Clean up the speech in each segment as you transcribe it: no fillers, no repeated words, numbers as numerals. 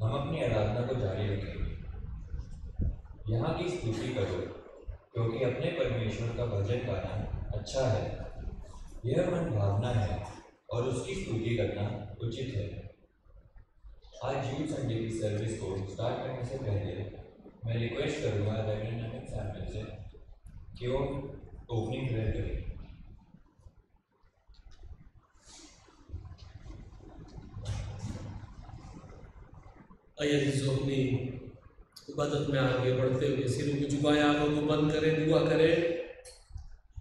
हम अपनी आराधना को जारी रखेंगे। यहाँ की स्तुति करो, क्योंकि अपने परमेश्वर का भजन गाना अच्छा है। यह मन भावना है और उसकी स्तुति करना उचित है। आज यूथ संडे की सर्विस को स्टार्ट करने से पहले मैं रिक्वेस्ट करूँगा रेवरेंड अमित सैमुअल से कि वो ओपनिंग प्रेयर करें। आइए जो अपनी इबादत में आगे बढ़ते हुए सिरों को झुकाएं, आंखों को बंद करें, दुआ करें।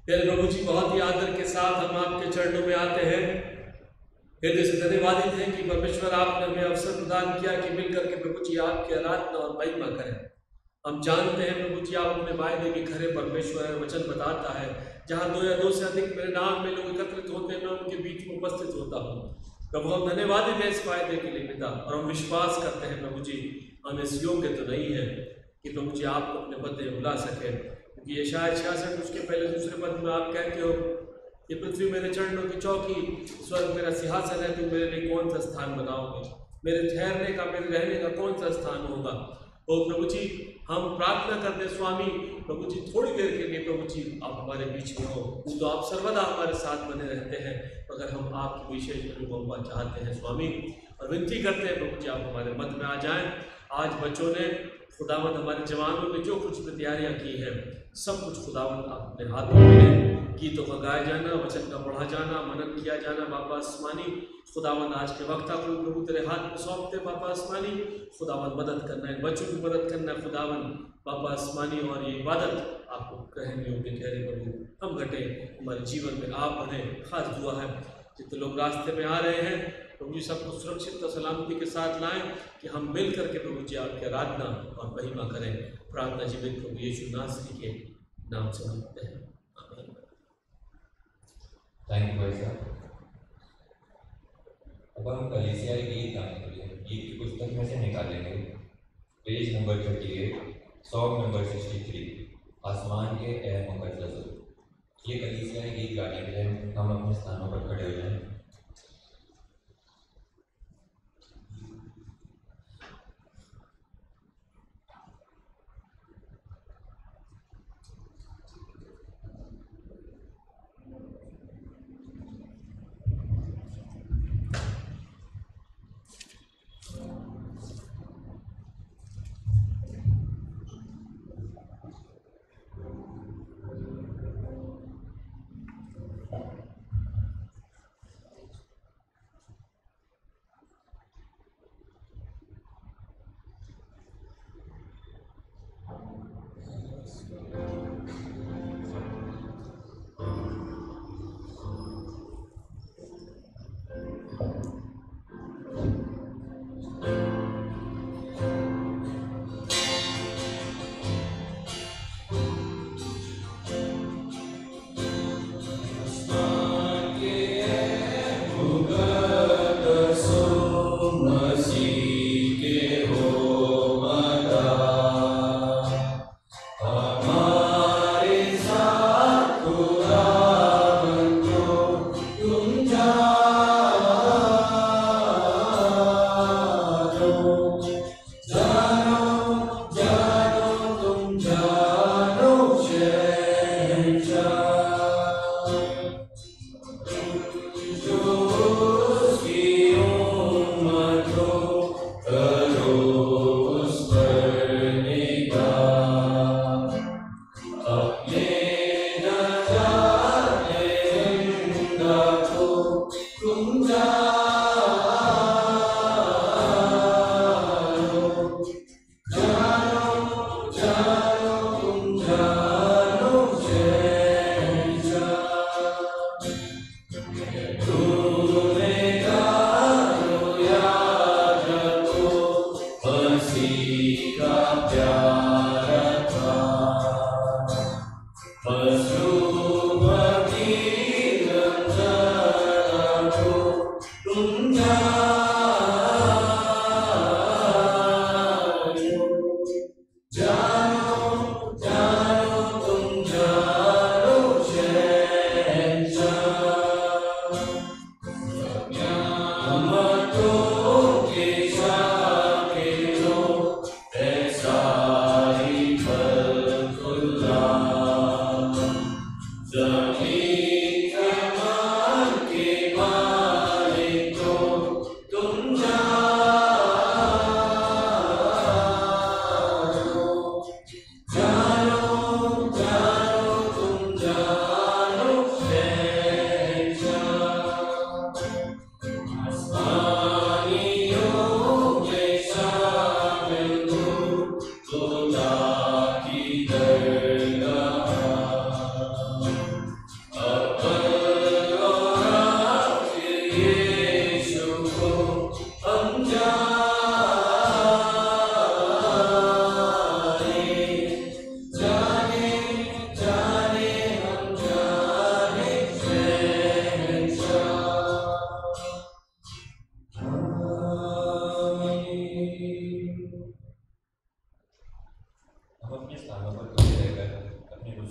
प्यारे प्रभु जी, बहुत ही आदर के साथ हम आपके चरणों में आते हैं। हृदय से धन्यवादित हैं कि परमेश्वर आपने हमें अवसर प्रदान किया कि मिलकर के प्रभु जी आपकी आराधना और महिमा करें। हम जानते हैं प्रभु जी आप अपने वायदे के खरे परमेश्वर है। वचन बताता है जहाँ 2 या 2 से अधिक मेरे नाम में लोग एकत्रित होते हैं, मैं उनके बीच में उपस्थित होता हूँ। प्रभु हम धन्यवादित हैं इस फायदे के लिए पिता, और हम विश्वास करते हैं प्रभु जी हम इस योग्य तो नहीं है कि प्रभु जी आपको अपने पद में बुला सके, क्योंकि यशायाह 66 उसके पहले दूसरे पद में आप कहते हो ये पृथ्वी मेरे चरणों की चौकी, स्वर्ग मेरा सिंहासन है, तुम मेरे लिए कौन सा स्थान बनाओगे? मेरे ठहरने का, मेरे रहने का कौन सा स्थान होगा? ओ प्रभु जी हम प्रार्थना करते हैं स्वामी, प्रभु जी थोड़ी देर के लिए प्रभु जी आप हमारे बीच में हो। तो आप सर्वदा हमारे साथ बने रहते हैं, मगर हम आपकी विशेष अनुभव चाहते हैं स्वामी, और विनती करते हैं प्रभु जी आप हमारे मध्य में आ जाएं। आज बच्चों ने खुदावंद हमारे जवानों ने जो कुछ भी तैयारियाँ की हैं, सब कुछ खुदावंद आप अपने हाथों में लें। गीतों का गाया जाना, वचन का पढ़ा जाना, मनन किया जाना बाबा आसमानी, खुदावंद आज के वक्ता को प्रभु तेरे हाथ में सौंपते बाबा आसमानी। खुदावंद मदद करना है, बच्चों की मदद करना है खुदावंद बाबा आसमानी, और ये इबादत आपको कहने योग्य ठहरे प्रभु। हम घटे, हमारे जीवन में आप बढ़े। खास दुआ है जितने लोग रास्ते में आ रहे हैं प्रभु जी सबको सुरक्षित और सलामती के साथ लाएं, कि हम मिल करके प्रभु जी आपकी आराधना और महिमा करें। प्रार्थना जीवित प्रभु यीशु नासरी के नाम से मांगते हैं, आमीन। थैंक यू भाई साहब। अब हम कलीसियाई गीत गाने के लिए गीत की पुस्तक में से निकालेंगे पेज नंबर 38, सॉन्ग नंबर 63, आसमान के ए मुकद्दस। ये कलीसियाई गीत गाने के लिए हम अपने स्थानों पर खड़े हो जाएं।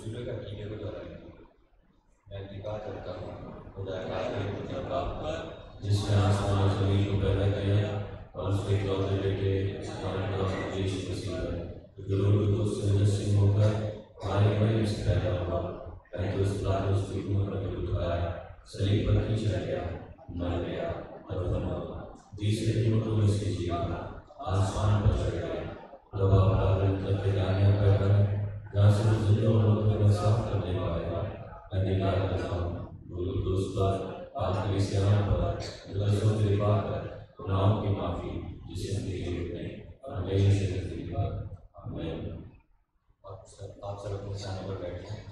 सूर्य का कीड़े को दोहराएंगे। मैं इंतजार करता हूँ खुदा का जिसने आसमान और जमीन को पैदा किया और उसके इकलौते बेटे हमारे प्रभु यीशु मसीह है, जो रोग दोष से नसीब होकर हमारे मरियम से पैदा हुआ, पैंतीस पिलातुस की उम्र में उठाया, सलीब पर खींचा गया, मर गया और दफन हुआ, तीसरे दिन को उसके जीवन आसमान पर चढ़ गया, जब आप के दाहिने पैर पर जहाँ से जिंदगी और मौत को साफ करने वाला मैं निकाल करता हूँ दोस्त पर आपके सियाह पर गलतियों के बाद गुनाहों की माफी जिसे हम और मेरे से करती है। आमीन। आप सब अपने स्थानों पर बैठे हैं।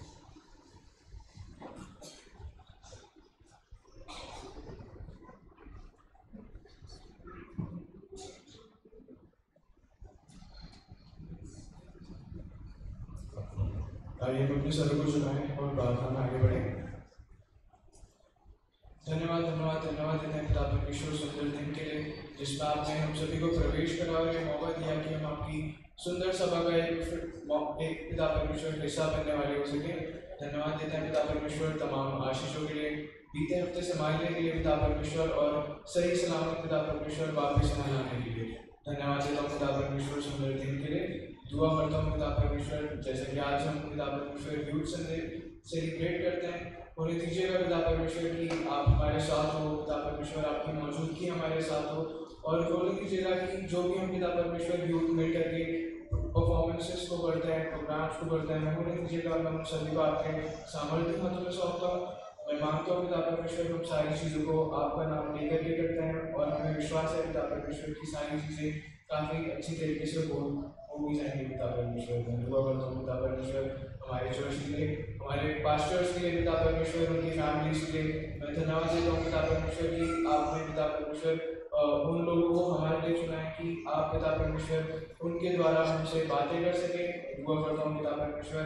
आइए हम अपने सर को झुकाएं और प्रार्थना में आगे बढ़ें। धन्यवाद धन्यवाद धन्यवाद देते हैं पिता परमेश्वर सुंदर दिन के लिए जिसमें आपने हम सभी को प्रवेश करा और ये मौका दिया कि हम आपकी सुंदर सभा का एक पिता परमेश्वर हिस्सा बनने वाले हो सके। धन्यवाद देते हैं पिता परमेश्वर तमाम आशीषों के लिए, बीते हफ्ते संभालने के लिए पिता परमेश्वर और सही सलामत पिता परमेश्वर वापस यहाँ आने के लिए धन्यवाद देता हूँ पिता परमेश्वर सुंदर दिन के लिए। दुआ करता हूँ पिता परमेश्वर जैसे कि आज हम पिता परमेश्वर यूथ संडे सेलिब्रेट करते हैं, उन्हें दीजिएगा पिता परमेश्वर कि आप हमारे साथ हो, पिता परमेश्वर आपकी मौजूदगी हमारे साथ हो, और उन्हें दीजिएगा कि जो भी हम पिता परमेश्वर यूथ मिल करके परफॉर्मेंसेस को करते हैं, प्रोग्राम्स को करते हैं, उन्हें दीजिएगा मैं उन सभी को आपके सामर्थ्य हाथों में सौंपता हूँ। मैं मांगता हूँ पिता परमेश्वर हम सारी चीज़ों को आपका नाम लेकर के करते हैं और हमें विश्वास है पिता परमेश्वर की सारी चीज़ें काफ़ी अच्छी तरीके से हो भी जाएंगी पिता परमेश्वर। मैं दुआ करता हूँ पिता परमेश्वर हमारे चर्च के लिए, हमारे पास्टर्स के लिए पिता परमेश्वर, उनकी फैमिलीज के लिए मैं धन्यवाद देता हूँ पिता परमेश्वर कि आपने पिता परमेश्वर उन लोगों को हमारे लिए चुना है कि आप पिता परमेश्वर उनके द्वारा हमसे बातें कर सकें। दुआ करता हूँ पिता परमेश्वर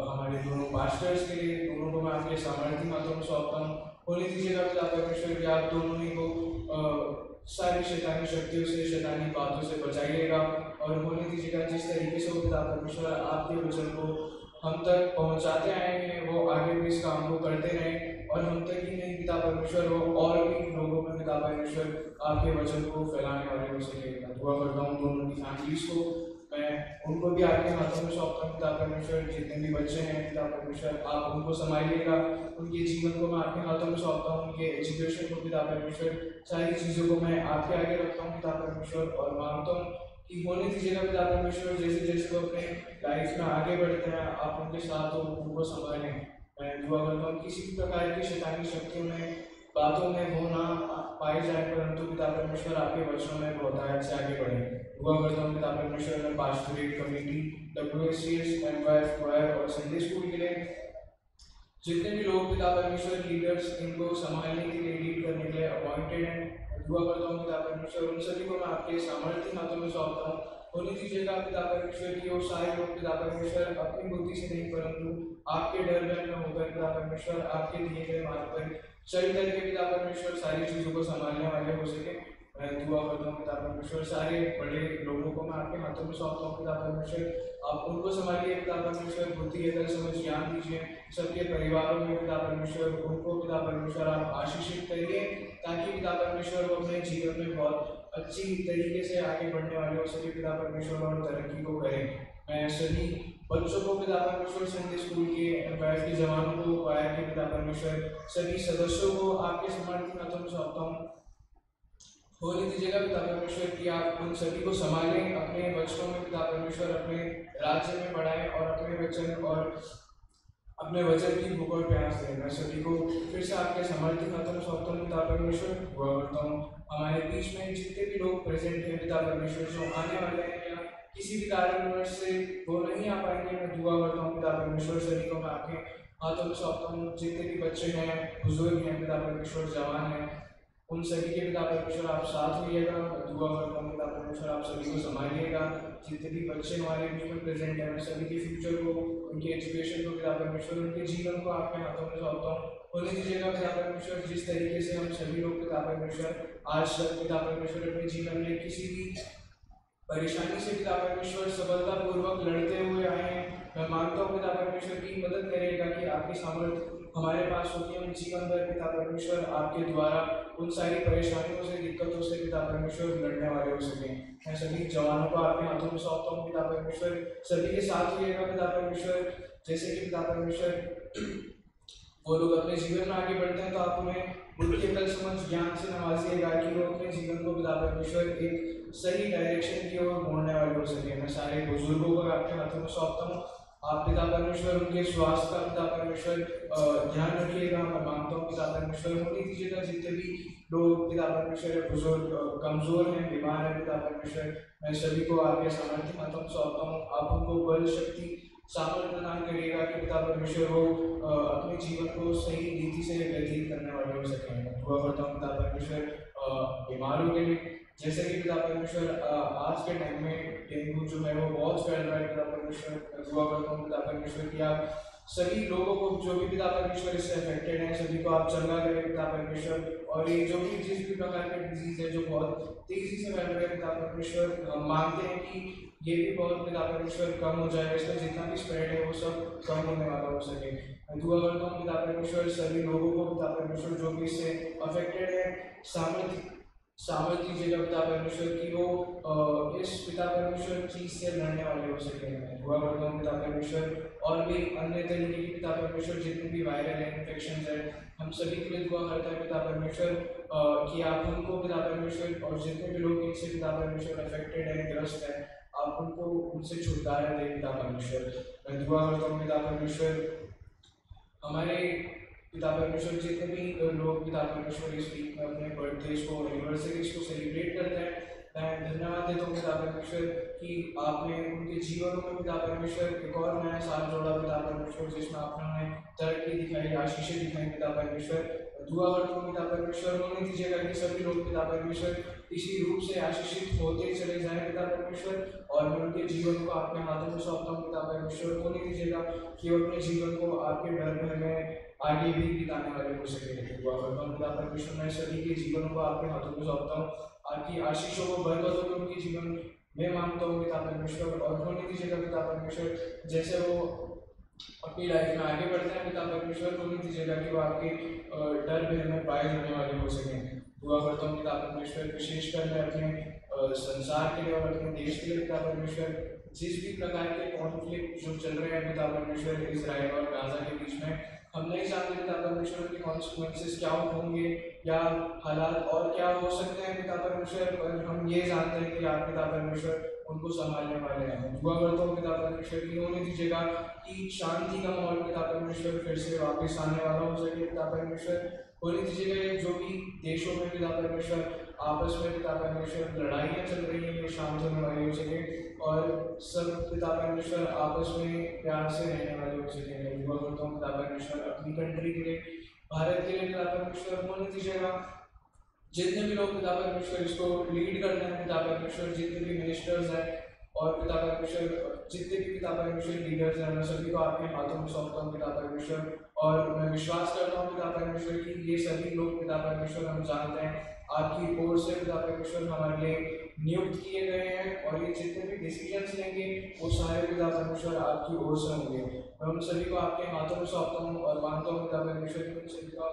हमारे दोनों पास्टर्स के लिए, दोनों को मैं आपके सामर्थ्य हाथों में सौंपता हूँ। होने दीजिएगा पिता परमेश्वर कि आप दोनों ही को सारी शैतानी शक्तियों से, शैतानी बातों से बचाइएगा और होने दीजिएगा जिस तरीके से वो पिता परमेश्वर आपके वचन को हम तक पहुंचाते आए हैं वो आगे भी इस काम को करते रहें और हम तक ही नहीं पिता परमेश्वर वो और भी लोगों में पिता परमेश्वर आपके वचन को फैलाने वाले हो सके। दुआ करता हूँ दोनों की फैमिलीज को, मैं उनको भी आपके हाथों में सौंपता हूँ पिता परमेश्वर। जितने भी बच्चे हैं पिता परमेश्वर आप उनको संभालिएगा, उनके जीवन को मैं आपके हाथों में सौंपता हूँ, उनके एजुकेशन को पिता परमेश्वर, सारी चीज़ों को मैं आपके आगे रखता हूँ पिता परमेश्वर और मांगता हूँ कि होने दीजिएगा पिता परमेश्वर जैसे जैसे वो अपने लाइफ में आगे बढ़ते हैं आप उनके साथ हो, उनको संभालें। मैं दुआ करता हूँ किसी भी प्रकार की शैतानी शक्तियों में, बातों में वो ना पाए जाए, परंतु पिता परमेश्वर आपके वचनों में बहुत से आगे बढ़े। दुआ करता हूँ पिता परमेश्वर में पास्टोरेट कमेटी, WSCS, MYF और संडे स्कूल के लिए जितने भी लोग पिता परमेश्वर लीडर्स इनको संभालने के लिए, लीड करने के लिए अपॉइंटेड हैं, दुआ करता हूँ पिता परमेश्वर उन सभी को मैं आपके सामर्थ्य हाथों में सौंपता हूँ। होने दीजिएगा पिता परमेश्वर की वो सारे लोग पिता परमेश्वर अपनी बुद्धि से नहीं परंतु आपके डर में होकर पिता परमेश्वर आपके दिए गए मार्ग पर चल करके पिता परमेश्वर सारी चीज़ों को संभालने वाले हो सके। मैं दुआ करता हूँ पिता परमेश्वर सारे बड़े लोगों को मैं आपके हाथों में सौंपता हूँ पिता परमेश्वर आप उनको संभालिए पिता परमेश्वर, बुद्धि अगर समझ ज्ञान दीजिए सबके परिवारों में पिता परमेश्वर, उनको पिता परमेश्वर आप आशीषित करिए ताकि पिता परमेश्वर वो अपने जीवन में बहुत अच्छी तरीके से आगे बढ़ने वाले हो सके पिता परमेश्वर और तरक्की को करें। मैं सभी बच्चों को पिता परमेश्वर संडे स्कूल के एम्पायर के जवानों को, वायर के पिता परमेश्वर सभी सदस्यों को आपके समर्पित हाथों में सौंपता हूँ। होने दीजिएगा पिता परमेश्वर कि आप उन सभी को संभालें, अपने बच्चों में पिता परमेश्वर अपने राज्य में बढ़ाएं और अपने वचन और अपने वचन की भूख और प्यास दें। मैं सभी को फिर से आपके समर्पित हाथों में सौंपता हूँ पिता परमेश्वर। दुआ करता हूँ हमारे बीच में जितने भी लोग प्रेजेंट हैं पिता परमेश्वर जो आने वाले हैं या किसी भी कारणवश से वो नहीं आ पाएंगे, मैं दुआ करता हूँ पिता परमेश्वर सभी को मैं आपके हाथों में सौंपता हूँ। जितने भी बच्चे हैं, बुजुर्ग हैं पिता परमेश्वर, जवान हैं, उन सभी के पिता परमेश्वर आप साथ होइएगा। दुआ करता हूँ पिता परमेश्वर आप सभी को संभालिएगा। जितने भी बच्चे हमारे बीच में प्रेजेंट हैं मैं सभी के फ्यूचर को, उनके एजुकेशन को पिता परमेश्वर, उनके जीवन को आपके हाथों में सौंपता हूँ। होने दीजिएगा पिता परमेश्वर जिस तरीके से हम सभी लोग पिता परमेश्वर आज तक पिता परमेश्वर अपने जीवन में किसी भी परेशानी से पिता परमेश्वर सफलतापूर्वक लड़ते हुए आए हैं, मैं मांगता हूँ पिता परमेश्वर की मदद करिएगा कि आपकी सामर्थ्य हमारे पास होती है, उन जीवन भर पिता परमेश्वर आपके द्वारा उन सारी परेशानियों से, दिक्कतों से पिता परमेश्वर लड़ने वाले हो सकें। मैं सभी जवानों को आपके हाथों में सौंपता हूँ पिता परमेश्वर, सभी के साथ रहिएगा पिता परमेश्वर। जैसे कि पिता परमेश्वर वो लोग अपने जीवन में आगे बढ़ते हैं तो आप उन्हें बुद्धि, अकल, समझ, ज्ञान से नवाजिएगा कि वो अपने जीवन को पिता परमेश्वर एक सही डायरेक्शन की ओर मोड़ने वाले हो सके। मैं सारे बुजुर्गों को आपके हाथों में सौंपता हूँ, आप पिता परमेश्वर उनके स्वास्थ्य का पिता परमेश्वर ध्यान रखिएगा। मैं मांगता हूँ पिता परमेश्वर होने दीजिएगा जितने भी लोग पिता परमेश्वर बुजुर्ग कमजोर हैं, बीमार हैं पिता परमेश्वर, मैं सभी को आपके सामर्थ्य हाथों में सौंपता हूँ। आप उनको बल, शक्ति, सामर्थ्य प्रदान करिएगा कि पिता परमेश्वर वो अपने जीवन को सही रीति से व्यतीत करने वाले हो सकें। मैं दुआ करता हूँ पिता परमेश्वर बीमारों के लिए, जैसे कि पिता परमेश्वर आज के टाइम में डेंगू जो है वो बहुत फैल रहा है पिता परमेश्वर। मैं दुआ करता हूँ पिता परमेश्वर कि आप सभी लोगों को जो भी पिता परमेश्वर इससे अफेक्टेड हैं सभी को आप चंगा करें पिता परमेश्वर। और ये जो भी जिस भी प्रकार के डिजीज है जो बहुत तेजी से फैल रहे हैं पिता परमेश्वर, मानते हैं कि ये भी बहुत पिता परमेश्वर कम हो जाए, इसका जितना भी स्प्रेड है वो सब कम होने वाला हो सके। मैं दुआ करता हूँ पिता परमेश्वर सभी लोगों को पिता परमेश्वर जो भी इससे अफेक्टेड है सामर्थ्य दीजिएगा पिता परमेश्वर की वो इस पिता परमेश्वर चीज से लड़ने वाले हो सके। मैं दुआ करता हूँ पिता परमेश्वर और भी अन्य तरीके की पिता परमेश्वर जितने भी वायरल इन्फेक्शन है हम सभी के लिए दुआ करता है पिता परमेश्वर कि आप उनको पिता परमेश्वर और जितने भी लोग इनसे पिता परमेश्वर अफेक्टेड है, ग्रस्त है, आप उनको उनसे छुटकारा दें पिता परमेश्वर। मैं दुआ करता हूँ पिता परमेश्वर हमारे पिता परमेश्वर जितने भी लोग पिता परमेश्वर इस वीक में अपने बर्थडेज को, एनिवर्सरीज को सेलिब्रेट करते हैं, मैं धन्यवाद देता हूँ पिता परमेश्वर कि आपने उनके जीवनों में पिता परमेश्वर एक और नया साल जोड़ा पिता परमेश्वर, जिसमें आपने उन्हें तरक्की दिखाई, आशीषें दिखाई पिता परमेश्वर। दुआ करता हूँ पिता परमेश्वर होने दीजिएगा कि सभी लोग पिता परमेश्वर इसी रूप से आशीषित होते चले जाएं पिता परमेश्वर। और मैं उनके जीवन को आपके हाथों में सौंपता हूँ पिता परमेश्वर होने दीजिएगा कि वो अपने जीवन को आपके डर भर में आगे भी बिताने वाले हो सके। दुआ करता हूँ पिता परमेश्वर मैं सभी के जीवन को आपके हाथों में सौंपता हूँ, आपकी आशीषों को बरकतों को उनके जीवन में मांगता हूँ पिता परमेश्वर। और होने दीजिएगा पिता परमेश्वर जैसे वो अपनी लाइफ में आगे बढ़ते हैं पिता परमेश्वर होने दीजिएगा कि वो आपके डर भय में पाए जाने वाले हो सकें। दुआ करता हूँ पिता परमेश्वर विशेषकर मैं अपने संसार के लिए और अपने देश के लिए पिता परमेश्वर जिस भी प्रकार के कॉन्फ्लिक्ट जो चल रहे हैं पिता परमेश्वर इजराइल और गाजा के बीच में, हम नहीं जानते पिता परमेश्वर के कॉन्सिक्वेंसेस क्या होंगे या हालात और क्या हो सकते हैं पिता परमेश्वर, पर हम ये जानते हैं कि आप पिता परमेश्वर उनको संभालने वाले हैं। दुआ करता हूँ पिता परमेश्वर की होने दीजिएगा कि शांति का माहौल पिता परमेश्वर फिर से वापस आने वाला हो सके पिता परमेश्वर। होने दीजिएगा जो भी देशों में पिता परमेश्वर आपस में पिता परमेश्वर लड़ाइयाँ चल रही हैं ये शांत होने वाली हो सके और सब पिता परमेश्वर आपस में प्यार से रहने वाले हो सके। मैं दुआ करता हूँ पिता परमेश्वर अपनी कंट्री के लिए, भारत के लिए पिता परमेश्वर होने दीजिएगा जितने भी लोग पिता परमेश्वर इसको लीड करते हैं पिता परमेश्वर, जितने भी मिनिस्टर्स हैं और पिता परमेश्वर जितने भी पिता परमेश्वर लीडर्स हैं, मैं सभी को आपके हाथों में सौंपता हूँ पिता परमेश्वर। और मैं विश्वास करता हूँ पिता परमेश्वर कि ये सभी लोग पिता परमेश्वर हम जानते हैं आपकी ओर से पिता परमेश्वर हमारे लिए नियुक्त किए गए हैं और ये जितने भी डिसीजंस लेंगे वो सारे पिता परमेश्वर आपकी ओर से होंगे। मैं उन सभी को आपके हाथों में सौंपता हूँ और मानता हूँ पिता परमेश्वर की उन सभी का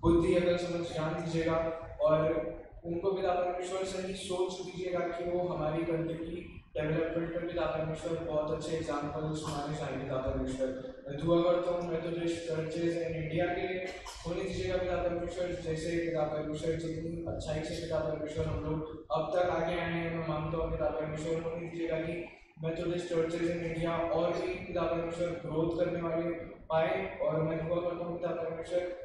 बुद्धि, अकल, समझ, ज्ञान दीजिएगा और उनको पिता परमेश्वर सही सोच दीजिएगा कि वो हमारी कंट्री की डेवलपमेंट में पिता परमेश्वर बहुत अच्छे एग्जाम्पल सुनाने चाहिए पिता परमेश्वर। मैं दुआ करता हूँ मेथोडिस्ट चर्चेज इन इंडिया के लिए होने दीजिएगा पिता परमेश्वर, जैसे पिता परमेश्वर जितनी अच्छाई से पिता परमेश्वर हम लोग अब तक आगे आए हैं, मैं मानता हूँ पिता परमेश्वर होने दीजिएगा कि मेथोडिस्ट चर्चेज इन इंडिया और भी पिता परमेश्वर ग्रोथ करने वाले पाए। और मैं दुआ करता हूँ पिता परमेश्वर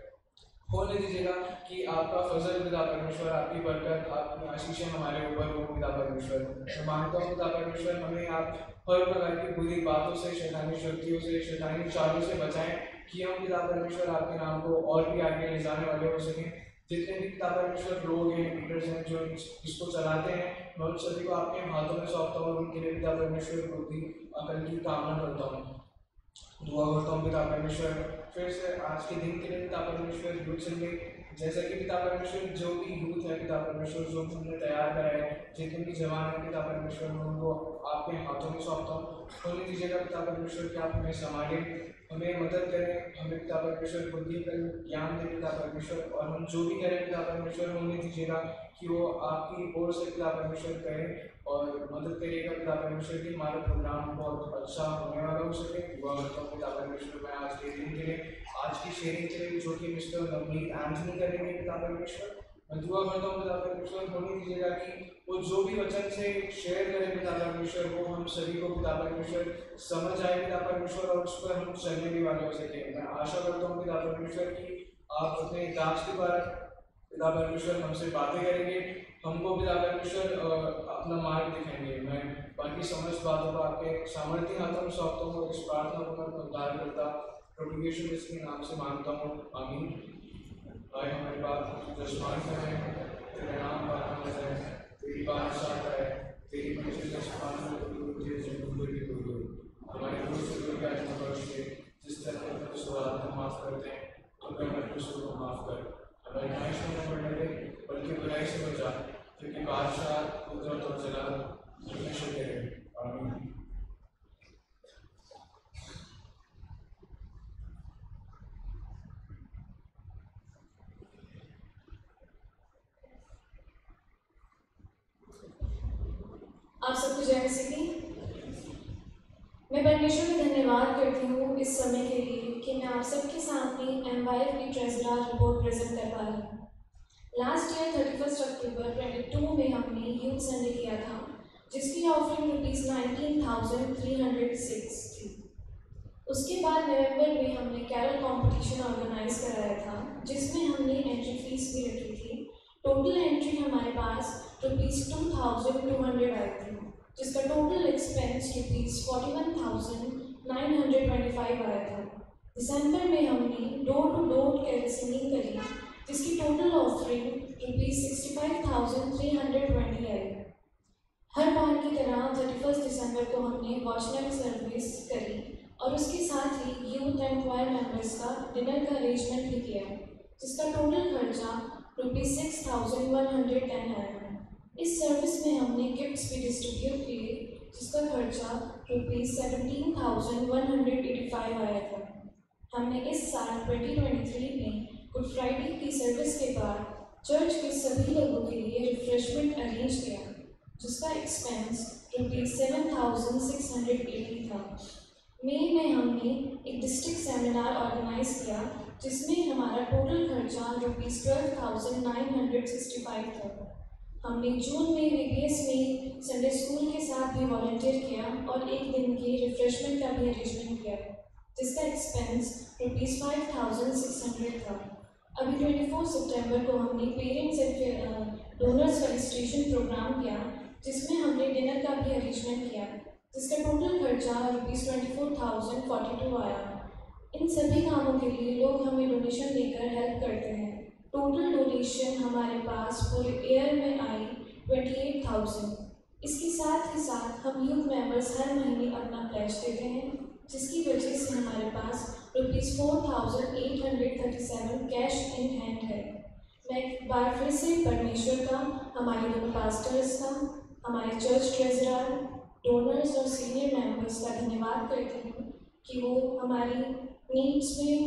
होने दीजिएगा कि आपका फजल पिता परमेश्वर, आपकी बरकत, आपकी आशीषें हमारे ऊपर हो पिता परमेश्वर। मैं मानता हूँ पिता परमेश्वर हमें आप हर प्रकार की बुरी बातों से, शैतानी शक्तियों से, शैतानी चालों से बचाएं कि हम पिता परमेश्वर आपके नाम को और भी आगे ले जाने वाले हो सकें। जितने भी पिता परमेश्वर लोग हैं, लीडर्स हैं जो इसको चलाते हैं, मैं उन सभी को आपके हाथों में सौंपता हूँ और उनके लिए पिता परमेश्वर बुद्धि, अकल की कामना करता हूँ। दुआ करता हूँ पिता परमेश्वर फिर से आज के दिन के लिए पिता परमेश्वर यूथ संडे, जैसे कि पिता परमेश्वर जो भी यूथ है पिता परमेश्वर जो हमने तैयार करा है, जितने भी जवान हैं पिता परमेश्वर उनको आप आपके हाथों में सौंपता हूँ। होने दीजिएगा पिता परमेश्वर कि आप हमें संभालें, हमें मदद करें, हमें पिता परमेश्वर बुद्धि करें, ज्ञान दें पिता परमेश्वर, और हम जो भी करें पिता परमेश्वर होने दीजिएगा कि वो आपकी ओर से पिता परमेश्वर करें, और मदद करिएगा पिता परमेश्वर की हमारा प्रोग्राम बहुत अच्छा होने वाला हो सके। दुआ करता हूँ पिता परमेश्वर मैं आज के दिन के लिए, आज की शेयरिंग के लिए जो कि मिस्टर नवनीत एंथनी करेंगे पिता परमेश्वर, मैं दुआ करता हूँ पिता परमेश्वर होने दीजिएगा कि वो जो भी वचन से शेयर करें पिता परमेश्वर वो हम सभी को पिता परमेश्वर समझ आए पिता परमेश्वर, और उस पर हम चलने भी वाले हो सके। मैं आशा करता हूँ पिता परमेश्वर कि आप अपने दास के द्वारा पिता परमेश्वर हमसे बातें करेंगे, हमको पिता परमेश्वर अपना मार्ग दिखाएंगे। मैं बाकी समस्त बातों को आपके सामर्थ्य हाथों में सौंपता हूँ, और इस प्रार्थना को मैं उद्धार करता प्रभु यीशु मसीह के नाम से मांगता हूँ, आमीन। आए हमारी बात जसमान करें, तेरे नाम बात करें, तेरी बादशाह है, तेरी मर्जी जसमान हमारे दूसरे का वर्ष के जिस तरह के सवाल को माफ करते हैं, उनका मत को माफ कर, हमें न्याय में पढ़ने दे बल्कि बुराई से बचा, क्योंकि बादशाह कुदरत और जलाल हमेशा तेरे। आमीन। आप सबको जय मसीह की। मैं परमेश्वर का धन्यवाद करती हूँ इस समय के लिए कि मैं आप सबके सामने MYF की ट्रेजरर रिपोर्ट प्रेजेंट कर पा रही हूँ। लास्ट ईयर 31 अक्टूबर 2022 में हमने यूथ संडे किया था, जिसकी ऑफरिंग ₹19,306 थी। उसके बाद नवंबर में हमने कैरल कंपटीशन ऑर्गेनाइज कराया था, जिसमें हमने एंट्री फीस भी रखी थी। टोटल एंट्री हमारे पास ₹2,200 आई थी, जिसका टोटल एक्सपेंस ₹41,925 आया था। दिसंबर में हमने door to door carol singing करी, जिसकी टोटल ऑफरिंग ₹65,320 आई। हर बार की तरह 31 दिसंबर को हमने वॉचमैन सर्विस करी, और उसके साथ ही यूथ एंड क्वायर मेंबर्स का डिनर का अरेंजमेंट भी किया, जिसका टोटल खर्चा ₹6,110 आया। इस सर्विस में हमने गिफ्ट्स भी डिस्ट्रीब्यूट किए, जिसका खर्चा ₹17,185 आया था। हमने इस साल 2023 में गुड फ्राइडे की सर्विस के बाद चर्च के सभी लोगों के लिए रिफ्रेशमेंट अरेंज किया, जिसका एक्सपेंस ₹7,680 था। मई में हमने एक डिस्ट्रिक्ट सेमिनार ऑर्गेनाइज किया, जिसमें हमारा टोटल खर्चा ₹12,965 था। हमने जून में VBS में संडे स्कूल के साथ भी वॉलंटियर किया और एक दिन की रिफ्रेशमेंट का भी अरेंजमेंट किया, जिसका एक्सपेंस ₹5,600 था। अभी 24 सितंबर को हमने parents and donors registration programme किया, जिसमें हमने डिनर का भी अरेंजमेंट किया, जिसका टोटल खर्चा ₹24,042 आया। इन सभी कामों के लिए लोग हमें डोनेशन देकर हेल्प करते हैं। टोटल डोनेशन हमारे पास पूरे ईयर में आई 28,000। इसके साथ ही साथ हम यूथ मेंबर्स हर महीने अपना प्लेज देते हैं, जिसकी वजह से हमारे पास ₹4,837 कैश इन हैंड है। मैं एक बार फिर से परमेश्वर का, हमारे दोनों पास्टर्स का, हमारे चर्च ट्रेजरर, डोनर्स और सीनियर मेंबर्स का धन्यवाद करती हूँ कि वो हमारी नीड्स में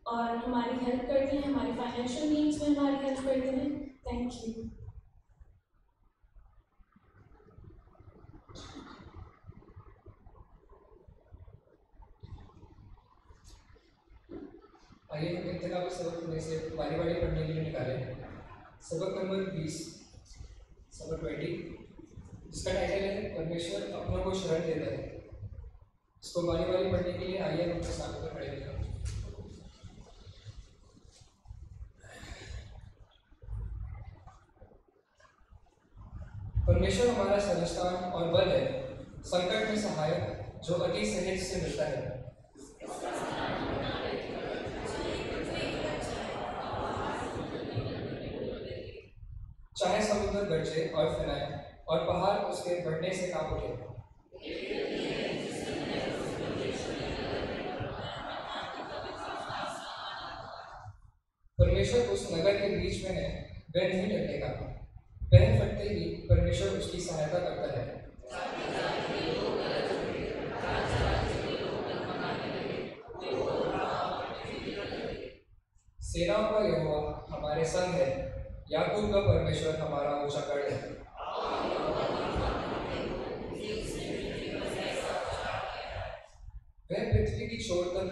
और हमारी हेल्प करते हैं, हमारी फाइनेंशियल नीड्स में हमारी हेल्प करते हैं। Thank you. आइए हम इब्तिदा के सबक में से बारी बारी पढ़ने के लिए निकाले। सबक नंबर 20, सबक 20, जिसका टाइटल है परमेश्वर अपनों को शरण देता है। इसको बारी बारी पढ़ने के लिए आइए हम अपने साथ में खड़े हो जाएं। परमेश्वर हमारा संरक्षण और बल है, संकट में सहायक, जो अति सहज से मिलता है। चाहे समुद्र गरजे और फैलाए और पहाड़ उसके बढ़ने से कांप उठे। परमेश्वर उस नगर के बीच में है, वह नहीं डरेगा। वह फटते ही परमेश्वर उसकी सहायता करता है।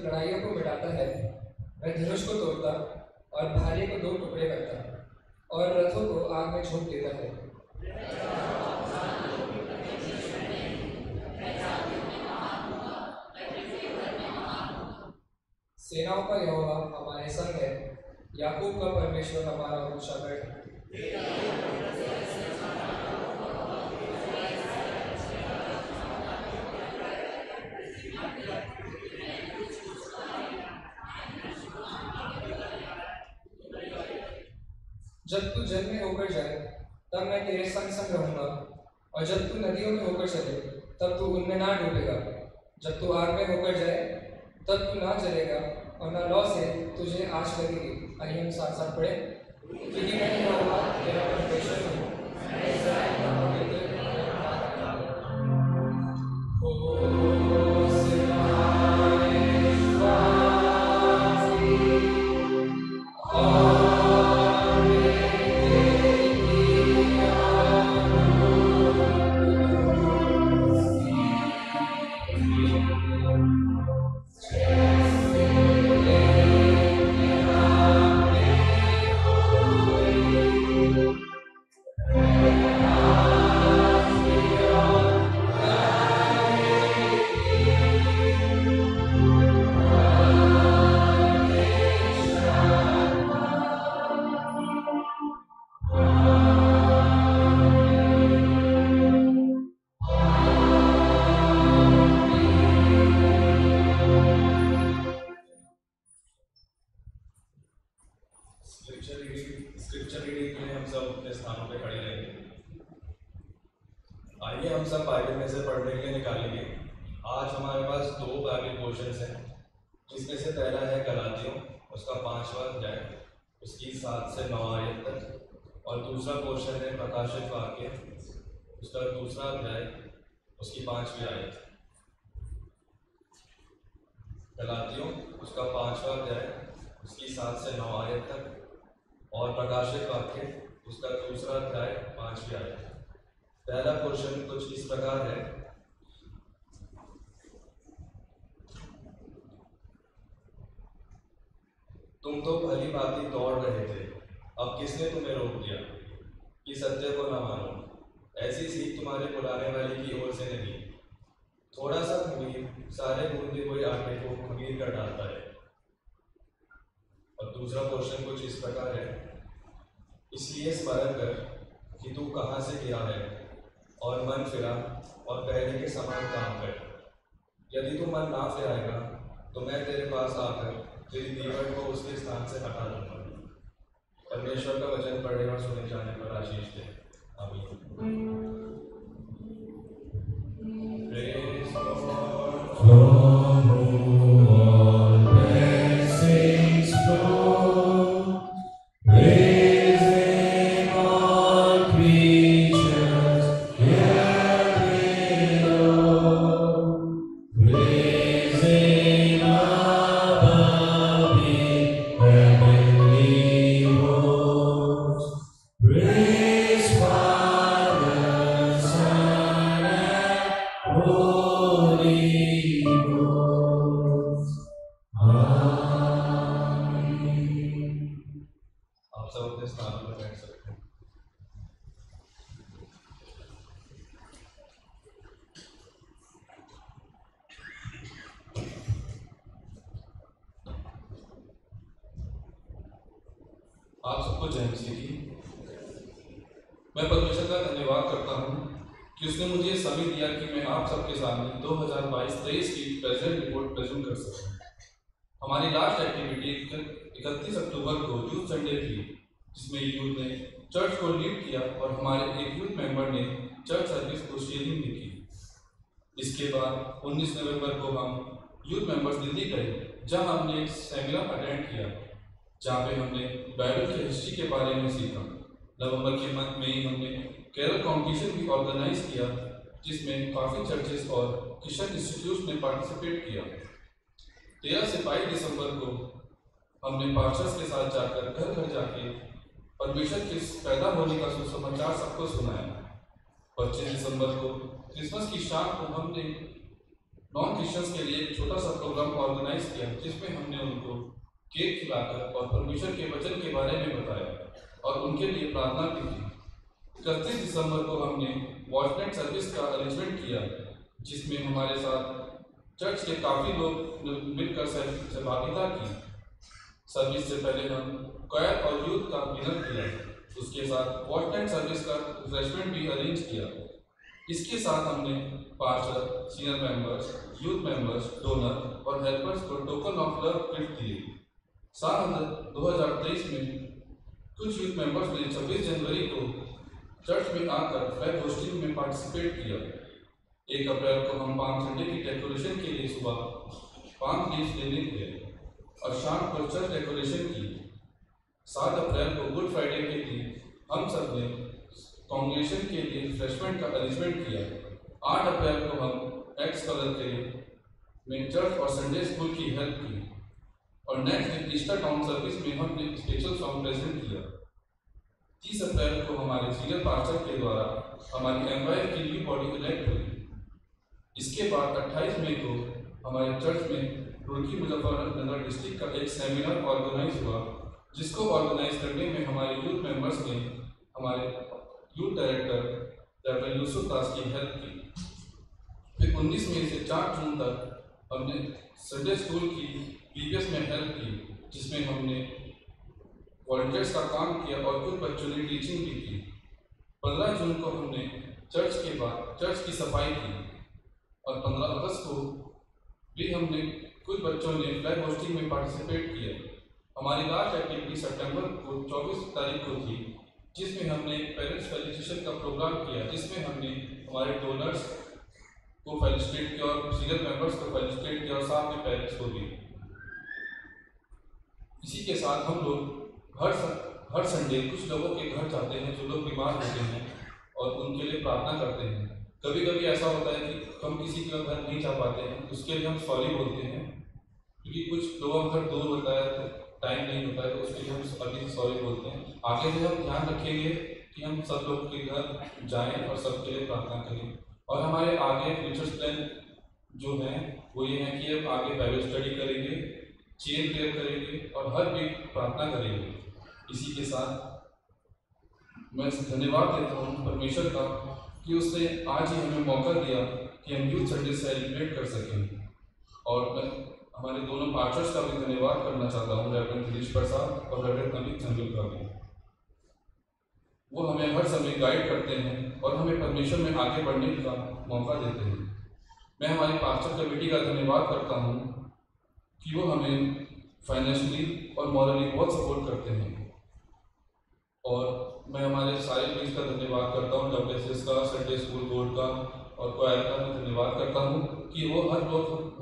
लड़ाइयों को मिटाता है, वह धनुष को तोड़ता और भाले को 2 टुकड़े करता और रथों को आग में झोंक देता है। सेनाओं का यहोवा हमारे संग है, याकूब का परमेश्वर हमारा ऊंचा गढ़ है। जब तू जल में होकर जाए तब मैं तेरे संग संग रहूंगा, और जब तू नदियों में होकर चले तब तू उनमें ना डूबेगा। जब तू आग में होकर जाए तब तू ना जलेगा, और ना लौ से तुझे आँच लगेगी। आइए हम साथ साथ पढ़े। क्योंकि मैं यहोवा तेरा परमेश्वर हूँ, मैं इस्राएल का पवित्र स्क्रिप्चर रीडिंग के लिए हम सब अपने स्थानों पे खड़े रहेंगे। आइए हम सब बाइबल में से पढ़ने के लिए निकालेंगे। आज हमारे पास 2 बाइबल पोर्शंस हैं, जिसमें से पहला है गलातियों, उसका 5वां अध्याय, उसकी 7 से 9 आयत तक, और दूसरा पोर्शन है प्रकाशित वाक्य, उसका 2रा अध्याय, उसकी 5वीं आयत। गलातियों उसका 5वां अध्याय, उसकी 7 से 9 आयत तक, और प्रकाशित वाक्य उसका 2रा अध्याय 5वीं आयत। पहला पोर्शन कुछ इस प्रकार है। तुम तो भली भांति दौड़ रहे थे, अब किसने तुम्हें रोक दिया कि सत्य को न मानो? ऐसी सीख तुम्हारे बुलाने वाले की ओर से नहीं। थोड़ा सा खमीर सारे गूंदे हुए आटे को खमीर कर डालता है। और दूसरा पोर्शन कुछ इस प्रकार है। इसलिए स्मरण कर कि तू कहाँ से गिरा है, और मन फिरा और पहले के समान काम कर। यदि तू मन ना फिराएगा तो मैं तेरे पास आकर तेरी दीवार को उसके स्थान से हटा दूंगा। परमेश्वर का वचन पढ़े और सुने जाने पर आशीष दे। आमीन। आप सबको जय मसीह की। मैं परमेश्वर का धन्यवाद करता हूँ कि उसने मुझे समय दिया कि मैं आप सबके सामने 2022-23 की प्रेजेंट रिपोर्ट प्रेजेंट कर सकूँ। हमारी लास्ट एक्टिविटी 31 अक्टूबर को यूथ संडे थी, जिसमें यूथ ने चर्च को लीड किया और हमारे एक यूथ मेंबर ने चर्च सर्विस को शेयरिंग भी की। इसके बाद 19 नवंबर को हम यूथ मेंबर्स दिल्ली गए, जहाँ हमने एक सेमिनार अटेंड किया, जहाँ पे हमने बाइबल की हिस्ट्री के बारे में सीखा। नवंबर के मंथ में ही हमने कैरल कॉम्पिटिशन भी ऑर्गेनाइज किया, जिसमें काफ़ी चर्चेस और क्रिश्चियन इंस्टीट्यूट्स ने पार्टिसिपेट किया। 13 से 22 दिसंबर को हमने पास्टर्स के साथ जाकर घर घर जाके परमेश्वर के पैदा होने का सुसमाचार सबको सुनाया। 25 दिसंबर को क्रिसमस की शाम को हमने नॉन क्रिश्चियंस के लिए एक छोटा सा प्रोग्राम ऑर्गेनाइज किया जिसमें हमने उनको केक खिलाकर और परमेश्वर के वचन के बारे में बताया और उनके लिए प्रार्थना की थी। 31 दिसंबर को हमने वॉचनाइट सर्विस का अरेंजमेंट किया जिसमें हमारे साथ चर्च के काफ़ी लोग मिलकर सहभागिता की। सर्विस से पहले हम क्वायर और यूथ का डिनर किया, उसके साथ वॉचनाइट सर्विस का रिफ्रेशमेंट भी अरेंज किया। इसके साथ हमने pastor, senior members, youth members, donor और हेल्पर्स को टोकन ऑफ लव गिफ्ट दिए। साल 2023 में कुछ यूथ मेंबर्स ने 26 जनवरी को चर्च में आकर फ्लैग होस्टिंग में पार्टिसिपेट किया। 1 अप्रैल को हम पाम संडे की डेकोरेशन के लिए सुबह पाम लीव्स लेने गए और शाम को चर्च डेकोरेशन की। 7 अप्रैल को गुड फ्राइडे के दिन हम सब ने कांग्रेगेशन के लिए रिफ्रेशमेंट का अरेंजमेंट किया। 8 अप्रैल को हम एक्स कलर के में चर्च और संडे स्कूल की हेल्प की और नेक्स्ट दिन ईस्टर टाउन सर्विस में हमने स्पेशल सॉन्ग प्रेजेंट किया। 30 अप्रैल को हमारे सीनियर पास्टर के द्वारा हमारी एम्पायर की न्यू बॉडी इलेक्ट हुई। इसके बाद 28 मई को हमारे चर्च में रुड़की मुजफ्फरनगर डिस्ट्रिक्ट का एक सेमिनार ऑर्गेनाइज हुआ जिसको ऑर्गेनाइज करने में हमारे यूथ मेंबर्स ने हमारे यूथ डायरेक्टर डॉक्टर यूसुफ दास की हेल्प की। फिर 19 मई से 4 जून तक हमने संडे स्कूल की पीबीएस में हेल्प की जिसमें हमने वॉलंटियर्स का काम किया और कुछ बच्चों ने टीचिंग भी की। 15 जून को हमने चर्च के बाद चर्च की सफाई की और 15 अगस्त को भी हमने कुछ बच्चों ने फ्लैग होस्टिंग में पार्टिसिपेट किया। हमारी लास्ट एक्टिविटी सितंबर को 24 तारीख को थी जिसमें हमने पेरेंट्स फेलिसिटेशन का प्रोग्राम किया जिसमें हमने हमारे डोनर्स को फेलिसिटेट किया और सीनियर मेंबर्स को फेलिसिटेट किया और साथ में पेरेंट्स को भी। इसी के साथ हम लोग हर संडे कुछ लोगों के घर जाते हैं जो लोग बीमार होते हैं और उनके लिए प्रार्थना करते हैं। कभी कभी ऐसा होता है कि हम किसी के घर नहीं जा पाते हैं, उसके लिए हम सॉरी बोलते हैं क्योंकि कुछ लोगों का घर दूर होता है तो टाइम नहीं होता है, तो उसके लिए हम अभी से सॉरी बोलते हैं। आगे से हम ध्यान रखेंगे कि हम सब लोग के घर जाएं और सबके लिए प्रार्थना करें। और हमारे आगे फ्यूचर प्लान जो हैं वो ये है कि हम आगे बाइबल स्टडी करेंगे, चेन प्रेयर करेंगे और हर वीक प्रार्थना करेंगे। इसी के साथ मैं धन्यवाद देता हूँ परमेश्वर का कि उसने आज ही हमें मौका दिया कि हम यूथ संडे सेलिब्रेट कर सकें। और मैं हमारे दोनों पास्टर्स का भी धन्यवाद करना चाहता हूँ, रेवरेंड दिनेश प्रसाद और रेवरेंड अमित संगल का भी। वो हमें हर समय गाइड करते हैं और हमें परमेश्वर में आगे बढ़ने का मौका देते हैं। मैं हमारी पास्टर कमेटी का धन्यवाद करता हूँ कि वो हमें फाइनेंशियली और मॉरली बहुत सपोर्ट करते हैं। और मैं हमारे सारे टीम्स का धन्यवाद करता हूँ, WSS का, संडे स्कूल बोर्ड का और क्वायर का मैं धन्यवाद करता हूँ कि वो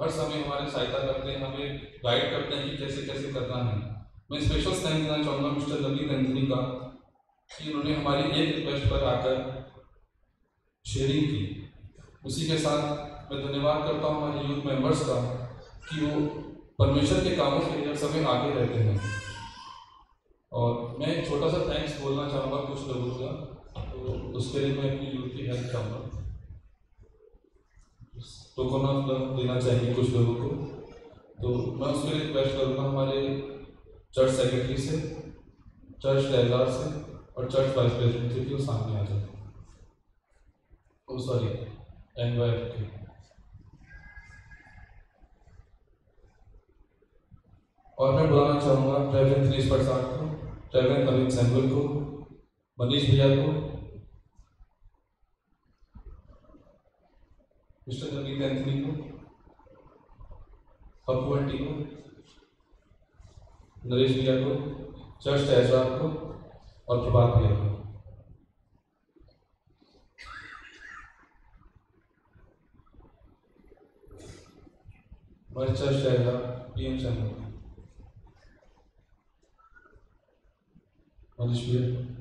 हर समय हमारी सहायता करते हैं, हमें गाइड करते हैं कि कैसे कैसे करना है। मैं स्पेशल थैंक देना चाहूँगा मिस्टर ललित एंथनी का कि उन्होंने हमारी एक रिक्वेस्ट पर आकर शेयरिंग की। उसी के साथ मैं धन्यवाद करता हूँ हमारे यूथ मेंबर्स का कि वो परमेश्वर के कामों के लिए हर समय आगे रहते हैं। और मैं एक छोटा सा थैंक्स बोलना चाहूँगा कुछ लोगों का, तो उसके लिए मैं अपनी यूथ की हेल्प चाहूँगा। टोकन ऑफ लव देना चाहिए कुछ लोगों को, तो मैं उसके लिए रिक्वेस्ट करूँगा हमारे चर्च सेक्रेटरी से, चर्च ट्रेजरर से और चर्च वाइस प्रेसिडेंट से कि वो सामने आ जाए। ओ सॉरी, एनवाईएफ के। और मैं बुलाना चाहूँगा रेवरेंड दिनेश प्रसाद को, रेवरेंड अमित सैमुअल को, मनीष भैया को, मिस्टर ललित एंथनी को, पप्पू आंटी को, नरेश भैया को, चर्च ट्रेजरर को और प्रभात भैया को। हमारे church treasurer PM Samuel, Manish भैया।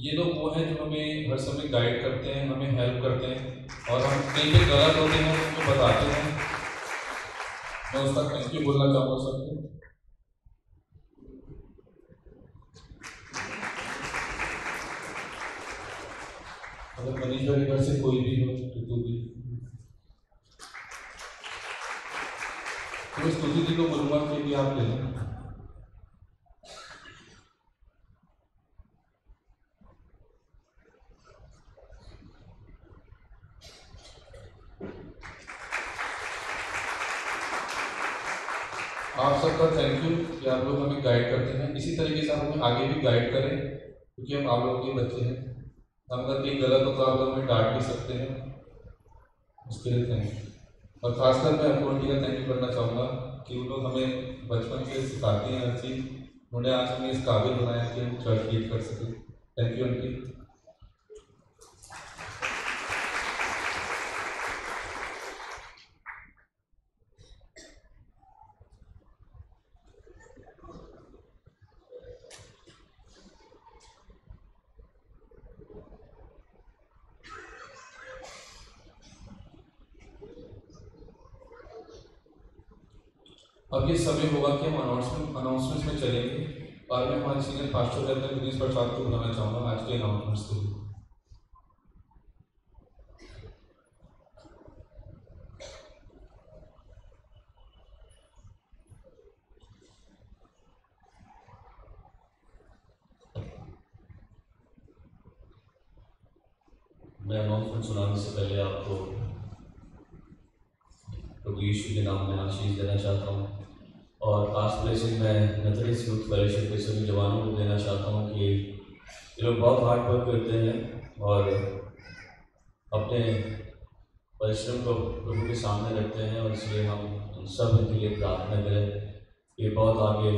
ये लोग वो हैं जो हमें हर समय गाइड करते हैं, हमें हेल्प करते हैं, और हम कहीं पे गलत होते हैं तो हमें बताते हैं। मैं उसका थैंक यू बोलना चाहूँगा सबको। अगर मनीष भाई के घर से कोई भी हो, तो भी तो स्तुति जी को बोलूँगा कि भी आप ले लें। आप सबका थैंक यू कि आप लोग हमें गाइड करते हैं। इसी तरीके से आप हमें आगे भी गाइड करें, क्योंकि हम आप लोगों के बच्चे हैं। अगर कहीं गलत हो तो आप लोग हमें डांट भी सकते हैं, उसके लिए थैंक यू। और खासकर मैं आपको आंटी का थैंक यू करना चाहूँगा कि वो लोग हमें बचपन से सिखाती हैं हर चीज़। उन्होंने आज हमें इस काबिल बनाया कि हम चर्च लीड कर सकें। Thank you aunty. अब ये समय होगा कि हम अनाउंसमेंट्स में चलेंगे, और मैं हमारे सीनियर पास्टर रहते विनीश प्रसाद को बुलाना चाहूँगा आज के अनाउंसमेंट्स के लिए। मैं अनाउंसमेंट सुनाने से पहले आपको प्रभु यीशु के नाम में आशीष देना चाहता हूँ, और खास ब्लेसिंग मैं मेथोडिस्ट यूथ फेलोशिप के सभी जवानों को देना चाहता हूँ कि ये लोग बहुत हार्ड वर्क करते हैं और अपने परिश्रम को प्रभु के सामने रखते हैं, और इसलिए हम उन सब इनके लिए प्रार्थना करें कि बहुत आगे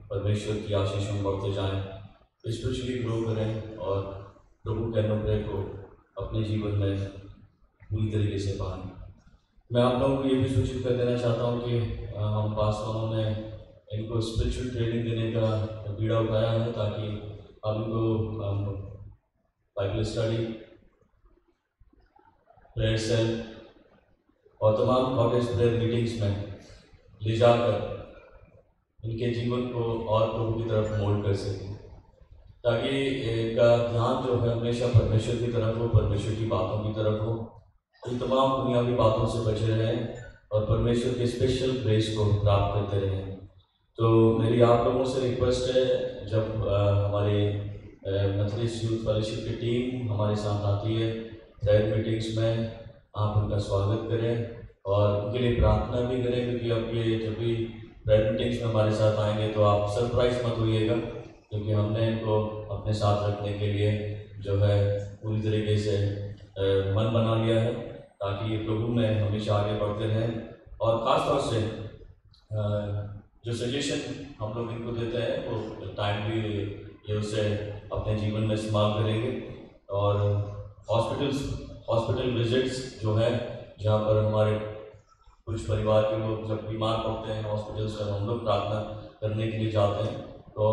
परमेश्वर की आशीष में बढ़ते जाएँ, स्पिरिचुअली ग्रो करें और प्रभु के अनुग्रह को अपने जीवन में पूरी तरीके से पाएं। मैं आप लोगों को ये भी सूचित कर देना चाहता हूँ कि हम पासवानों ने इनको स्पिरिचुअल ट्रेनिंग देने का बीड़ा उठाया है, ताकि हम इनको बाइबल स्टडी, प्रेयर सेल और तमाम कॉटेज प्रेयर मीटिंग्स में ले जाकर इनके जीवन को और प्रभु की तरफ मोल्ड कर सकें, ताकि इनका ध्यान जो है हमेशा परमेश्वर की तरफ हो, परमेश्वर की बातों की तरफ हो, इन तमाम दुनियावी बातों से बचे रहें और परमेश्वर के स्पेशल ग्रेस को प्राप्त करते रहें। तो मेरी आप लोगों से रिक्वेस्ट है, जब हमारी मेथोडिस्ट यूथ फेलोशिप की टीम हमारे साथ आती है प्रेयर मीटिंग्स में, आप उनका स्वागत करें और उनके लिए प्रार्थना भी करें, क्योंकि अब ये जब भी प्रेयर मीटिंग्स में हमारे साथ आएंगे तो आप सरप्राइज मत होइएगा, क्योंकि हमने इनको अपने साथ रखने के लिए जो है पूरी तरीके से मन बना लिया है, ताकि ये प्रभु में हमेशा आगे बढ़ते रहें। और ख़ास तौर से जो सजेशन हम लोग इनको देते हैं वो टाइम भी ये उसे अपने जीवन में इस्तेमाल करेंगे। और हॉस्पिटल विजिट्स जो है, जहाँ पर हमारे कुछ परिवार के लोग जब बीमार पड़ते हैं हॉस्पिटल्स में, हम लोग प्रार्थना करने के लिए जाते हैं, तो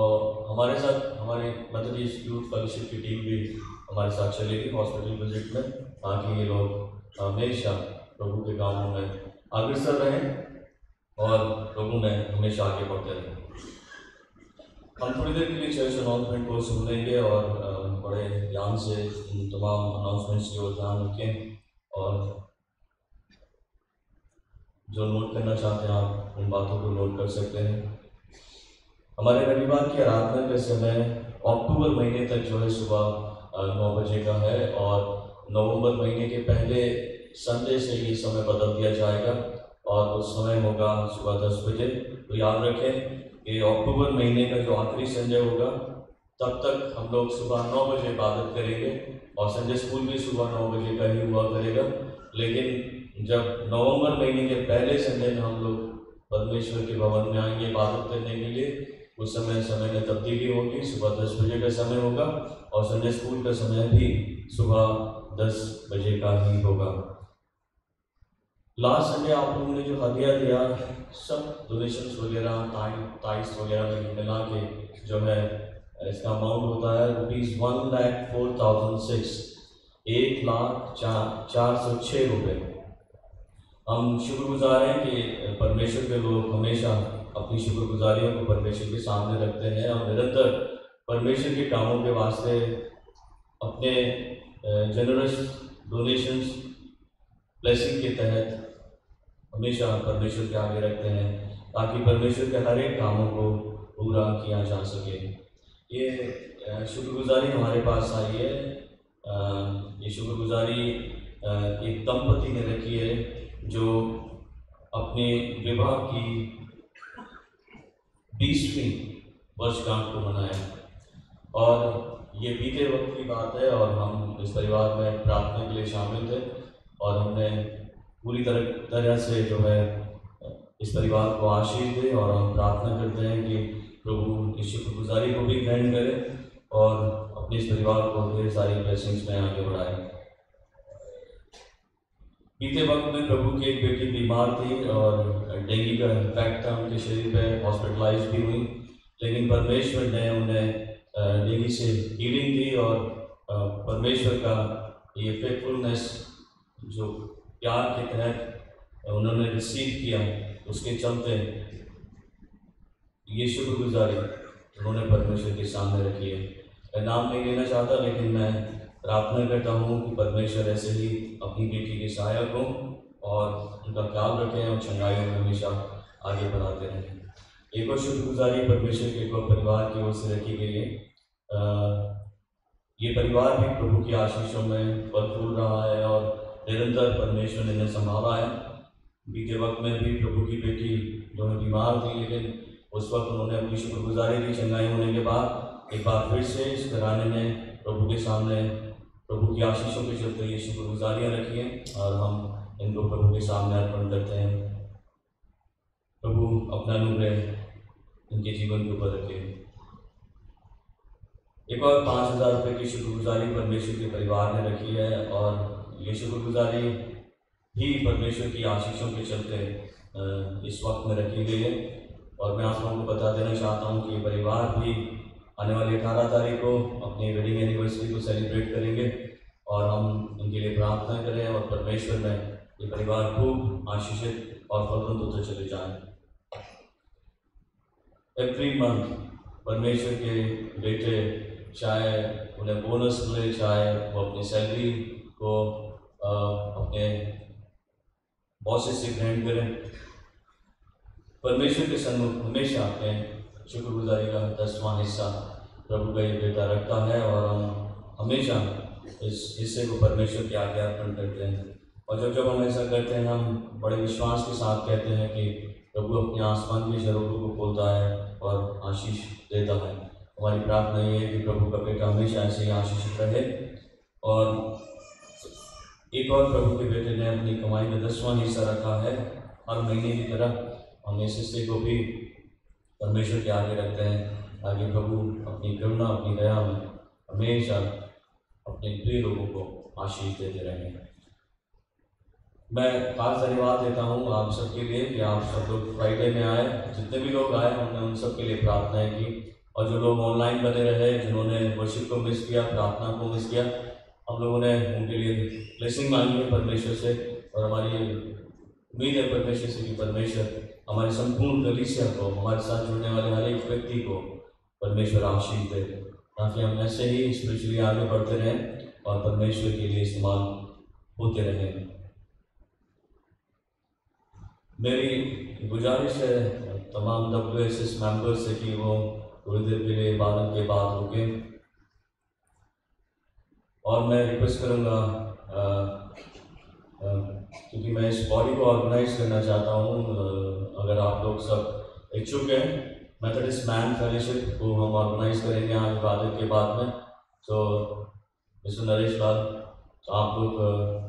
हमारे साथ हमारी मेथोडिस्ट यूथ फेलोशिप की टीम भी हमारे साथ चलेगी हॉस्पिटल विजिट में, ताकि ये लोग हमेशा प्रभु के कामों में अग्रसर रहें और प्रभु में हमेशा आगे बढ़ते रहें। हम थोड़ी देर के लिए चर्च अनाउंसमेंट को सुन लेंगे और बड़े ध्यान से इन तमाम अनाउंसमेंट्स की ओर ध्यान रखें, और जो नोट करना चाहते हैं आप उन बातों को नोट कर सकते हैं। हमारे रविवार की आराधना का समय अक्टूबर महीने तक जो है सुबह 9 बजे का है, और नवंबर महीने के पहले संडे से ये समय बदल दिया जाएगा और उस समय होगा सुबह 10 बजे। तो याद रखें कि अक्टूबर महीने का जो आखिरी संडे होगा तब तक हम लोग सुबह 9 बजे इबादत करेंगे, और संडे स्कूल भी सुबह 9 बजे का ही हुआ करेगा। लेकिन जब नवंबर महीने के पहले संडे में हम लोग परमेश्वर के भवन में आएंगे इबादत करने के लिए, उस समय में तब्दीली होगी, सुबह 10 बजे का समय होगा, और संडे स्कूल का समय भी सुबह 10 बजे का ही होगा। लास्ट संडे आप लोगों ने जो हदिया दिया, सब डोनेशंस वगैरह टाइम्स वगैरह में मिला के जो है इसका अमाउंट होता है ₹1,04,006, 1,04,406 रुपये। हम शुक्रगुजार हैं कि परमेश्वर के लोग हमेशा अपनी शुक्रगुजारियों को परमेश्वर के सामने रखते हैं और निरंतर परमेश्वर के कामों के वास्ते अपने जनरस डोनेशंस ब्लेसिंग के तहत हमेशा परमेश्वर के आगे रखते हैं, ताकि परमेश्वर के हर एक कामों को पूरा किया जा सके। ये शुक्रगुजारी हमारे पास आई है। ये शुक्रगुजारी एक दंपति ने रखी है जो अपने विवाह की 20वीं वर्षगांठ को मनाया, और ये बीते वक्त की बात है और हम इस परिवार में प्रार्थना के लिए शामिल थे और हमने पूरी तरह से जो है इस परिवार को आशीष दे, और हम प्रार्थना करते हैं कि प्रभु इस शुक्रगुजारी को भी ग्रहण करे और अपने इस परिवार को ढेर सारी ब्लेसिंग्स में आगे बढ़ाए। बीते वक्त में प्रभु की एक बेटी बीमार थी और डेंगू का इम्पैक्ट था उनके शरीर पे, हॉस्पिटलाइज भी हुई, लेकिन परमेश्वर ने उन्हें डेंगू से हीलिंग दी और परमेश्वर का ये फेथफुलनेस जो प्यार के तहत उन्होंने रिसीव किया, उसके चलते ये शुक्रगुजारी उन्होंने परमेश्वर के सामने रखी है। मैं नाम नहीं लेना चाहता, लेकिन मैं प्रार्थना करता हूँ कि परमेश्वर ऐसे ही अपनी बेटी के सहायक हों और उनका ख्याल रखें और चंगाइयों में हमेशा आगे बढ़ाते रहें। एक और शुक्रगुजारी परमेश्वर के एक और परिवार की ओर से रखी गई है। ये परिवार भी प्रभु की आशीषों में फल फूल रहा है और निरंतर परमेश्वर ने इन्हें संभाला है। बीते वक्त में भी प्रभु की बेटी जो है बीमार थी, लेकिन उस वक्त उन्होंने अपनी शुक्रगुजारी दी। चंगाई होने के बाद एक बार फिर से इस घराने ने प्रभु के सामने प्रभु की आशीषों के चलते ये शुक्रगुजारियाँ रखी हैं और हम इनको प्रभु के सामने अर्पण करते हैं। प्रभु अपना अनुग्रह इनके जीवन के ऊपर रखे। एक और 5,000 रुपये की शुक्रगुजारी परमेश्वर के परिवार ने रखी है और ये शुक्रगुजारी ही परमेश्वर की आशीषों के चलते इस वक्त में रखी गई है। और मैं आप लोगों को बता देना चाहता हूँ कि ये परिवार भी आने वाली 18 तारीख को अपनी वेडिंग एनिवर्सरी को सेलिब्रेट करेंगे और हम इनके लिए प्रार्थना करें और परमेश्वर में ये परिवार खूब आशीषित और फलवंत होते चले जाएं। एवरी मंथ परमेश्वर के बेटे चाहे उन्हें बोनस मिले, चाहे वो अपनी सैलरी को अपने बॉसेस से ग्रहण करें, परमेश्वर के सन्मुख हमेशा अपने शुक्रगुजारी का 10वां हिस्सा प्रभु का ये बेटा रखता है और हम हमेशा इस हिस्से को परमेश्वर के आगे अर्पण करते हैं। और जब हम ऐसा करते हैं, हम बड़े विश्वास के साथ कहते हैं कि प्रभु अपने आसमान के झरोखों को खोलता है और आशीष देता है। हमारी प्रार्थना ये है कि प्रभु का बेटा हमेशा ऐसे ही आशीषित रहे। और एक और प्रभु के बेटे ने अपनी कमाई में 10वां हिस्सा रखा है। हर महीने की तरह हम इस हिस्से को भी परमेश्वर के आगे रखते हैं, ताकि प्रभु अपनी करुणा, अपनी दया में हमेशा अपने प्रिय लोगों को आशीष देते रहें। मैं खास धन्यवाद देता हूँ आप सबके लिए कि आप सब लोग फ्राइडे में आए। जितने भी लोग आए हमने उन सब के लिए प्रार्थनाएं की, और जो लोग ऑनलाइन बने रहे, जिन्होंने वर्शिप को मिस किया, प्रार्थना को मिस किया, हम लोगों ने उनके लिए ब्लेसिंग मांगी है परमेश्वर से। और हमारी उम्मीद है परमेश्वर से कि परमेश्वर हमारी संपूर्ण कलीसिया को, हमारे साथ जुड़ने वाले हर एक व्यक्ति को परमेश्वर आशीष दे, ताकि हम ऐसे ही स्पिरिचुअली आगे बढ़ते रहें और परमेश्वर के लिए इस्तेमाल होते रहें। मेरी गुजारिश है तमाम WSS मेंबर्स से कि वो थोड़ी देर के लिए इबादत के बाद रुकें, और मैं रिक्वेस्ट करूँगा क्योंकि मैं इस बॉडी को ऑर्गेनाइज करना चाहता हूँ, अगर आप लोग सब इच्छुक हैं, मेथोडिस्ट मैन फेलोशिप को हम ऑर्गेनाइज करेंगे यहाँ इबादत के बाद में। तो मिस्टर नरेश लाल, आप लोग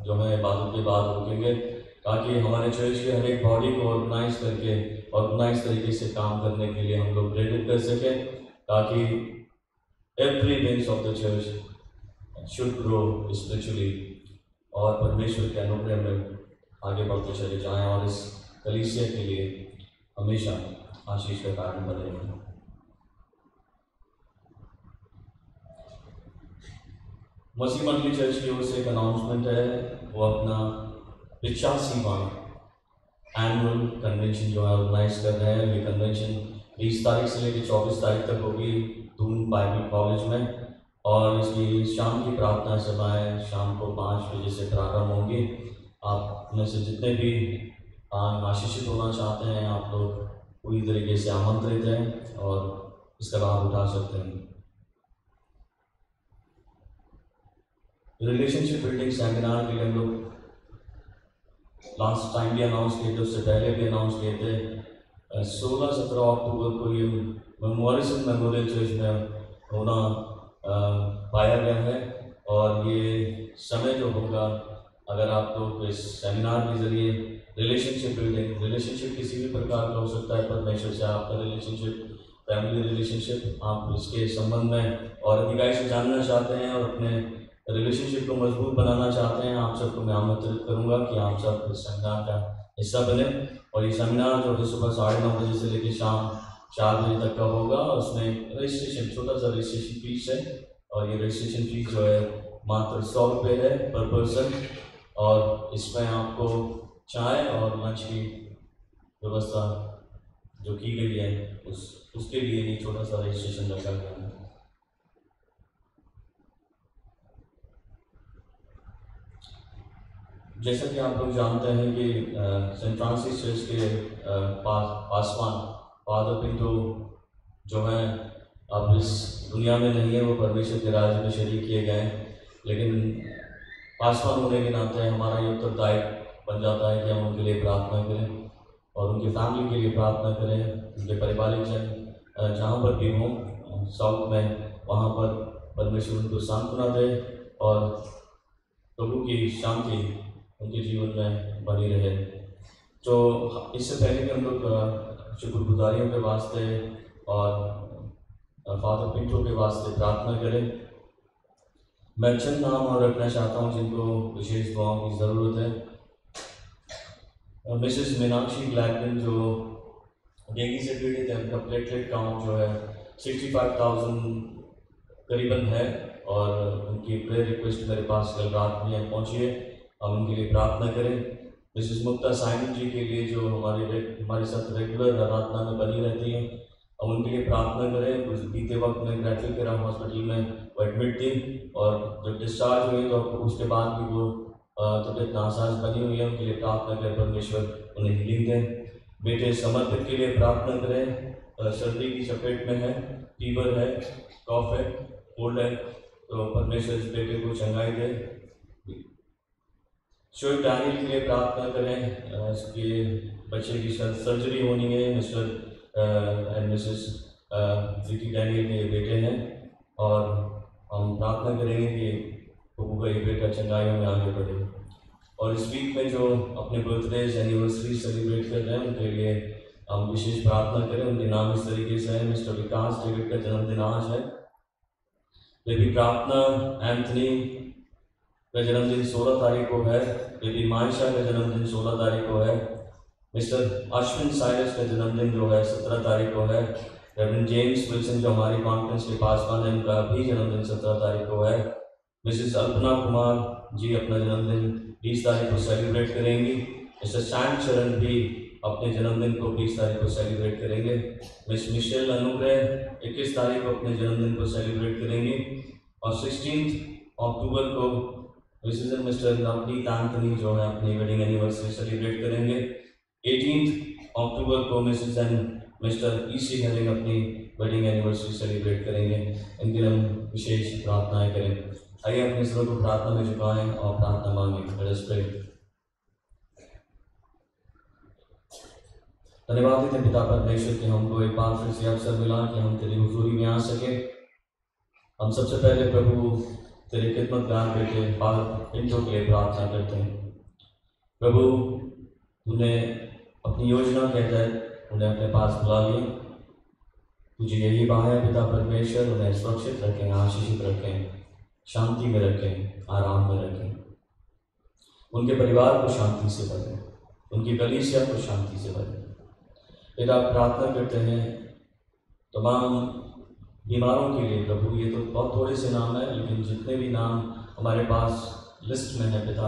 जो है इबादत के बाद रुकेंगे, ताकि हमारे चर्च के हर एक बॉडी को ऑर्गेनाइज करके ऑर्गेनाइज तरीके से काम करने के लिए हम लोग प्रेरित कर सकें, ताकि every wings of the church should grow spiritually और परमेश्वर के अनुग्रह में आगे बढ़ते चले जाएं और इस कलीसिया के लिए हमेशा आशीष का कारण बने रहें। मसीह मंडली चर्च की ओर से एक अनाउंसमेंट है, वो अपना 85वां एनुअल कन्वेंशन जो है ऑर्गेनाइज कर रहे हैं। ये कन्वेंशन 20 तारीख से लेकर 24 तारीख तक होगी दून बाइबल कॉलेज में, और इसकी शाम की प्रार्थना सभाएँ शाम को 5 बजे से प्रारंभ होंगी। आप में से जितने भी आशीषित होना चाहते हैं, आप लोग पूरी तरीके से आमंत्रित हैं और इसका लाभ उठा सकते हैं। रिलेशनशिप बिल्डिंग सेमिनार के लिए हम लोग लास्ट टाइम भी अनाउंस किए थे, उससे पहले भी अनाउंस किए थे। 16-17 अक्टूबर को ये मॉरिसन मेमोरियल चर्च में होना पाया गया है। और ये समय जो होगा, अगर आप लोग इस सेमिनार के जरिए रिलेशनशिप बिल्डिंग, रिलेशनशिप किसी भी प्रकार का हो सकता है, परमेश्वर से आपका रिलेशनशिप, फैमिली रिलेशनशिप, आप इसके संबंध में और अधिकाई से जानना चाहते हैं और अपने रिलेशनशिप को मजबूत बनाना चाहते हैं, आप सबको मैं आमंत्रित करूंगा कि आप सब इस सेमिनार का हिस्सा बने। और ये सेमिनार जो है सुबह 9:30 बजे से लेकर शाम 4 बजे तक का होगा। उसमें रजिस्ट्रेशन, छोटा सा रजिस्ट्रेशन फीस है, और ये रजिस्ट्रेशन फीस जो है मात्र 100 रुपये है पर पर्सन। और इसमें आपको चाय और लंच की व्यवस्था जो की गई है उसके लिए ये छोटा सा रजिस्ट्रेशन रखा गया है। जैसा कि आप लोग जानते हैं कि सेंट फ्रांसिस चर्च के पासवान फादर पिंटो जो हैं अब इस दुनिया में नहीं है, वो परमेश्वर के राज्य में शरीक किए गए हैं। लेकिन पासवान होने के नाते हमारा ये उत्तरदायित्व बन जाता है कि हम उनके लिए प्रार्थना करें और उनकी फैमिली के लिए प्रार्थना करें। उनके पारिवारिक जन जहाँ पर भी हों साउथ में, वहाँ पर परमेश्वर उनको सांत्वना दे और प्रभु की शांति उनके जीवन में बनी रहे। तो इससे पहले कि हम लोग शुक्रगुजारियों के वास्ते और फादर पिंटो के वास्ते प्रार्थना करें, मैं चंद नाम और रखना चाहता हूँ जिनको विशेष दुआओं की ज़रूरत है। मिसेस मीनाक्षी ग्लैडन जो डेंगू से पीड़ित है, उनका प्लेटलेट काउंट जो है 65,000 करीबन है, और उनकी प्रेयर रिक्वेस्ट मेरे पास कल रात में पहुँची है। हम उनके लिए प्रार्थना करें। मिसेस मुक्ता साइमन जी के लिए जो हमारे साथ रेगुलर आराधना में बनी रहती हैं, हम उनके लिए प्रार्थना करें। कुछ बीते वक्त में ग्रेफिल केरा हॉस्पिटल में वो एडमिट थी, और जब डिस्चार्ज हुई तो उसके बाद भी वो तबियत नासाज बनी हुई है। उनके लिए प्रार्थना करें, परमेश्वर उन्हें हीलिंग दें। बेटे समर्पित के लिए प्रार्थना करें, सर्दी की चपेट में है, फीवर है, कॉफ है, कोल्ड है, तो परमेश्वर इस बेटे को चंगाई दे। शोएब डैनियल के लिए प्रार्थना करें, इसके बच्चे की सर्जरी होनी है। Mister and Mrs Vicky Daniel के बेटे हैं, और हम प्रार्थना करेंगे कि प्रभु का ये बेटा चंगाइयों में आगे बढ़े। और इस वीक में जो अपने बर्थडेज एनिवर्सरी सेलिब्रेट कर रहे हैं, उनके लिए हम विशेष प्रार्थना करें। उनके नाम इस तरीके से है, मिस्टर विकास डेविड का जन्मदिन आज है। बेबी प्रार्थना एंथनी का जन्मदिन 16 तारीख को है। बेबी मायशा का जन्मदिन 16 तारीख को है। मिस्टर अश्विन साइरस का जन्मदिन जो है 17 तारीख को है। रेवरेंड जेम्स विल्सन जो हमारी कॉन्फ्रेंस के पासवान हैं, उनका भी जन्मदिन 17 तारीख को है। मिसेस अल्पना कुमार जी अपना जन्मदिन 20 तारीख को सेलिब्रेट करेंगी। मिस्टर सैम चरण भी अपने जन्मदिन को 20 तारीख को सेलिब्रेट करेंगे। मिस मिशेल अनुग्रह 21 तारीख को अपने जन्मदिन को सेलिब्रेट करेंगी। और 16 अक्टूबर को Mrs and mister Navneet Anthony जो है अपनी वेडिंग एनिवर्सरी सेलिब्रेट करेंगे। 18 अक्टूबर को Mrs and mister EC hailing अपनी वेडिंग एनिवर्सरी सेलिब्रेट करेंगे। इनके लिए हम विशेष प्रार्थनाएं करें। आइए अपने सरों को प्रार्थना में झुकाएं और प्रार्थना मांगें। Let us pray. धन्यवाद देते पिता परमेश्वर कि हमको एक बार फिर से अवसर मिला कि हम तेरी हुजूरी में आ सके। हम सबसे पहले प्रभु तेरे खिदमतगार बेटे फादर पिंटो के लिए प्रार्थना करते हैं। प्रभु तूने अपनी योजना के तहत उन्हें अपने पास बुला लिया। तुझे यही बात है पिता परमेश्वर, उन्हें सुरक्षित रखें, आशीषित रखें, शांति में रखें, आराम में रखें। उनके परिवार को शांति से भरें, उनकी कलीसिया को शांति से भरें। पिता प्रार्थना करते हैं तमाम बीमारों के लिए प्रभु। ये तो बहुत थोड़े से नाम हैं, लेकिन जितने भी नाम हमारे पास लिस्ट में है पिता,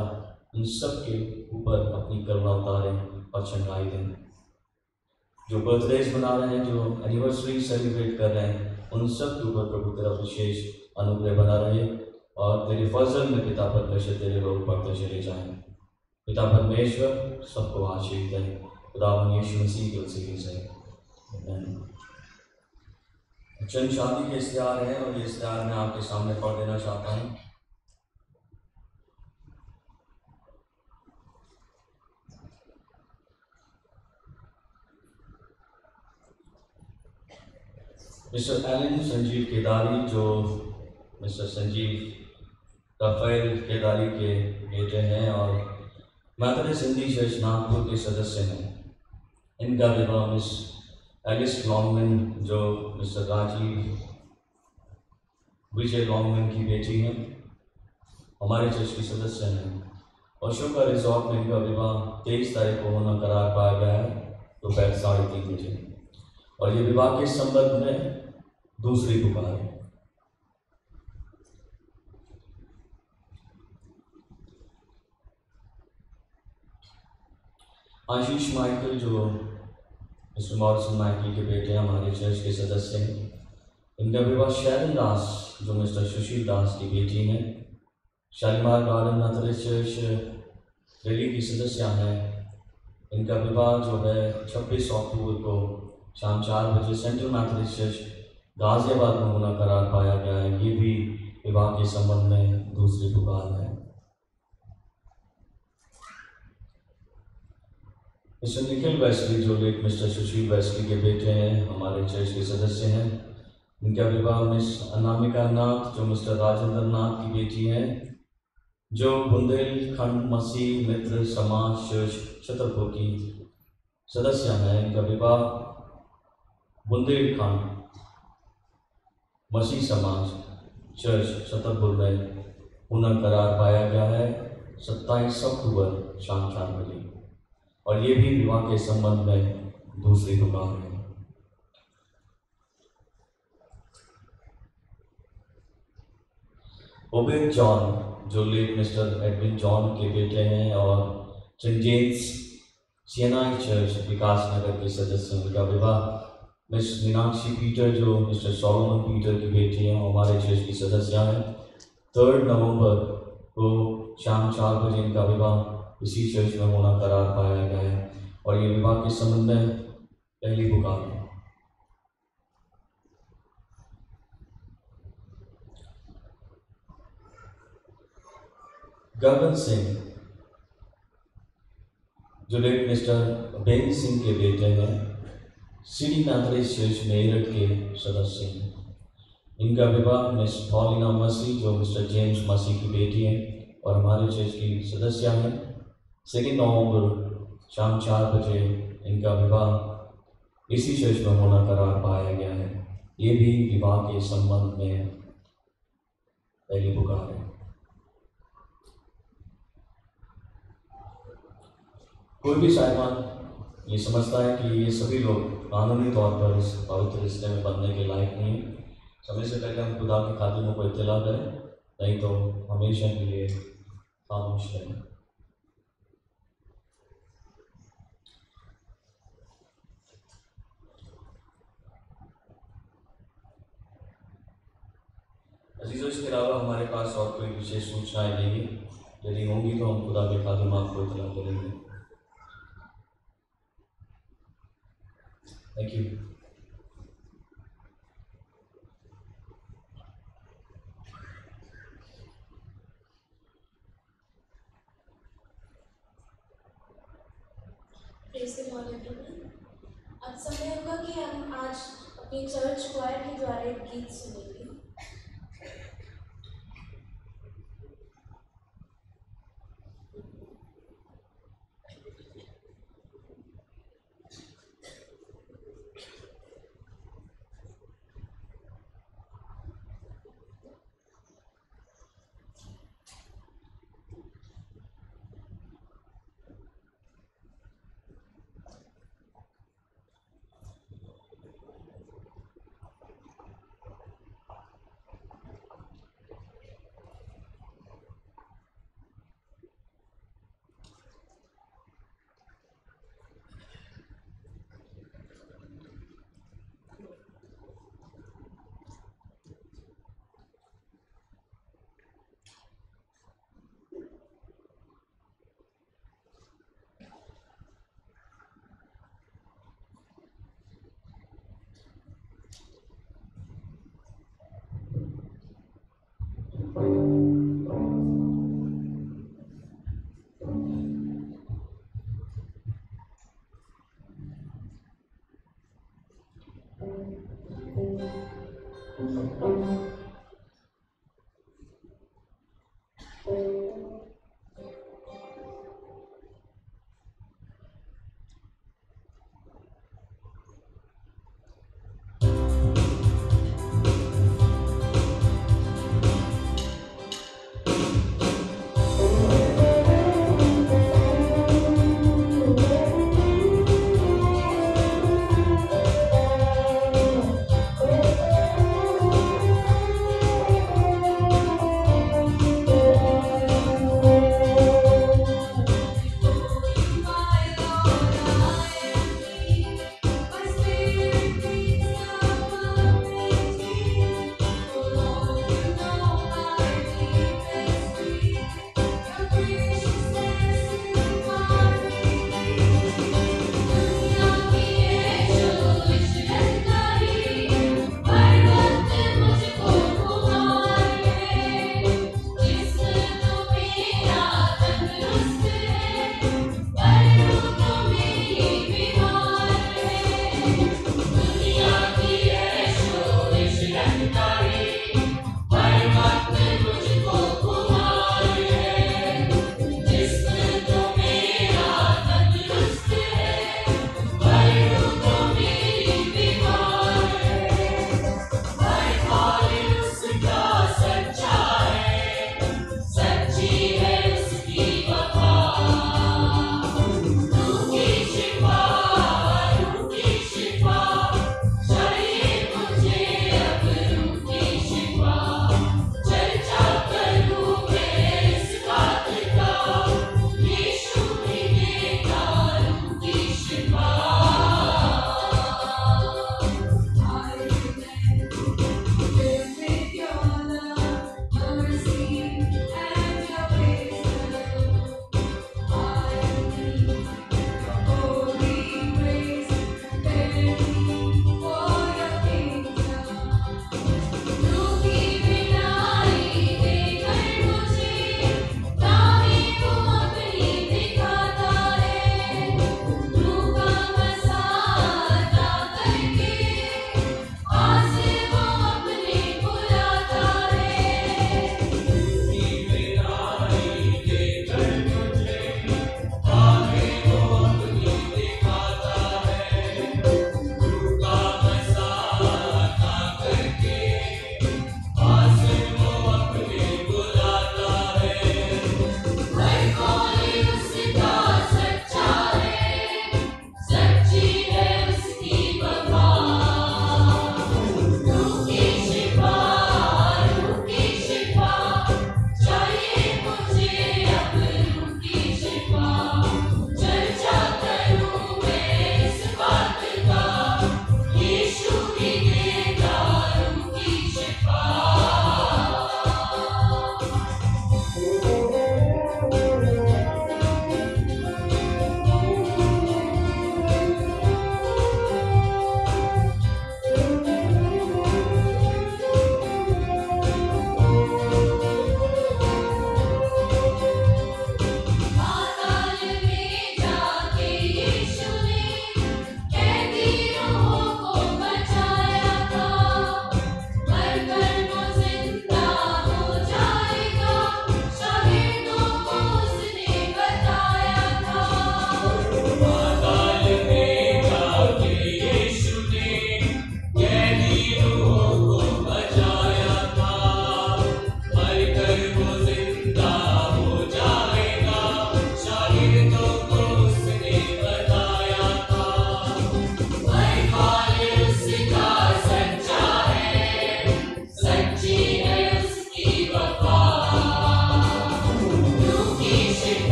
उन सब के ऊपर अपनी करुणा उतारें और चंगाई दें। जो बर्थडेज मना रहे हैं, जो एनिवर्सरी सेलिब्रेट कर रहे हैं, उन सब के ऊपर प्रभु तेरा विशेष अनुग्रह बना रहे और तेरे फजल में पिता परमेश्वर तेरे लोग बढ़ते चले जाएं। पिता परमेश्वर सबको आशीष दें। खुदा यीशु मसीह के वसीले से आमीन। चंद शादी के इश्तिहार हैं और ये इश्तिहार मैं आपके सामने पढ़ देना चाहता हूँ। मिस्टर एलन संजीव केदारी, जो मिस्टर संजीव राफेल केदारी के बेटे हैं और मैथोडिस्ट हिंदी चर्च नागपुर के सदस्य हैं, इनका विवाह मिस एलिस लॉन्गमैन, जो मिस्टर राजीव विजय लॉन्गमैन की बेटी हैं, हमारे चर्च की सदस्य हैं। और शुक्र रिजॉर्ट में इनका विवाह 23 तारीख को होना करार पाया गया है दोपहर 3:30 बजे। और ये विवाह के संबंध में दूसरी पुकार है। आशीष माइकल, जो मिस्टर मॉरिसन माइकल के बेटे हैं, हमारे चर्च के सदस्य हैं, इनका विवाह शैरन दास, जो मिस्टर सुशील दास की बेटी हैं, Shalimar garden Methodist church Delhi की सदस्य हैं। इनका विवाह जो है 26 अक्टूबर को शाम 4 बजे सेंट्रल मैथोडिस्ट चर्च गाजियाबाद में होना करार पाया गया है। ये भी विवाह के संबंध में दूसरी पुकार है। मिस्टर निखिल वेस्ली, जो लेट मिस्टर सुशील वेस्ली के बेटे हैं, हमारे चर्च के सदस्य हैं, इनका विवाह मिस अनामिका नाथ, जो मिस्टर राजेंद्र नाथ की बेटी हैं, जो बुंदेलखंड मसीह मित्र समाज चर्च छतरपुर की सदस्य हैं। इनका विवाह बुंदेलखंड मसीह समाज चर्च छतरपुर में होना करार पाया गया है 27 अक्टूबर शाम 4 बजे। और ये भी विवाह के संबंध में दूसरी पुकार है। ओबेद जॉन, जो लेट मिस्टर एडविन जॉन के बेटे हैं और सेंट जेम्स सियनाई चर्च विकास नगर के सदस्य हैं, उनका विवाह मिस मीनाक्षी पीटर, जो मिस्टर सोलोमन पीटर की बेटी हैं, हमारे चर्च की सदस्य हैं। 3 नवंबर को शाम 4 बजे इनका विवाह इसी चर्च में होना करार पाया गया है। और ये विवाह के संबंध में पहली पुकार है। गगन सिंह, जो लेट मिस्टर बेन सिंह के बेटे हैं, सिटी मैथोडिस्ट चर्च मेरठ के सदस्य हैं। इनका विवाह मिस पॉलिना मसीह, जो मिस्टर जेम्स मसीह की बेटी हैं और हमारे चर्च की सदस्य हैं, 2 नवंबर शाम 4 बजे इनका विवाह इसी चर्च में होना करार पाया गया है। ये भी विवाह के संबंध में पहली पुकार है। कोई भी साहिबान ये समझता है कि ये सभी लोग कानूनी तौर पर इस पवित्र रिश्ते में बनने के लायक नहीं हैं, समय से पहले हम खुदा के खादिमों को इत्तला करें, नहीं तो हमेशा के लिए खामोश रहें। अजीजों, इसके अलावा हमारे पास और कोई विशेष सूचनाएं नहीं है। यदि होंगी तो हम खुदा के खादिम आपको इत्तला करेंगे। Thank you. अब समय होगा कि हम आज अपनी चर्च क्वायर के द्वारा एक गीत सुनेंगे।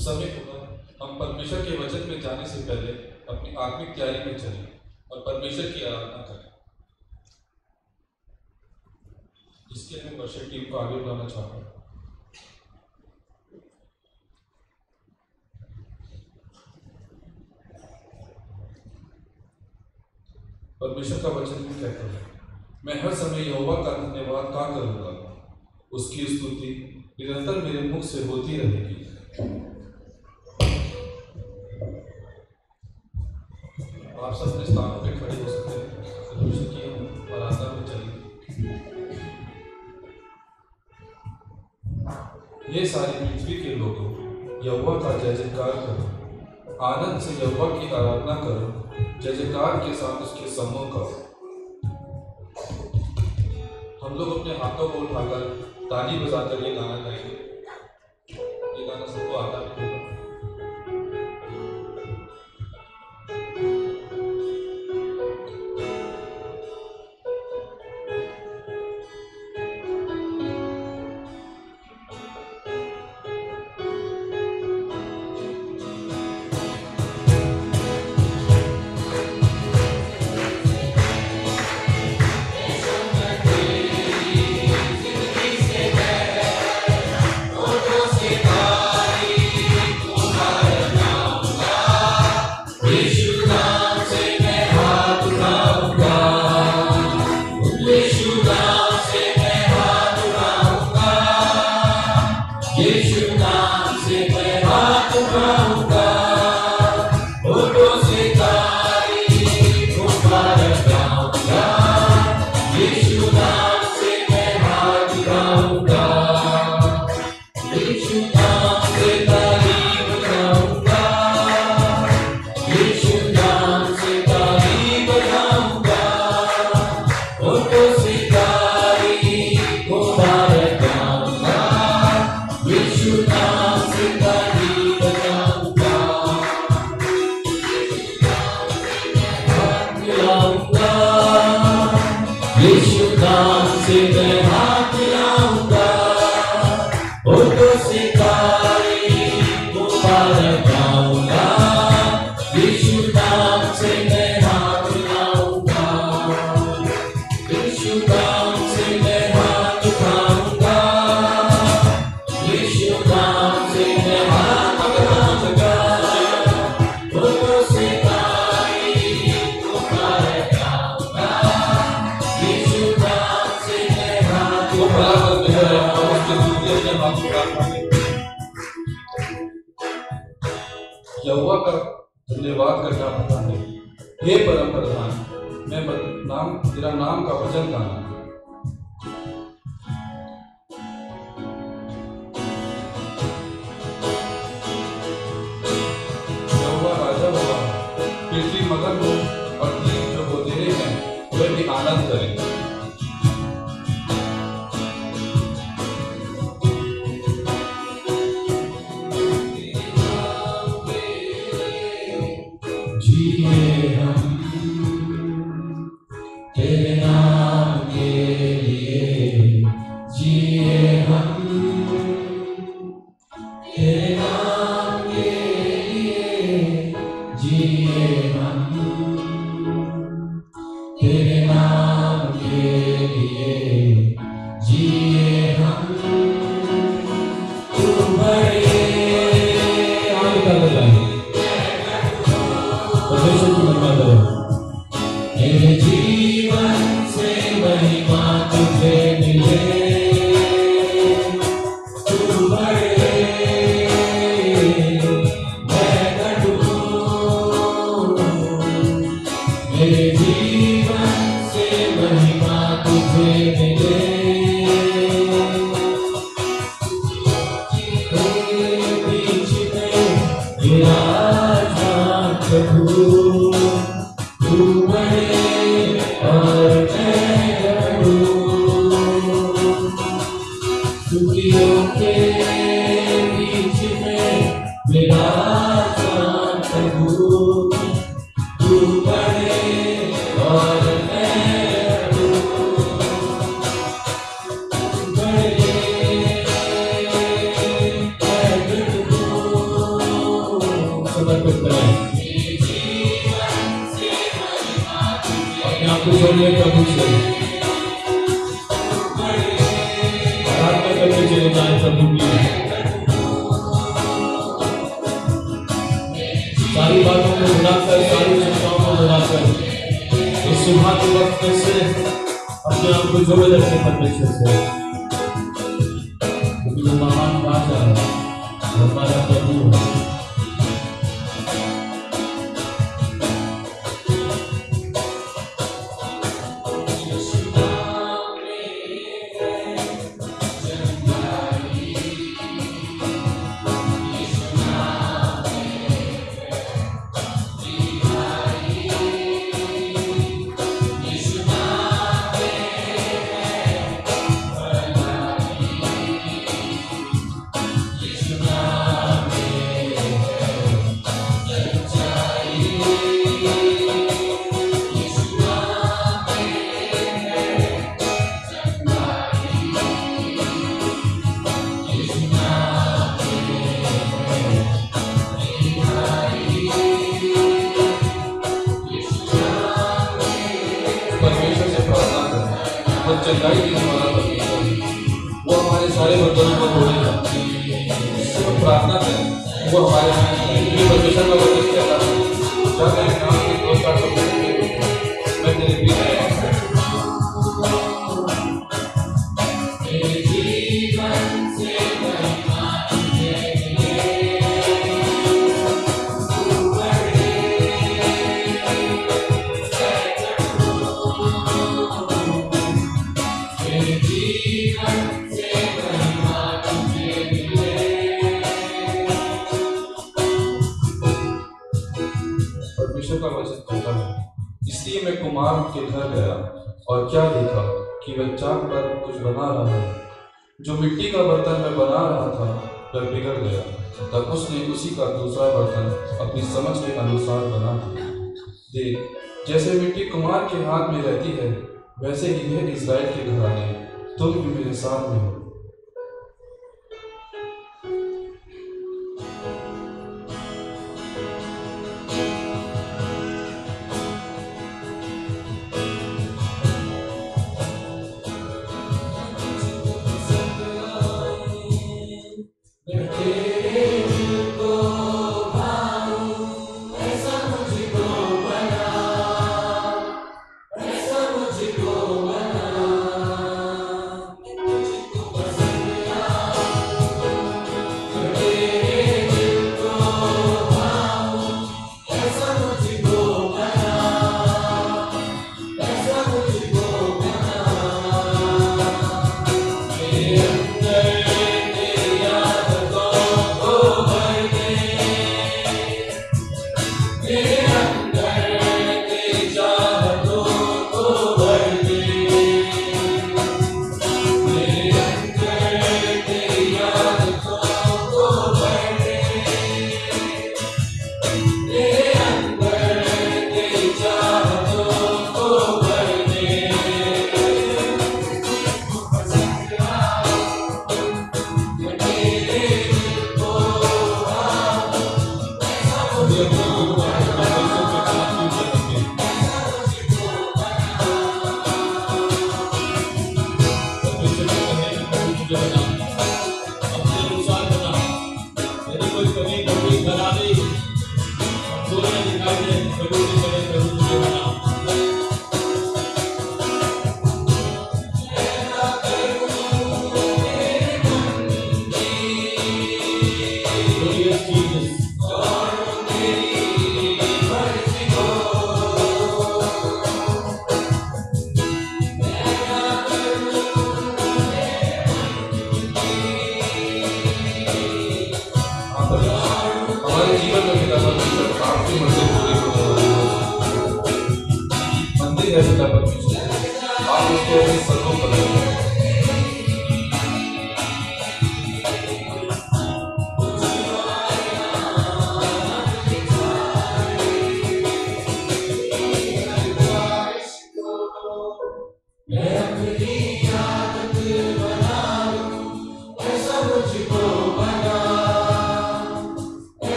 समय होगा हम परमेश्वर के वचन में जाने से पहले अपनी आत्मिक तैयारी में चलें और परमेश्वर की आराधना करें। इसके लिए मैं वर्षिप टीम को आगे बुलाना चाहूँगा। परमेश्वर का वचन भी कहता है, मैं हर समय यहोवा का धन्यवाद का करूँगा, उसकी स्तुति निरंतर मेरे मुख से होती रहेगी। आप सब अपने स्थानों पे खड़े हो सकते हैं। परमेश्वर की हम आराधना में चलेंगे। ये सारी पृथ्वी के लोगों, यहोवा का जय जयकार करो, आनंद से यहोवा की आराधना करो, जय जयकार के साथ उसके सम्मुख करो। हम लोग अपने हाथों को उठाकर ताली बजाकर ये गाना गाएंगे। ये गाना सबको आता भी होगा। यहोवा का धन्यवाद करना पड़ता है। हे परम प्रधान, मैं तेरा नाम का भजन गाना। यहोवा राजा हुआ, पृथ्वी मगन हो और दीप जो हो तेरे हैं वे भी आनंद करें। प्रभु की सारी बातों को भुलाकर, सारी चिंताओं को भुलाकर इस सुबह के वक्त में से अपने आप को जोड़े रखें परमेश्वर से, क्योंकि वो महान राजा है, हमारा प्रभु है। चंगाई देने वाला परमेश्वर, वो हमारे सारे बर्तनों को धोएगा। इससे हम प्रार्थना करें, वो हमारे परमेश्वर का वचन कहता है, जब मेरे नाम के दो चार लोग मैं तेरे बीच में का वचन कहता है। इसलिए मैं कुम्हार के घर गया और क्या देखा कि वह चाक पर कुछ बना रहा है। जो मिट्टी का बर्तन मैं बना रहा था वह बिगड़ गया, तब उसने उसी का दूसरा बर्तन अपनी समझ के अनुसार बना दिया। देख, जैसे मिट्टी कुम्हार के हाथ में रहती है, वैसे ही है इस्राएल के घराने, तुम भी मेरे साथ में हो।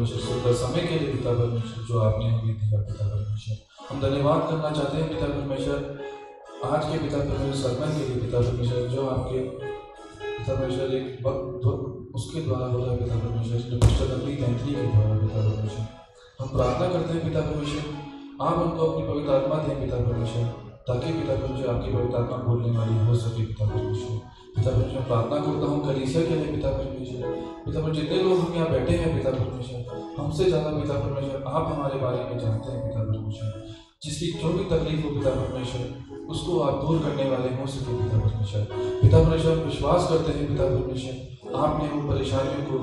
परमेश्वर, सुंदर समय के लिए पिता परमेश्वर जो आपने हमें दिया पिता परमेश्वर। हम धन्यवाद करना चाहते हैं पिता परमेश्वर आज के पिता परमेश्वर सरमन के लिए पिता परमेश्वर, जो आपके पिता परमेश्वर एक वक्त उसके द्वारा हो रहा है पिता परमेश्वर, जो मिस्टर अमरीक एंथनी के द्वारा पिता परमेश्वर। हम प्रार्थना करते हैं पिता परमेश्वर आप उनको अपनी पवित्र आत्मा दें पिता परमेश्वर, ताकि पिता परमेश्वर आपकी पवित्र आत्मा बोलने वाली हो सके पिता परमेश्वर। पिता परमेश्वर प्रार्थना करता हूँ कलीसिया के लिए पिता परमेश्वर। पिता परमेश्वर जितने लोग हम यहाँ बैठे हैं पिता परमेश्वर, हमसे ज़्यादा पिता परमेश्वर आप हमारे बारे में जानते हैं पिता परमेश्वर। जिसकी जो भी तकलीफ हो पिता परमेश्वर उसको आप दूर करने वाले हो सके पिता परमेश्वर। पिता परमेश्वर विश्वास करते हैं पिता परमेश्वर आपने उन परेशानियों को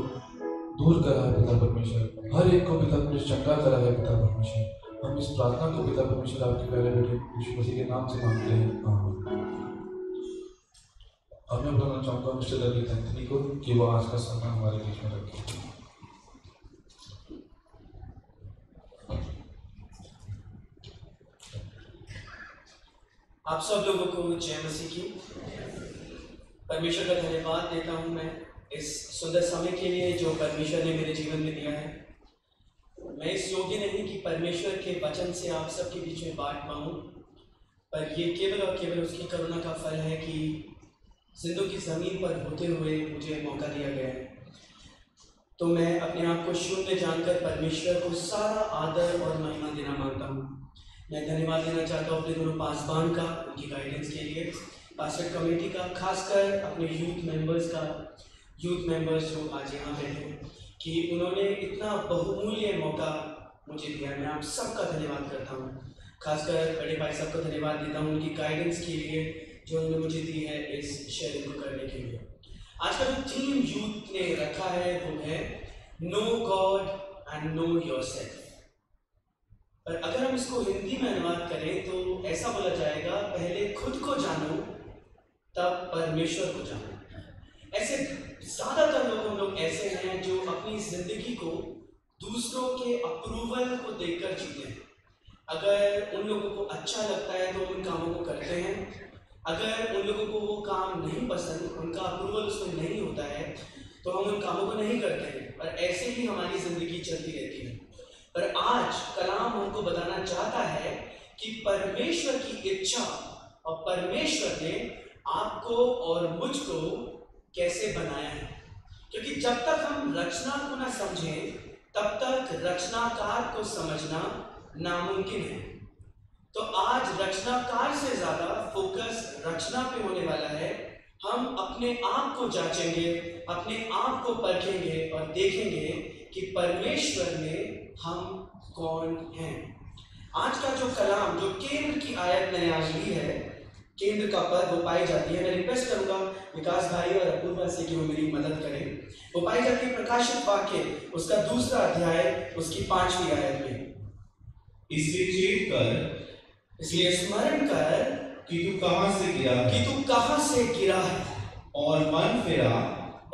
दूर करा है पिता परमेश्वर, हर एक को पिता परमेश्वर चंगा करा है पिता परमेश्वर। हम इस प्रार्थना को पिता परमेश्वर आपके प्यारे बेटे यीशु मसीह के नाम से मांगते हैं, आमीन। अब मैं बुलाना चाहूँगा मिस्टर अमरीक एंथनी को कि वो आज का समय हमारे बीच में रखें। आप सब लोगों को जय मसीह की। परमेश्वर का धन्यवाद देता हूँ मैं इस सुंदर समय के लिए जो परमेश्वर ने मेरे जीवन में दिया है। मैं इस योग्य नहीं कि परमेश्वर के वचन से आप सबके बीच में बांट पाऊँ, पर ये केवल और केवल उसकी करुणा का फल है कि जिंदगी की ज़मीन पर होते हुए मुझे मौका दिया गया है। तो मैं अपने आप को शून्य जानकर परमेश्वर को सारा आदर और महिमा देना मांगता हूँ। मैं धन्यवाद देना चाहता हूँ अपने दोनों पासबान का, उनकी गाइडेंस के लिए, पास्टर कमेटी का, खासकर अपने यूथ मेंबर्स जो आज यहाँ बैठे हैं, कि उन्होंने इतना बहुमूल्य मौका मुझे दिया। मैं आप सबका धन्यवाद करता हूँ। खासकर बड़े भाई साहब को धन्यवाद देता हूँ उनकी गाइडेंस के लिए जो उन्होंने मुझे दी है इस शेयरिंग को करने के लिए। आज का जो थीम यूथ ने रखा है वो है know God and know yourself. पर अगर हम इसको हिंदी में अनुवाद करें तो ऐसा बोला जाएगा, पहले खुद को जानो तब परमेश्वर को जानो। ऐसे ज़्यादातर हम लोग ऐसे हैं जो अपनी ज़िंदगी को दूसरों के अप्रूवल को देखकर जीते हैं। अगर उन लोगों को अच्छा लगता है तो उन कामों को करते हैं, अगर उन लोगों को वो काम नहीं पसंद, उनका अप्रूवल उसमें नहीं होता है तो हम उन कामों को नहीं करते हैं। और ऐसे ही हमारी ज़िंदगी चलती रहती है। पर आज कलाम हमको बताना चाहता है कि परमेश्वर की इच्छा और परमेश्वर ने आपको और मुझको कैसे बनाया है। क्योंकि जब तक हम रचना को ना समझें तब तक रचनाकार को समझना नामुमकिन है। तो आज रचनाकार से ज़्यादा फोकस रचना पे होने वाला है। हम अपने आप को जांचेंगे, अपने आप को परखेंगे और देखेंगे कि परमेश्वर में हम कौन हैं। आज का जो कलाम, जो केंद्र की आयत मैंने आज ली है, केंद्र का पद वो पाई जाती है, मैं रिक्वेस्ट करूंगा विकास भाई और अपूर्वा से कि वो मेरी मदद करें। वो पाई जाती है प्रकाशित वाक्य उसका 2 अध्याय उसकी 5वीं आयत में। इसलिए चेत कर, इसलिए स्मरण कर कि तू कहां से गिरा है, कि तू कहां से गिरा है, और मन फिरा।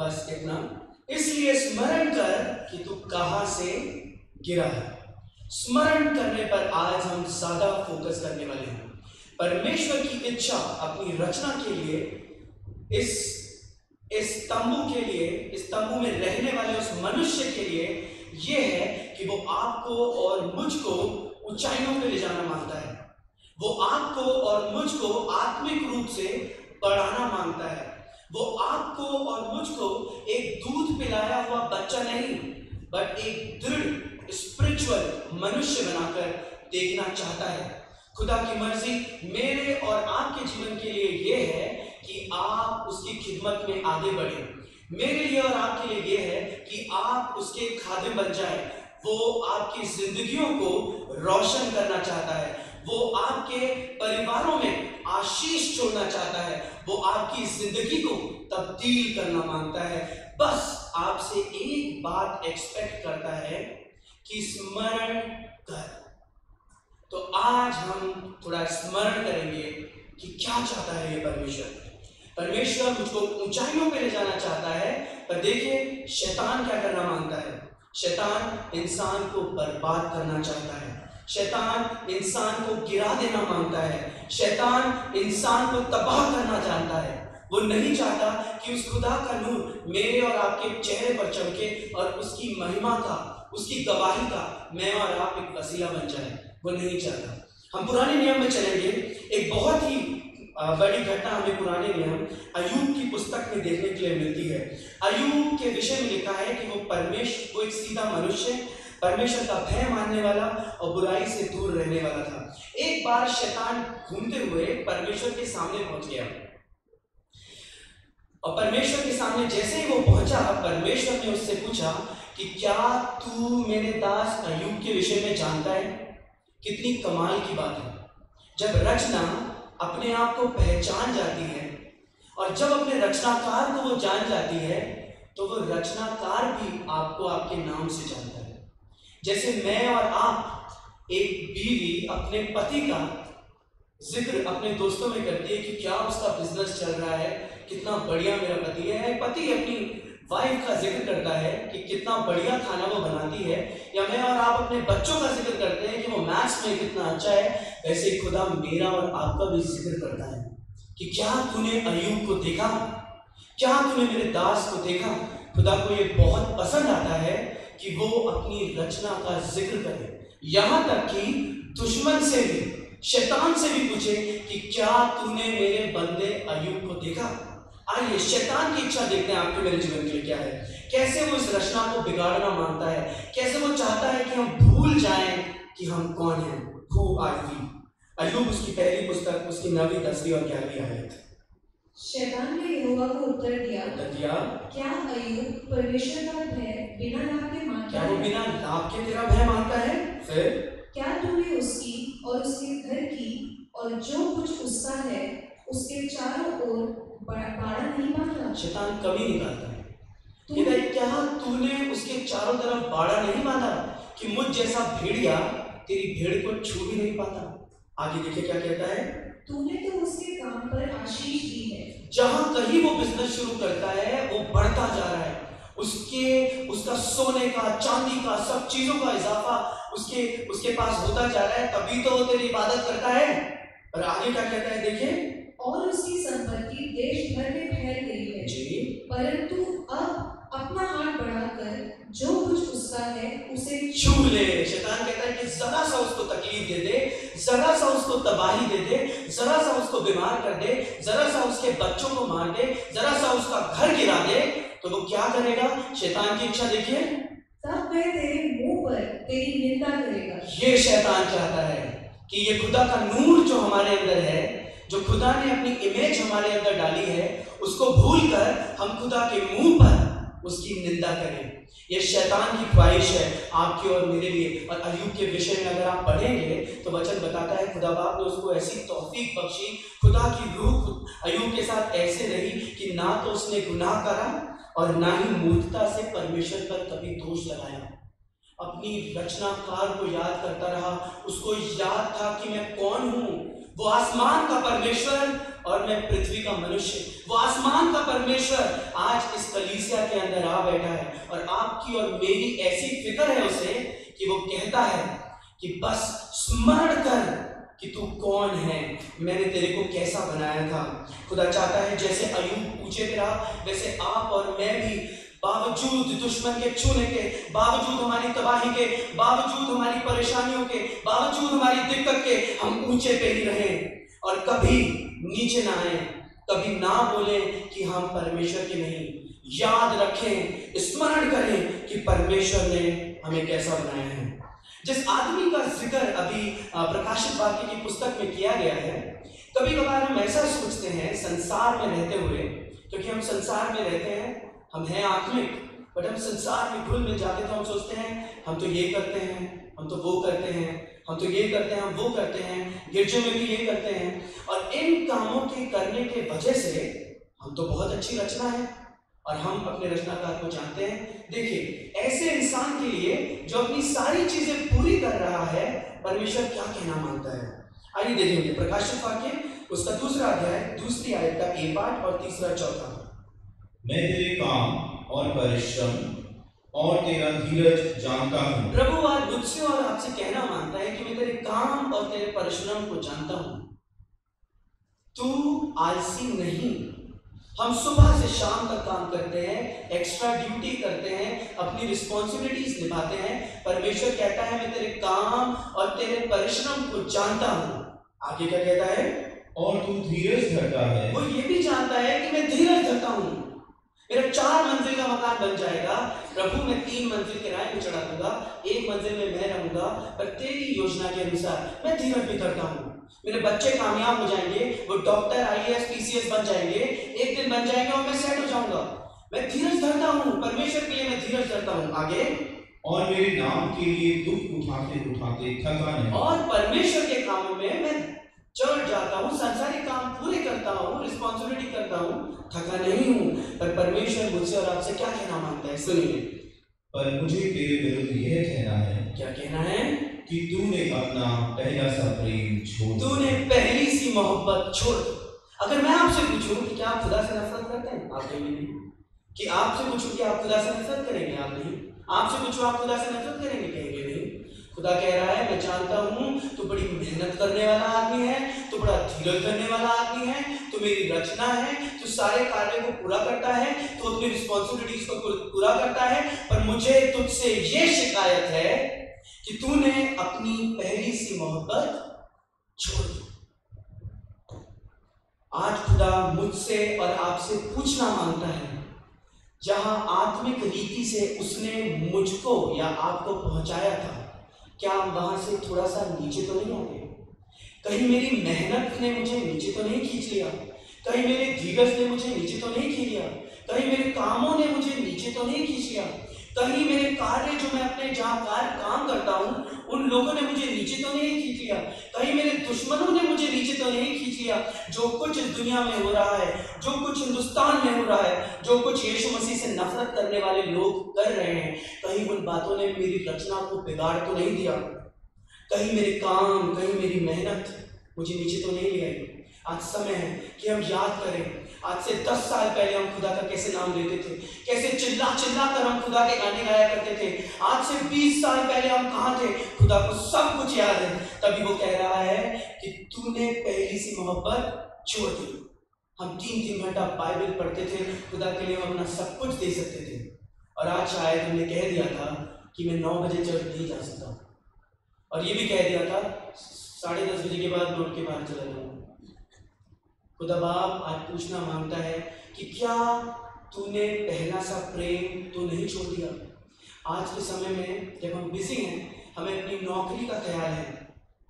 बस इतना। इसलिए स्मरण कर कि तू कहां से गिरा है। स्मरण करने पर आज हम ज्यादा फोकस करने वाले हैं। परमेश्वर की इच्छा अपनी रचना के लिए, इस तंबू के लिए, इस तंबू में रहने वाले उस मनुष्य के लिए यह है कि वो आपको और मुझको ऊंचाइयों पे ले जाना मांगता है। वो आपको और मुझको आत्मिक रूप से बढ़ाना मांगता है। वो आपको और मुझको एक दूध पिलाया हुआ बच्चा नहीं, बट एक दृढ़ स्पिरिचुअल मनुष्य बनाकर देखना चाहता है। खुदा की मर्जी मेरे और आपके जीवन के लिए यह है कि आप उसकी खिदमत में आगे बढ़ें। मेरे लिए और आपके लिए यह है कि आप उसके खादिम बन जाएं। वो आपकी जिंदगियों को रोशन करना चाहता है। वो आपके परिवारों में आशीष छोड़ना चाहता है। वो आपकी जिंदगी को तब्दील करना मांगता है। बस आपसे एक बात एक्सपेक्ट करता है कि स्मरण कर। तो आज हम थोड़ा स्मरण करेंगे कि क्या चाहता है ये परमेश्वर। परमेश्वर मुझको ऊंचाइयों पे ले जाना चाहता है, पर देखिए शैतान क्या करना मांगता है। शैतान इंसान को बर्बाद करना चाहता है। शैतान इंसान को गिरा देना मांगता है। शैतान इंसान को तबाह करना चाहता है। वो नहीं चाहता कि उस खुदा का नूर मेरे और आपके चेहरे पर चमके और उसकी महिमा का उसकी गवाही का मैं और आप एक वसीला बन जाए, वो नहीं चाहता। हम पुराने नियम में चलेंगे, एक बहुत ही बड़ी घटना हमें पुराने नियम अय्यूब की पुस्तक में देखने के लिए मिलती है। अय्यूब के विषय में लिखा है कि वो एक सीधा मनुष्य, परमेश्वर का भय मानने वाला और बुराई से दूर रहने वाला था। एक बार शैतान घूमते हुए परमेश्वर के सामने पहुंच गया, और परमेश्वर के सामने जैसे ही वो पहुंचा, परमेश्वर ने उससे पूछा कि क्या तू मेरे दास अय्यूब के विषय में जानता है? कितनी कमाल की बात है, जब रचना अपने आप को पहचान जाती है और जब अपने रचनाकार को वो जान जाती है, तो वो रचनाकार भी आपको आपके नाम से जानता है। जैसे मैं और आप, एक बीवी अपने पति का जिक्र अपने दोस्तों में करती है कि क्या उसका बिजनेस चल रहा है, कितना बढ़िया मेरा पति है। पति अपनी वाइफ का जिक्र करता है कि कितना बढ़िया खाना वो बनाती है। या मैं और आप अपने बच्चों का जिक्र करते हैं कि वो मैथ्स में कितना अच्छा है। वैसे खुदा मेरा और आपका भी जिक्र करता है कि क्या तूने अय्यूब को देखा, क्या तूने मेरे दास को देखा। खुदा को ये बहुत पसंद आता है कि वो अपनी रचना का जिक्र करे, यहाँ तक कि दुश्मन से भी, शैतान से भी पूछे कि क्या तूने मेरे बंदे अय्यूब को देखा। आइए शैतान की इच्छा देखते हैं आपके मेरे जीवन के लिए क्या है, कैसे वो इस रचना को बिगाड़ना मांगता है, कैसे वो चाहता है कि हम भूल जाएं कि हम कौन हैं, हु आर वी। अय्यूब उसकी पहली पुस्तक, उसकी 9वीं, 10वीं और 11वीं आयत। शैतान ने यहोवा को उत्तर दिया, क्या अय्यूब परमेश्वर का भय बिना लाभ के मानता क्या है? वो बिना लाभ के तेरा भय मानता है? फिर क्या तूने उसकी और उसके घर की और जो कुछ उसका है उसके चारों ओर बाड़ा नहीं बांधा? शैतान कभी निकालता है, कहता है क्या तूने उसके चारों तरफ बाड़ा नहीं बांधा कि मुझ जैसा भेड़िया तेरी भेड़ को छू भी नहीं पाता। आगे देखिए क्या कहता है, तूने तो उसके काम पर आशीष दी है। जहां कहीं वो बिजनेस शुरू करता है वो बढ़ता जा रहा है, उसका सोने का, चांदी का, सब चीजों का इजाफा उसके पास होता जा रहा है, तभी तो वो तेरी इबादत करता है। और आगे क्या कहता है देखिए, और उसकी संपत्ति देश भर में फैल गई है जी, परंतु अब अपना हाथ बढ़ाकर जो कुछ उसका है उसे छू ले। शैतान कहता है कि जरा सा उसको तकलीफ दे दे, जरा सा उसको तबाही दे दे, जरा सा उसको बीमार कर दे, जरा सा उसके बच्चों को मार दे, जरा सा उसका घर गिरा दे, तो वो क्या करेगा? शैतान की इच्छा देखिए, तब वह तेरे मुंह पर तेरी निंदा करेगा। ये शैतान चाहता है कि ये खुदा का नूर जो हमारे अंदर है, जो खुदा ने अपनी इमेज हमारे अंदर डाली है, उसको भूलकर हम खुदा के मुंह पर उसकी निंदा करें। ये शैतान की ख्वाहिश है आपके और मेरे लिए। और अय्यूब के विषय में अगर आप पढ़ेंगे तो वचन बताता है खुदा बाप ने उसको ऐसी तौफीक बख्शी, खुदा की रूह अय्यूब के साथ ऐसे रही कि ना तो उसने गुनाह करा और ना ही मूर्खता से परमेश्वर पर कभी दोष लगाया। अपनी रचनाकार को याद करता रहा, उसको याद था कि मैं कौन हूँ। वो आसमान का परमेश्वर और मैं पृथ्वी का मनुष्य। वो आसमान का परमेश्वर आज इस कलीसिया के अंदर आ बैठा है और आपकी और मेरी ऐसी फिक्र है उसे कि वो कहता है कि बस स्मरण कर कि तू कौन है, मैंने तेरे को कैसा बनाया था। खुदा चाहता है जैसे अय्यूब ऊंचे पे रहा, वैसे आप और मैं भी बावजूद दुश्मन के छूने के, बावजूद हमारी तबाही के, बावजूद हमारी परेशानियों के, बावजूद हमारी दिक्कत के, हम ऊंचे पे ही रहें और कभी नीचे ना आए, कभी ना बोले कि हम परमेश्वर के नहीं। याद रखें, स्मरण करें कि परमेश्वर ने हमें कैसा बनाया है। जिस आदमी का जिक्र अभी प्रकाशित वाक्य की पुस्तक में किया गया है, कभी कभार हम ऐसा सोचते हैं संसार में रहते हुए, क्योंकि हम संसार में रहते हैं, हम हैं आत्मिक, बट हम संसार में घुल मिल जाते तो हम सोचते हैं हम तो ये करते हैं, हम तो वो करते हैं, हम तो ये करते हैं, हम वो करते हैं, गिरजे में भी ये करते हैं। और इन कामों के करने के वजह से हम तो बहुत अच्छी रचना है और हम अपने रचनाकार को जानते हैं। देखिए ऐसे इंसान के लिए जो अपनी सारी चीजें पूरी कर रहा है, परमेश्वर क्या कहना मांगता है। आइए देखेंगे प्रकाशित वाक्य उसका 2 अध्याय 2 आयत का 1 पाठ और 3 4। मैं तेरे काम और परिश्रम और तेरा धीरज जानता हूँ। प्रभु आज मुझसे और आपसे कहना मांगता है कि मैं तेरे काम और तेरे परिश्रम को जानता हूँ। तू आलसी नहीं, हम सुबह से शाम तक काम करते हैं, एक्स्ट्रा ड्यूटी करते हैं, अपनी रिस्पॉन्सिबिलिटीज निभाते हैं। परमेश्वर कहता है मैं तेरे काम और तेरे परिश्रम को जानता हूं। आगे क्या कहता है? और तू धीरज धरता है। वो ये भी जानता है कि मैं धीरज धरता हूं। मेरा 4 मंजिल का मकान बन जाएगा, प्रभु मैं 3 मंजिल किराए पे चढ़ा दूंगा, 1 मंजिल में मैं रहूंगा, पर तेरी योजना के अनुसार मैं धीरज भी धरता हूं। मेरे बच्चे कामयाब हो जाएंगे, वो डॉक्टर, IAS, PCS बन जाएंगे, एक दिन बन जाएंगे और मैं सेट हो जाऊंगा। मैं धीरज धरता हूं, परमेश्वर के लिए मैं धीरज धरता हूं। आगे, और मेरे नाम के लिए दुख उठाते उठाते थका नहीं। और परमेश्वर के कामों में मैं चढ़ जाता हूँ, संसारिक काम पूरे करता हूँ, रिस्पॉन्सिबिलिटी करता हूँ, थका नहीं हूँ। पर परमेश्वर मुझसे और आपसे क्या कहना मांगता है? सुनिए। पर मुझे तेरे विरुद्ध यह कहना है। क्या कहना है? कि तूने अपना पहला सा प्रेम छोड़, तूने पहली सी मोहब्बत छोड़। अगर मैं आपसे पूछूं कि क्या आप खुदा से नफरत करते हैं? आप कहेंगे नहीं। कि आपसे पूछूं कि आप खुदा से नफरत करेंगे? आप नहीं। आपसे पूछूं आप खुदा से नफरत करेंगे? कहेंगे नहीं। खुदा कह रहा है मैं जानता हूं तू बड़ी मेहनत करने वाला आदमी है, तू बड़ा धीरज करने वाला आदमी है, तू मेरी रचना है, तू सारे कार्य को पूरा करता है, तू अपनी रिस्पॉन्सिबिलिटीज को पूरा करता है, पर मुझे तुझसे ये शिकायत है कि तूने अपनी पहली सी मोहब्बत छोड़ दी। आज खुदा मुझसे और आपसे पूछना मांगता है, जहां आत्मिक रीति से उसने मुझको या आपको पहुंचाया था, क्या हम वहां से थोड़ा सा नीचे तो नहीं आ गए? कहीं मेरी मेहनत ने मुझे नीचे तो नहीं खींच लिया? कहीं मेरे धीरज ने मुझे नीचे तो नहीं खींच लिया? कहीं मेरे कामों ने मुझे नीचे तो नहीं खींच लिया? कहीं मेरे कार्य जो मैं अपने जहाँ कार्य काम करता हूँ उन लोगों ने मुझे नीचे तो नहीं खींच लिया? कहीं मेरे दुश्मनों ने मुझे नीचे तो नहीं खींच लिया? जो कुछ इस दुनिया में हो रहा है, जो कुछ हिंदुस्तान में हो रहा है, जो कुछ यीशु मसीह से नफरत करने वाले लोग कर रहे हैं, कहीं उन बातों ने मेरी रचना को बिगाड़ तो नहीं दिया? कहीं मेरे काम, कहीं मेरी मेहनत मुझे नीचे तो नहीं ले आई? आज समय है कि हम याद करें, आज से 10 साल पहले हम खुदा का कैसे नाम लेते थे, कैसे चिल्ला चिल्ला कर हम खुदा के गाने गाया करते थे। आज से 20 साल पहले हम कहाँ थे? खुदा को सब कुछ याद है। तभी वो कह रहा है कि तूने पहली सी मोहब्बत छोड़ दी। हम 3-3 घंटा बाइबल पढ़ते थे, खुदा के लिए हम अपना सब कुछ दे सकते थे, और आज शायद हमने कह दिया था कि मैं 9 बजे चर्च नहीं जा सकता, और ये भी कह दिया था 10:30 बजे के बाद लौट के बाहर चला जाऊंगा। खुदा बाप आज पूछना मांगता है कि क्या तूने पहला सा प्रेम तो नहीं छोड़ दिया? आज के समय में जब हम बिजी हैं, हमें अपनी नौकरी का ख्याल है,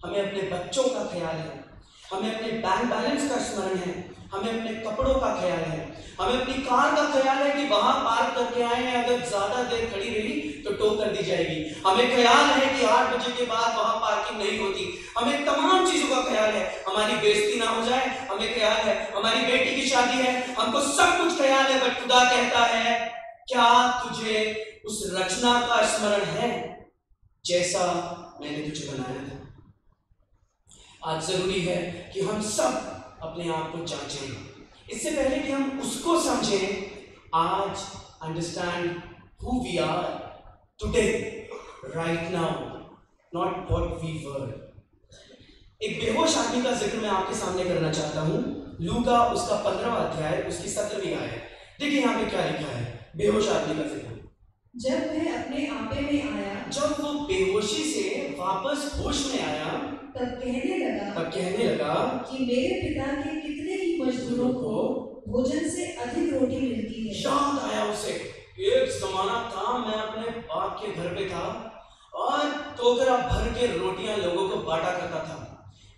हमें अपने बच्चों का ख्याल है, हमें अपने बैंक बैलेंस का स्मरण है, हमें अपने कपड़ों का ख्याल है, हमें अपनी कार का ख्याल है कि वहां पार्क करके आए हैं, अगर ज्यादा देर खड़ी रही तो टो कर दी जाएगी। हमें ख्याल है कि 8 बजे के बाद वहां पार्किंग नहीं होती। हमें तमाम चीजों का ख्याल है, हमारी बेइज्जती ना हो जाए, हमें ख्याल है, हमारी बेटी की शादी है, हमको सब कुछ ख्याल है। बट खुदा कहता है क्या तुझे उस रचना का स्मरण है जैसा मैंने तुझे बनाया था? आज जरूरी है कि हम सब अपने आप को जांचें, इससे पहले कि हम उसको समझें। आज understand who we are today, right now, not what we were. एक बेहोश आदमी का जिक्र मैं आपके सामने करना चाहता हूं। लूका उसका 15वां अध्याय उसकी 17वीं आयत। देखिए यहाँ पे क्या लिखा है, बेहोश आदमी का जिक्र। जब वह अपने आपे में आया, जब वो बेहोशी से वापस होश में आया, तब कहने लगा कि मेरे पिता के कितने ही मजदूरों को भोजन से अधिक रोटी मिलती है। याद आया उसे, एक जमाना था मैं अपने बाप के घर पे था और टोकरा भर के रोटियां लोगों को बांटा करता था।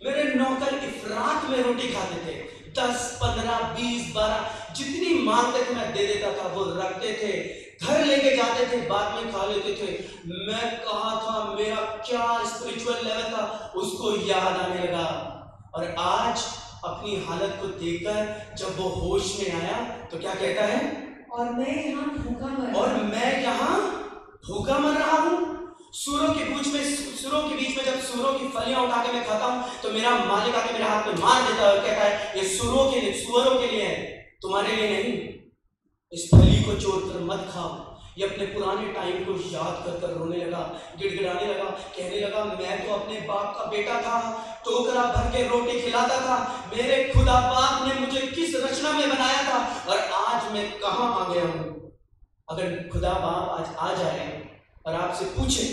मेरे नौकर इफरात में रोटी खाते थे, 10, 15, 20, 12 जितनी मांग तक मैं दे देता था वो रखते थे, घर लेके जाते थे, बाद में खा लेते थे। मैं कहा था मेरा क्या स्पिरिचुअल लेवल था, उसको याद आने लगा। और आज अपनी हालत को देखकर जब वो होश में आया तो क्या कहता है? और मैं यहाँ भूखा मर रहा हूँ। सूरों के बीच में जब सूरों की फलियां उठा के मैं खाता हूँ तो मेरा मालिक आके मेरे हाथ पे मार देता है और कहता है ये सुअरों के लिए है, तुम्हारे लिए नहीं। इस फली को चोर कर मत खाओ, ये अपने पुराने टाइम को याद कर कर रोने लगा, गिड़गिड़ाने लगा, कहने लगा मैं तो अपने बाप का बेटा था, टोकरा भर के रोटी खिलाता था, मेरे खुदा बाप ने मुझे किस रचना में बनाया था और आज मैं कहाँ आ गया हूँ। अगर खुदा बाप आज आ जाए और आपसे पूछे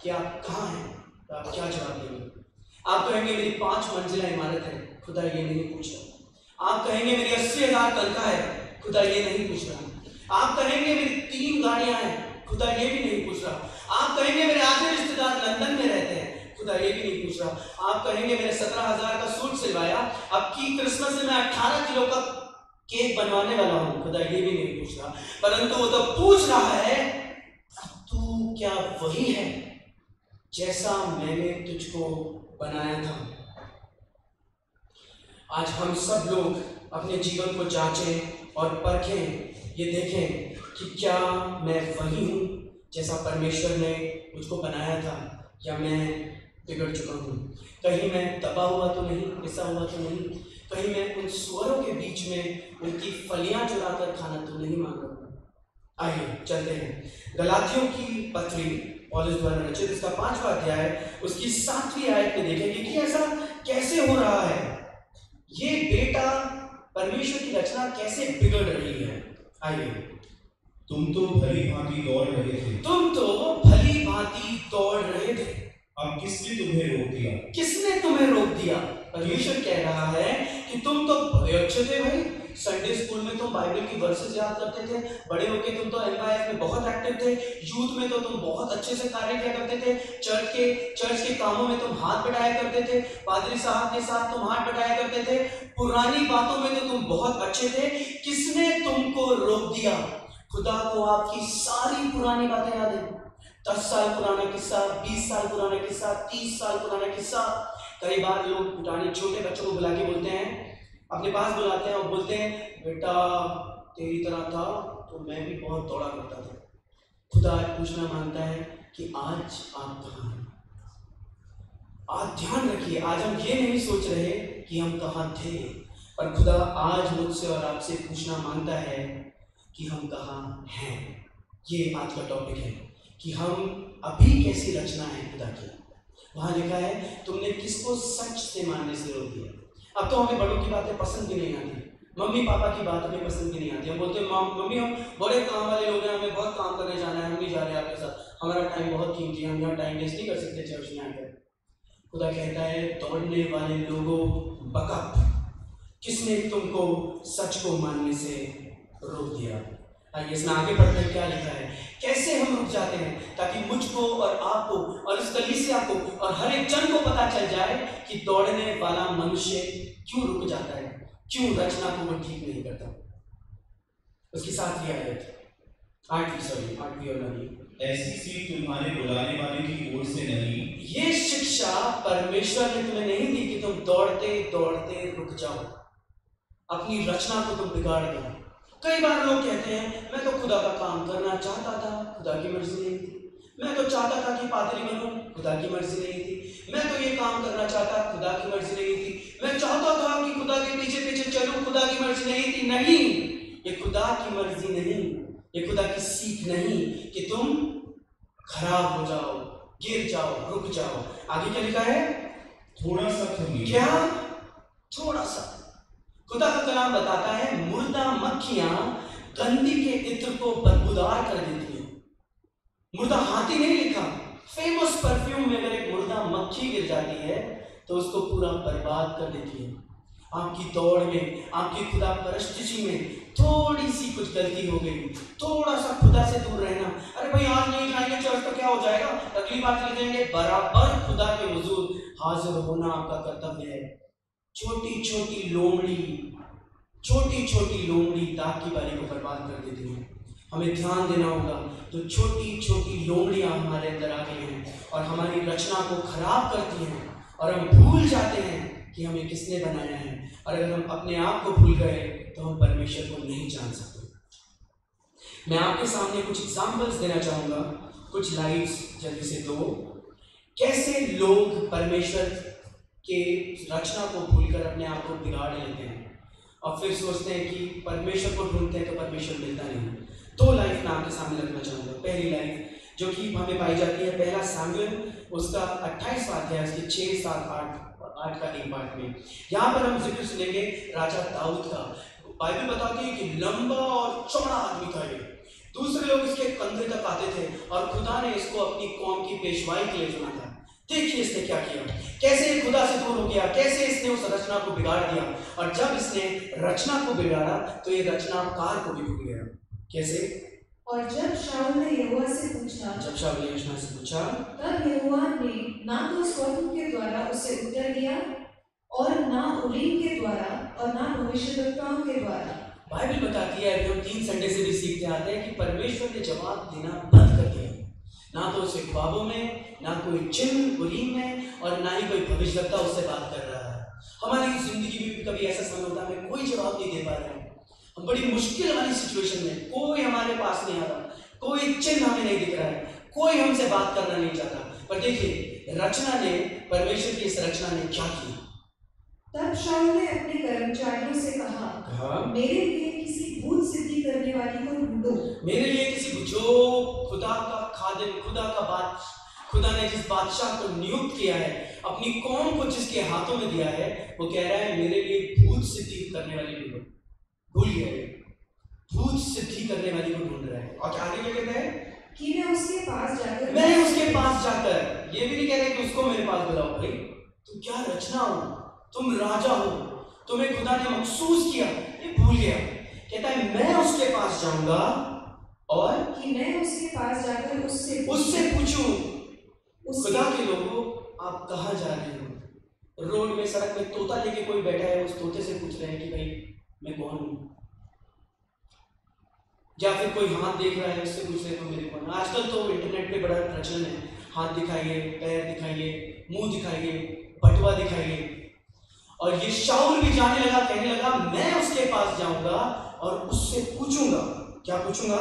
कि आप कहाँ हैं तो आप क्या जवाब देंगे? आप कहेंगे मेरी 5 मंजिला इमारत है, खुदा ये नहीं पूछ रहा। आप कहेंगे मेरी 80,000 तनख्वाह है, खुदा ये नहीं पूछ रहा। आप कहेंगे मेरी 3 गाड़ियां हैं, खुदा ये भी नहीं पूछ रहा। आप कहेंगे मेरे आधे रिश्तेदार लंदन में रहते हैं, खुदा ये भी नहीं पूछ रहा। आप कहेंगे मैंने 17,000 का सूट सिलवाया, अब की क्रिसमस में मैं 18 किलो का केक बनवाने वाला हूँ, खुदा ये भी नहीं पूछ रहा। परंतु वो तो पूछ रहा है तू क्या वही है जैसा मैंने तुझको बनाया था। आज हम सब लोग अपने जीवन को जांचें और परखें, ये देखें कि क्या मैं वही हूँ जैसा परमेश्वर ने मुझको बनाया था या मैं बिगड़ चुका हूँ। कहीं मैं दबा हुआ तो नहीं, पिसा हुआ तो नहीं, कहीं मैं उन सुअरों के बीच में उनकी फलियां चुरा कर खाना तो नहीं मांग रहा हूँ। आइए चलते हैं गलातियों की पत्री पौलुस द्वारा रचित इसका 5वां अध्याय उसकी 7वीं आयत में देखेंगे कि ऐसा कैसे हो रहा है, ये बेटा परमेश्वर की रचना कैसे बिगड़ रही है। आइए, तुम तो भली भांति दौड़ रहे थे, तुम तो भली भांति दौड़ रहे थे, अब किसने तुम्हें रोक दिया? किसने तुम्हें रोक दिया? परमेश्वर कह रहा है कि तुम तो बड़े अच्छे थे भाई, संडे स्कूल में तुम बाइबल की वर्सेस याद करते थे, बड़े होके तुम तो एनवाईएफ में बहुत एक्टिव थे, यूथ में तो तुम बहुत अच्छे से कार्य किया करते थे, चर्च के कामों में तुम हाथ बढ़ाया करते थे, पादरी साहब के साथ तुम हाथ बढ़ाया करते थे, पुरानी बातों में तो तुम बहुत अच्छे थे। किसने तुमको रोक दिया? खुदा को आपकी सारी पुरानी बातें याद है। 10 साल पुराना किस्सा, 20 साल पुराना किस्सा, 30 साल पुराना किस्सा। कई बार लोग पुराने छोटे बच्चों को बुला के बोलते हैं, अपने पास बुलाते हैं और बोलते हैं बेटा तेरी तरह था तो मैं भी बहुत दौड़ा करता था। खुदा आज पूछना मांगता है कि आज आप कहाँ हैं? आज ध्यान रखिए, आज हम ये नहीं सोच रहे कि हम कहाँ थे, पर खुदा आज मुझसे और आपसे पूछना मांगता है कि हम कहाँ हैं। ये आज का टॉपिक है कि हम अभी कैसी रचना है खुदा की। वहाँ लिखा है तुमने किसको सच से मानने से रोक दिया। अब तो हमें बड़ों की बातें पसंद भी नहीं आती, मम्मी पापा की बात हमें पसंद भी नहीं आती। हम बोलते हैं मम्मी हम बड़े काम वाले लोग हैं, हमें बहुत काम करने जाना है, हम नहीं जा रहे आपके साथ, हमारा टाइम बहुत कीमती है, हम यहाँ टाइम वेस्ट नहीं कर सकते चर्च में आकर। खुदा कहता है दौड़ने वाले लोगों बकअप, किसने तुमको सच को मानने से रोक दिया। आइए इसमें आगे बढ़ते हैं क्या लिखा है, कैसे हम रुक जाते हैं ताकि मुझको और आपको और इस कलीसिया को और हर एक जन को पता चल जाए कि दौड़ने वाला मनुष्य क्यों रुक जाता है, क्यों रचना को वो ठीक नहीं करता। उसकी 7वीं आयत, 8वीं और 9वीं, ऐसी सीख तुम्हारे बुलाने वाले की ओर से नहीं, ये शिक्षा परमेश्वर ने तुम्हें नहीं दी कि तुम दौड़ते दौड़ते रुक जाओ, अपनी रचना को तुम बिगाड़ दो। कई बार लोग कहते हैं मैं तो खुदा का काम करना चाहता था, खुदा की मर्जी नहीं थी, मैं तो चाहता था कि पादरी बनूं, खुदा की मर्जी नहीं थी, मैं तो ये काम करना चाहता, खुदा की मर्जी नहीं थी, मैं चाहता था कि खुदा के पीछे पीछे चलूं, खुदा की मर्जी नहीं थी। नहीं, ये खुदा की मर्जी नहीं, ये खुदा की सीख नहीं कि तुम खराब हो जाओ, गिर जाओ, रुक जाओ। आगे क्या लिखा है, थोड़ा सा थमी, क्या थोड़ा सा। खुदा का कलाम बताता है मुर्दा मक्खियां गंदी के इत्र को बदबूदार कर देती हैं। मुर्दा हाथी नहीं लिखा, फेमस परफ्यूम में अगर एक मुर्दा मक्खी गिर जाती है तो उसको पूरा बर्बाद कर देती है। आपकी दौड़ में, आपकी खुदा परस्तिशी में थोड़ी सी कुछ गलती हो गई, थोड़ा सा खुदा से दूर रहना, अरे भाई आज नहीं जाएंगे चर्च तो क्या हो जाएगा, अगली बार चले जाएंगे, बराबर खुदा के हुजूर हाजिर होना आपका कर्तव्य है। छोटी छोटी लोमड़ी दाग की बारी को बर्बाद कर देती है। हमें ध्यान देना होगा, तो छोटी छोटी लोमड़ियां हमारे अंदर आ गई हैं और हमारी रचना को खराब करती हैं और हम भूल जाते हैं कि हमें किसने बनाया है। और अगर हम अपने आप को भूल गए तो हम परमेश्वर को नहीं जान सकते। मैं आपके सामने कुछ एग्जाम्पल्स देना चाहूँगा, कुछ लाइव्स जल्दी से दो, कैसे लोग परमेश्वर के रचना को भूलकर अपने आप को बिगाड़ लेते हैं और फिर सोचते हैं कि परमेश्वर को ढूंढते हैं तो परमेश्वर मिलता नहीं। दो लाइफ मैं आपके सामने रखना चाहूँगा। पहली लाइफ जो कि हमें पाई जाती है पहला सामुएल उसका 28वां अध्याय उसके 6, 7, 8 का एक पार्ट में। यहाँ पर हम जिक्र सुनेंगे राजा दाऊद का। बाइबल बताती है कि लंबा और चौड़ा आदमी था ये, दूसरे लोग इसके कंधे तक आते थे और खुदा ने इसको अपनी कौम की पेशवाई के लिए चुना था। देखिए इसने क्या किया, कैसे ये खुदा से दूर हो गया, कैसे इसने उस रचना को बिगाड़ दिया, और जब इसने रचना को बिगाड़ा तो ये रचनाकार को भी भूल गया। कैसे? और जब शाऊल ने यहोवा से पूछा, तब यहोवा ने ना तो स्वर्ग के द्वारा उसे उत्तर दिया और ना उरीम के द्वारा और ना भविष्यद्वक्ताओं के द्वारा। बाइबल बताती है, अभी हम 3 संडे से भी सीखते आते हैं कि परमेश्वर ने जवाब देना बंद कर दिया। ना तो उसे ख्वाबों में, ना कोई चिन्ह उरीम में, और ना ही कोई भविष्यद्वक्ता उससे बात कर रहा है। हमारी जिंदगी में भी कभी ऐसा समय होता है कोई जवाब नहीं दे पा रहे हैं, हम बड़ी मुश्किल वाली सिचुएशन में, कोई हमारे पास नहीं आ रहा, कोई चिन्ह हमें नहीं दिख रहा है, कोई हमसे बात करना नहीं चाहता। पर देखिए रचना ने, परमेश्वर की इस रचना ने क्या किया। तब शाऊल ने अपने कर्मचारियों से कहा, मेरे लिए किसी भूत सिद्धि करने वाली को ढूंढो। मेरे लिए किसी, जो खुदा का खादिम, खुदा ने जिस बादशाह को नियुक्त किया है, अपनी कौम को जिसके हाथों में दिया है, वो कह रहा है मेरे लिए भूत सिद्धि करने वाली ढूंढो। भूल गया, भूत सिद्धि करने वाली को ढूंढ रहा है। और क्या आगे क्या कहता है कि मैं उसके पास जाकर, ये भी नहीं कह रहे कि उसको मेरे पास बुलाओ। भाई तुम क्या रचना हो, तुम राजा हो, तुम्हें खुदा ने मखसूस किया, ये भूल गया। कहता है मैं उसके पास जाऊंगा और कि मैं उसके पास जाकर उससे पूछूं, खुदा के लोगों आप कहाँ जा रहे हो? रोड में, सड़क में तोता लेके कोई बैठा है, उस तोते से पूछ रहे हैं कि भाई मैं कौन हूँ, या फिर कोई हाथ देख रहा है उससे पूछ रहे हो मेरे कौन। आजकल तो इंटरनेट पे बड़ा प्रचलन है, हाथ दिखाइए, पैर दिखाइए, मुंह दिखाइए, बटुआ दिखाइए। और ये शाऊल भी जाने लगा, कहने लगा मैं उसके पास जाऊंगा और उससे पूछूंगा। क्या पूछूंगा?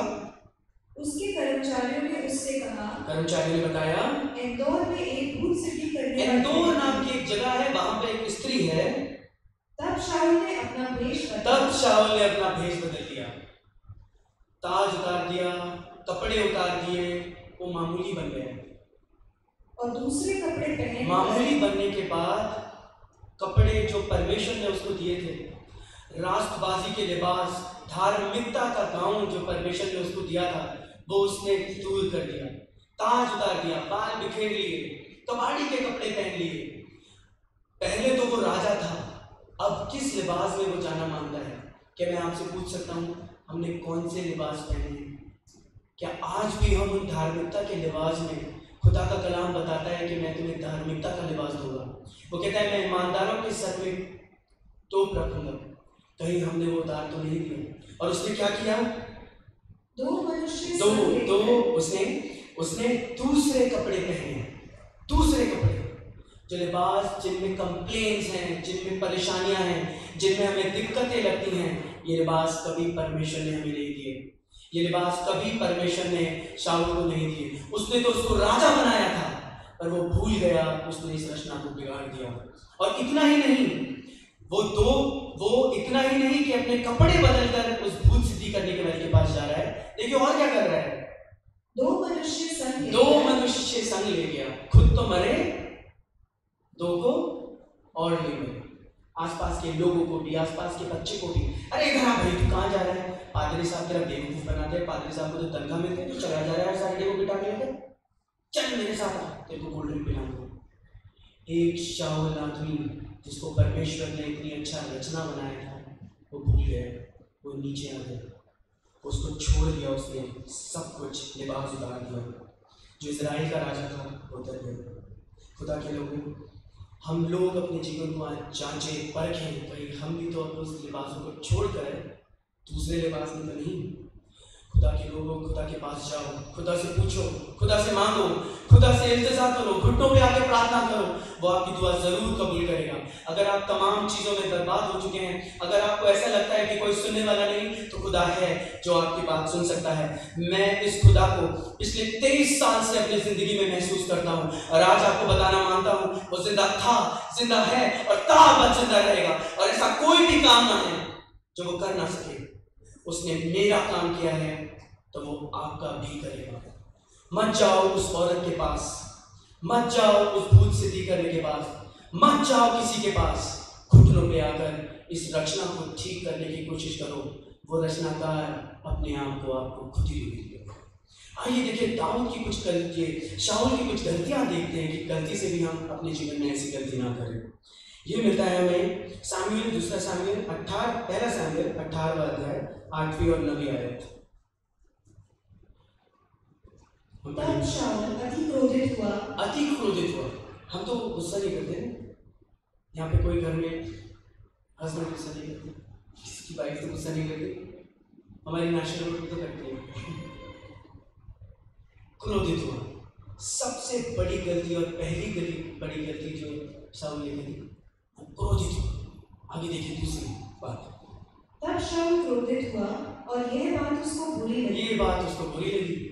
उसके कर्मचारियों ने उससे कहा, कर्मचारियों ने बताया इंदौर में एक भूत सिद्धि करने, इंदौर नाम की एक जगह है, वहां पे एक स्त्री है। तब शाऊल ने अपना भेष बदल दिया, ताज उतार दिया, कपड़े उतार दिए, वो मामूली बन गया। और दूसरे कपड़े पहने, मामूली बनने के बाद कपड़े जो परमेश्वर ने उसको दिए थे, राष्ट्रबाजी के लिबास, धार्मिकता का गाउन जो परमेश्वर ने उसको दिया था, वो उसने दूर कर दिया, ताज उतार दिया, बाल बिखेर लिए, कबाड़ी के कपड़े पहन लिए। पहले तो वो राजा था, अब किस लिबास में वो जाना मांगता है? क्या मैं आपसे पूछ सकता हूँ हमने कौन से लिबास पहने हैं? क्या आज भी हम उन धार्मिकता के लिबास में, खुदा का कलाम बताता है कि मैं तुम्हें धार्मिकता का लिबास दूंगा, वो कहता है मैं ईमानदारों के सर में तोप रखूंगा, कहीं हमने वो उतार तो नहीं दिया। और उसने क्या किया? उसने दूसरे कपड़े पहने, दूसरे कपड़े, जो लिबास जिनमें कंप्लेंट्स हैं, जिनमें परेशानियां हैं, जिनमें हमें दिक्कतें लगती हैं, ये लिबास कभी परमेश्वर ने हमें नहीं दिए, ये लिबास कभी परमेश्वर ने शाऊल को नहीं दिए। उसने तो उसको राजा बनाया था, पर वो भूल गया, उसने इस रचना को बिगाड़ दिया। और इतना ही नहीं, वो इतना ही नहीं कि अपने कपड़े बदलकर उस भूत सिद्धि करने के वाले के पास जा रहा है। देखिए और क्या कर रहा है? दो मनुष्य संग ले गया, खुद तो मरे, दो को और ले गए, आसपास के लोगों को भी, आसपास के बच्चे को भी। अरे इधर आ भाई, तू कहाँ जा रहा है? पादरी साहब तेरा बेवकूफ बनाते हैं, पादरी साहब को तो तनख्वाह मिलती है, तो चला जा रहा है सैटरडे को बिठा के लेकर, चल मेरे साथ आ, तेरे को कोल्ड ड्रिंक पिलाऊंगा। एक शाऊल आदमी जिसको परमेश्वर ने इतनी अच्छा रचना बनाया था, वो भूल गया, वो नीचे आ गया, उसको छोड़ दिया, उसने सब कुछ लिबास उतार दिया। जो इजराइल का राजा था वो उतर गया। खुदा के लोगों, हम लोग अपने जीवन को आज जांचें, परखें, कहीं हम भी तो अपने उस लिबासों को छोड़कर दूसरे लिबास में तो नहीं। खुदा के लोगों, खुदा के पास जाओ, खुदा से पूछो, खुदा से मांगो, खुदा से इल्तिजा करो, घुटनों पे आके प्रार्थना करो, वो आपकी दुआ जरूर कबूल करेगा। अगर आप तमाम चीज़ों में बर्बाद हो चुके हैं, अगर आपको ऐसा लगता है कि कोई सुनने वाला नहीं, तो खुदा है जो आपकी बात सुन सकता है। मैं इस खुदा को पिछले 23 साल से अपनी जिंदगी में महसूस करता हूँ, और आज आपको बताना मानता हूँ, वो जिंदा था, जिंदा है और ताबत जिंदा रहेगा। और ऐसा कोई भी काम ना है जो वो कर ना सके। उसने मेरा काम किया है, तो वो आपका भी करेगा। मत जाओ उस औरत के पास, मत जाओ उस भूत सिद्धि करने के पास, मत जाओ किसी के पास। घुटनों पे आकर इस रचना को ठीक करने की कोशिश करो। वो रचनाकार अपने आप को आपको खुद ही रिवील करेगा। आइए देखिए दाऊद की कुछ गलतियाँ, शाऊल की कुछ गलतियाँ देखते हैं कि गलती से भी हम अपने जीवन में ऐसी गलती ना करें। ये मिलता है हमें सामुएल, दूसरा सामुएल 18, पहला सामुएल 18वां अध्याय 8वीं और 9वीं आयत। तब शाऊल अति क्रोधित हुआ। अति क्रोधित हुआ। हम तो गुस्सा नहीं करते हैं यहाँ पे, कोई घर में हस्बैंड गुस्सा नहीं करते, किसी की वाइफ तो गुस्सा नहीं करती, हमारी नेशनल रोड तो करती है। क्रोधित हुआ। सबसे बड़ी गलती और पहली बड़ी गलती जो शाऊल ने की, क्रोधित हुआ। आगे देखिए दूसरी बात। तब शाऊल क्रोधित हुआ और यह बात उसको बुरी लगी। ये बात उसको बुरी लगी।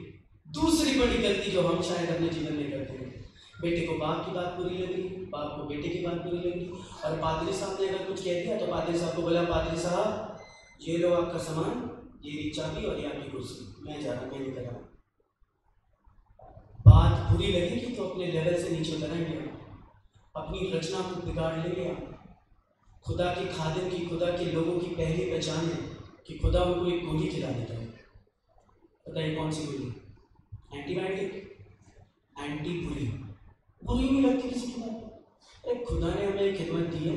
दूसरी बड़ी गलती जो हम शायद अपने जीवन में करते हैं, बेटे को बाप की बात बुरी लगी, बाप को बेटे की बात बुरी लगी, और पादरी साहब ने अगर कुछ कह दिया तो पादरी साहब को बोला, पादरी साहब ये लो आपका सामान, ये चाबी और ये आपकी कुर्सी, मैं जा रहा, मैं नहीं कर रहा। बात बुरी लगेगी तो अपने लेवल से नीचे उतरेंगे, अपनी रचना को बिगाड़ लेंगे आप। खुदा की खादिम की, खुदा के लोगों की पहली पहचान है कि खुदा उनको एक गोली खिला देता है। बताइए कौन सी गोली? एंटीबायोटिक, एंटी बुली। बुरी नहीं लगती किसी की बात। अरे खुदा ने हमें एक खिदमत दी है।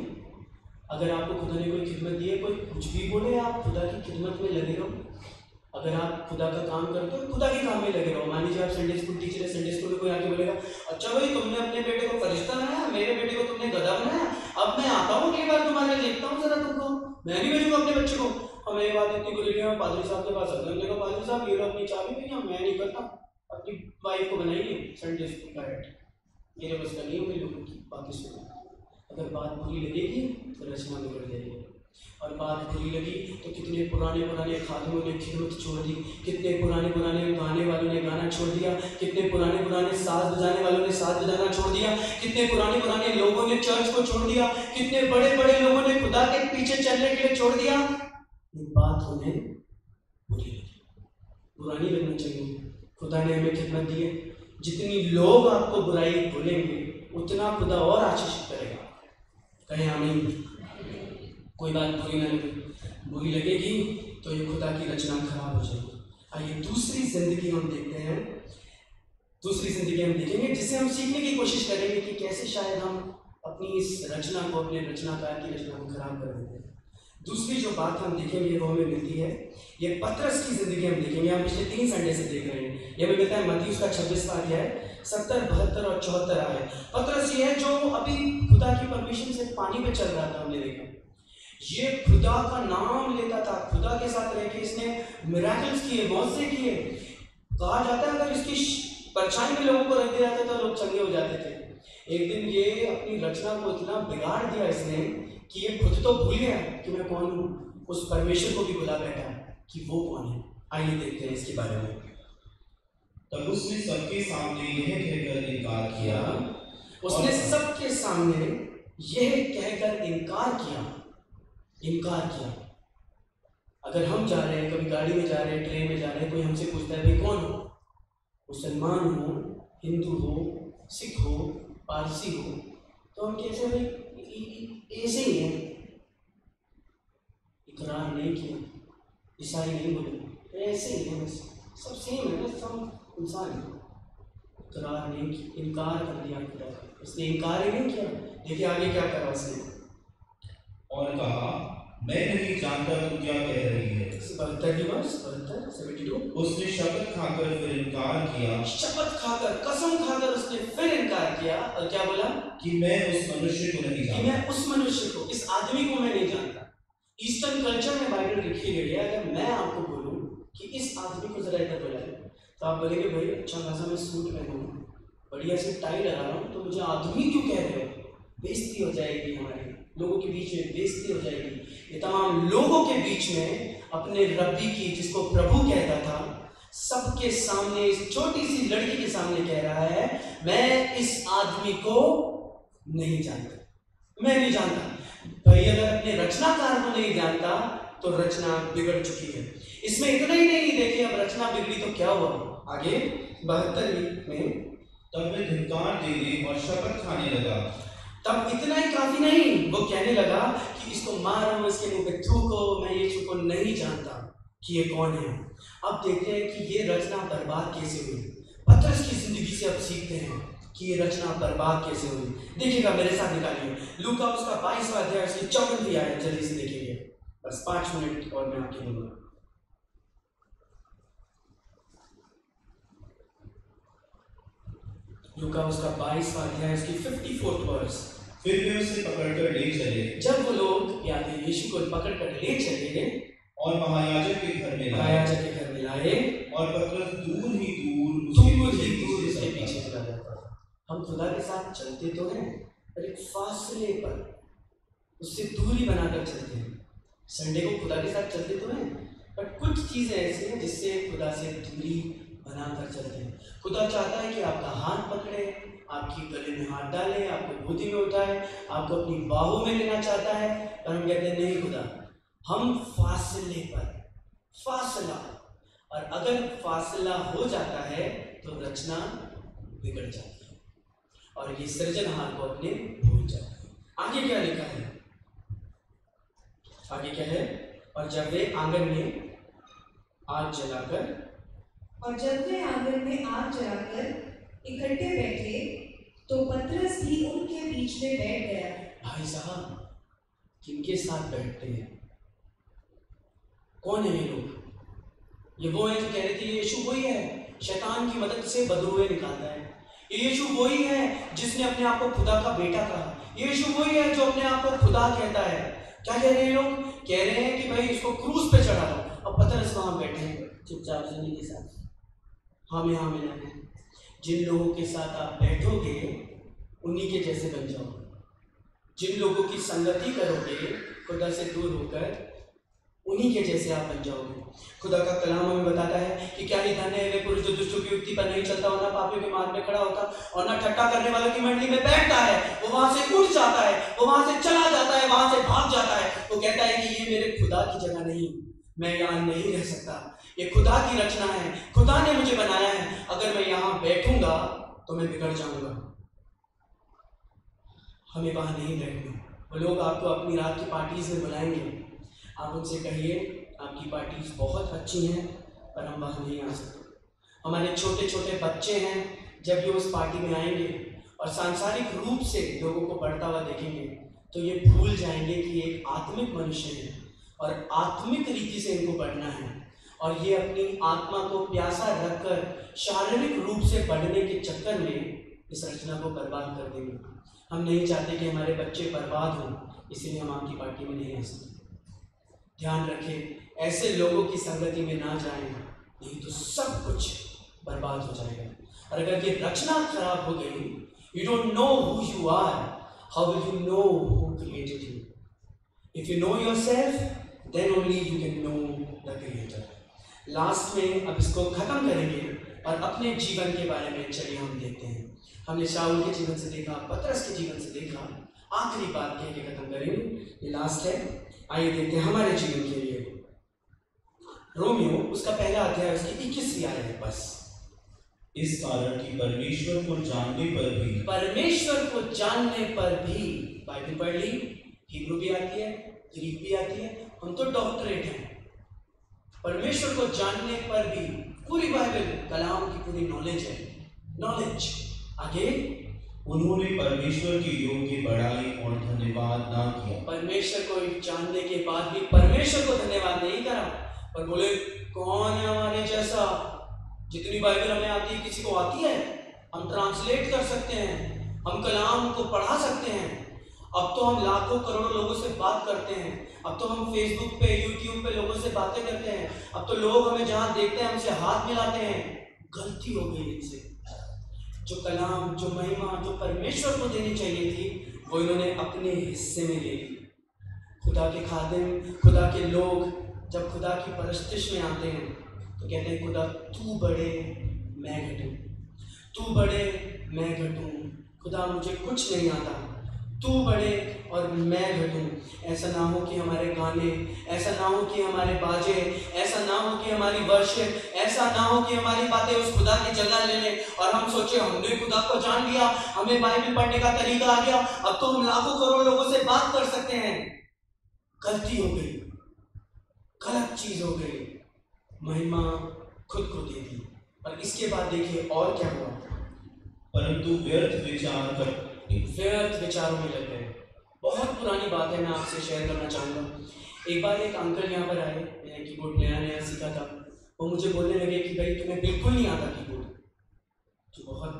अगर आपको खुदा ने कोई खिदमत दी है, कोई कुछ भी बोले, आप खुदा की खिदमत में लगे रहो। अगर आप खुदा का काम करते हो, खुदा के काम में लगे रहो। मान लीजिए आप संडे स्कूल टीचर है, संडे स्कूल में कोई आके बोलेगा, अच्छा भाई तुमने अपने बेटे को फरिश्ता बनाया, मेरे बेटे को तुमने गधा बनाया, अब मैं आता हूँ अगली बार तुम्हारे देखता हूँ जरा तुमको, मैं भी भेजूंगा अपने बच्चे को। हमें ये बात इतनी बुरी लगी, पादरी साहब के पास आते हैं, देखो पादरी साहब ये लो अपनी चाबी भैया, मैं नहीं करता, अपनी वाइफ को बनाइए संडे स्कूल का हेड, मेरे बस का नहीं है लोगों की बात सुनो। अगर बात बुरी लगेगी तो रचना बिगड़ जाएगी, और बात बुरी लगी तो कितने पुराने खादिमों ने खिदमत छोड़ दी, कितने पुराने गाने वालों ने गाना छोड़ दिया, कितने पुराने साज बजाने वालों ने साज बजाना छोड़ दिया, कितने पुराने लोगों ने चर्च को छोड़ दिया, कितने बड़े लोगों ने खुदा के पीछे चलने के लिए छोड़ दिया। ये बात उन्हें बुरी लगी। बुरा नहीं लगना चाहिए। खुदा ने हमें खिदमत दी है। जितनी लोग आपको बुराई बोलेंगे उतना खुदा और आशीषित करेगा। कहें आमीन। कोई बात बुरी ना लगे, बुरी लगेगी तो ये खुदा की रचना खराब हो जाएगी। आइए दूसरी जिंदगी हम देखते हैं, दूसरी जिंदगी हम देखेंगे जिससे हम सीखने की कोशिश करेंगे कि कैसे शायद हम अपनी इस रचना को, अपने रचनाकार की रचना को खराब कर देते हैं। दूसरी जो बात हम देखेंगे वो हमें मिलती है, ये पतरस की जिंदगी हम देखेंगे। हम पिछले 3 संडे से देख रहे हैं। ये हमें मिलता है मत्ती उसका 26वां अध्याय 70, 72 और 74 आए। पतरस ये है जो अभी खुदा की परमिशन से पानी पे चल रहा था। हमने देखा ये खुदा का नाम लेता था, खुदा के साथ रह के इसने मिरेकल्स किए, मौजे किए। कहा जाता है अगर इसकी परछाई में लोगों को रख दिया जाता तो लोग चंगे हो जाते थे। एक दिन ये अपनी रचना को इतना बिगाड़ दिया इसने कि ये खुद तो भूल गया कि मैं कौन हूँ, उस परमेश्वर को भी भुला बैठा कि वो कौन है। आइए देखते हैं इसके बारे में। तब उसने सबके सामने यह कहकर इनकार किया, उसने सबके सामने यह कहकर इनकार किया। अगर हम जा रहे हैं, कभी गाड़ी में जा रहे हैं, ट्रेन में जा रहे हैं, कोई हमसे पूछता है भाई कौन हो, मुसलमान हो, हिंदू हो, सिख हो, पारसी हो, तो हम कैसे भाई ऐसे ही हैं, इकरार नहीं किया, ईसाई नहीं बोले, ऐसे ही हैं, बस सब सेम है, बस सब इंसान है। इकरार नहीं किया, इनकार कर दिया खुदा का। उसने इनकार ही नहीं किया। देखिए आगे क्या करा उसने, और कहा मैं नहीं जानता तू क्या कह रही है। 72 उसने शपथ खाकर फिर इनकार किया, शपथ खाकर, कसम खाकर उसने फिर इनकार किया। और क्या बोला कि मैं उस मनुष्य को नहीं जानता, कि मैं उस मनुष्य को, इस आदमी को मैं नहीं जानता। ईस्टर्न कल्चर में बाइबल लिखी गई है। अगर मैं आपको बोलूं कि इस आदमी को जरा इधर बुलाए तो आप बोलेंगे भाई अच्छा खासा मैं सूट पहना हूँ, बढ़िया से टाई लगा रहा हूँ, तो मुझे आदमी क्यों कह रहे हो? बेइज्जती हो जाएगी, हमारे लोगों के बीच में बेइज्जती हो जाएगी। ये तमाम लोगों के बीच में अपने रब्बी की, जिसको प्रभु कहता था, सबके सामने, इस छोटी सी लड़की के सामने कह रहा है मैं इस आदमी को नहीं जानता, मैं नहीं जानता। भाई अगर अपने रचनाकार को नहीं जानता तो रचना बिगड़ चुकी है। इसमें इतना ही नहीं, देखिए अब रचना बिगड़ी तो क्या हुआ, आगे 72 में तब वह धिक्कार देने और शपथ खाने लगा। तब इतना ही काफी नहीं, वो कहने लगा कि इसको मारो, इसके मुंह पे थूको, मैं यीशु को नहीं जानता कि ये कौन है। अब देखते हैं कि ये रचना बर्बाद कैसे हुई। पतरस की जिंदगी से अब सीखते हैं कि ये रचना बर्बाद कैसे हुई। देखिएगा, मेरे साथ निकालिए लूका उसका 22वां अध्याय उसकी 54वीं आयत, जल्दी से देखेंगे, बस 5 मिनट और मैं आपके दूंगा। लूका उसका 22वां अध्याय उसकी 54th वर्स। फिर वे उसे पकड़कर ले चले। जब वो लोग यानी यीशु को पकड़कर ले चले और महायाजक के घर में लाए और पतरस दूर ही दूर उसके पीछे चला जाता था। हम खुदा के साथ चलते तो हैं, पर एक फासले पर उससे दूरी बनाकर चलते हैं। संडे को खुदा के साथ चलते तो हैं, पर कुछ चीज़ें ऐसी हैं जिससे खुदा से दूरी बनाकर चलते हैं। खुदा चाहता है कि आपका हाथ पकड़े, आपकी गले में हाथ डाले, आपको गोदी में उठाए, आपको अपनी बाहों में लेना चाहता है, पर हम कहते हैं नहीं खुदा, हम फासले पर, फासला, और अगर फासला हो जाता है तो रचना बिगड़ जाती है और ये सृजनहार को अपने भूल जाता है। आगे क्या लिखा है, आगे क्या है, और जब वे आंगन में आग जलाकर इकट्ठे बैठे तो पतरस भी उनके बीच में बैठ गया। भाई साहब, किनके साथ बैठते हैं, कौन है ये लोग? ये वो है जो कह रहे थे यीशु वही है, शैतान की मदद से बदरुए निकालता है। यीशु वही है जिसने अपने आप को खुदा का बेटा कहा। यीशु वही है जो अपने आप को खुदा कहता है। क्या कह रहे हैं लोग? कह रहे हैं कि भाई इसको क्रूस पे चढ़ा दो। अब पतरस वहां बैठे हैं चुपचाप सुनी के साथ, हम यहाँ मिला है। जिन लोगों के साथ आप बैठोगे उन्हीं के जैसे बन जाओगे। जिन लोगों की संगति करोगे खुदा से दूर होकर, उन्हीं के जैसे आप बन जाओगे। खुदा का कलाम हमें बताता है कि क्या ही धन्य है वे पुरुष जो दुष्टों की युक्ति पर नहीं चलता, और ना पापियों के मार्ग में खड़ा होता, और ना ठट्टा करने वालों की मंडली में बैठता है। वो वहां से उठ जाता है, वो वहां से चला जाता है, वहां से भाग जाता है। वो कहता है कि ये मेरे खुदा की जगह नहीं, मैं यहाँ नहीं रह सकता, ये खुदा की रचना है, खुदा ने मुझे बनाया है। अगर मैं यहाँ बैठूंगा तो मैं बिगड़ जाऊंगा। हमें वहां नहीं बैठना। वो लोग आपको अपनी रात की पार्टीज में बुलाएंगे, आप उनसे कहिए आपकी पार्टीज बहुत अच्छी हैं, पर हम वहाँ नहीं आ सकते। हमारे छोटे छोटे बच्चे हैं, जब ये उस पार्टी में आएंगे और सांसारिक रूप से लोगों को बढ़ता हुआ देखेंगे तो ये भूल जाएंगे कि ये एक आत्मिक मनुष्य है और आत्मिक रीति से इनको बढ़ना है। और ये अपनी आत्मा को प्यासा रखकर शारीरिक रूप से बढ़ने के चक्कर में इस रचना को बर्बाद कर देंगे। हम नहीं चाहते कि हमारे बच्चे बर्बाद हों, इसीलिए हम आपकी पार्टी में नहीं आ सकते। ध्यान रखें, ऐसे लोगों की संगति में ना जाएं, नहीं तो सब कुछ बर्बाद हो जाएगा। और अगर ये रचना खराब हो गई, you don't know who you are, how will you know who created you? If you know yourself, then only you can know the creator. Last में अब इसको खत्म करेंगे और अपने जीवन के बारे में चलिए हम देखते हैं। हमने शाऊल के जीवन से देखा, पतरस के जीवन से देखा, आखिरी बात कह के खत्म करेंगे, ये लास्ट है। आइए देखते हैं हमारे जीवन के लिए रोमियो उसका पहला अध्याय उसकी 21वीं आयत है। बस इस कारण कि परमेश्वर को जानने पर भी बाइबल पढ़ ली, हिब्रू भी आती है, ग्रीक भी आती है, हम तो डॉक्टरेट हैं। परमेश्वर को जानने पर भी पूरी बाइबल कलाम की पूरी नॉलेज है, नॉलेज। आगे उन्होंने परमेश्वर के योग की बड़ाई और धन्यवाद ना किया। परमेश्वर को जानने के बाद भी परमेश्वर को धन्यवाद नहीं करा, पर बोले कौन है हमारे जैसा? जितनी बाइबल हमें आती है, किसी को आती है? हम ट्रांसलेट कर सकते हैं, हम कलाम को पढ़ा सकते हैं। अब तो हम लाखों करोड़ों लोगों से बात करते हैं, अब तो हम फेसबुक पे, यूट्यूब पे लोगों से बातें करते हैं, अब तो लोग हमें जहाँ देखते हैं हमसे हाथ मिलाते हैं। गलती हो गई इनसे। जो कलाम, जो महिमा, जो परमेश्वर को देनी चाहिए थी, वो इन्होंने अपने हिस्से में ले ली। खुदा के खादिम, खुदा के लोग जब खुदा की परस्तिश में आते हैं तो कहते हैं खुदा तू बढ़े मैं घटूं, तू बढ़े मैं घटूं। खुदा मुझे कुछ नहीं आता, तू बढ़े और मैं घटूं। ऐसा ना हो कि हमारे गाने, ऐसा ना हो कि हमारे बाजे, ऐसा ना हो कि हमारी वर्शिप, ऐसा ना हो कि हमारी बातें उस खुदा की जगह ले लें और हम सोचे हमने खुदा को जान लिया, हमें बाइबल पढ़ने का तरीका आ गया, अब तो हम लाखों करोड़ लोगों से बात कर सकते हैं। गलती हो गई, गलत चीज हो गई, महिमा खुद को दे दी। और इसके बाद देखिए और क्या हुआ, परंतु व्यर्थ विचारों में लग गए। बहुत पुरानी बात है, मैं आपसे शेयर करना चाहूँगा। एक बार एक अंकल यहाँ पर आए, मैंने कीबोर्ड नया नया सीखा था। वो मुझे बोलने लगे कि भाई तुम्हें बिल्कुल नहीं आता कीबोर्ड। तो बहुत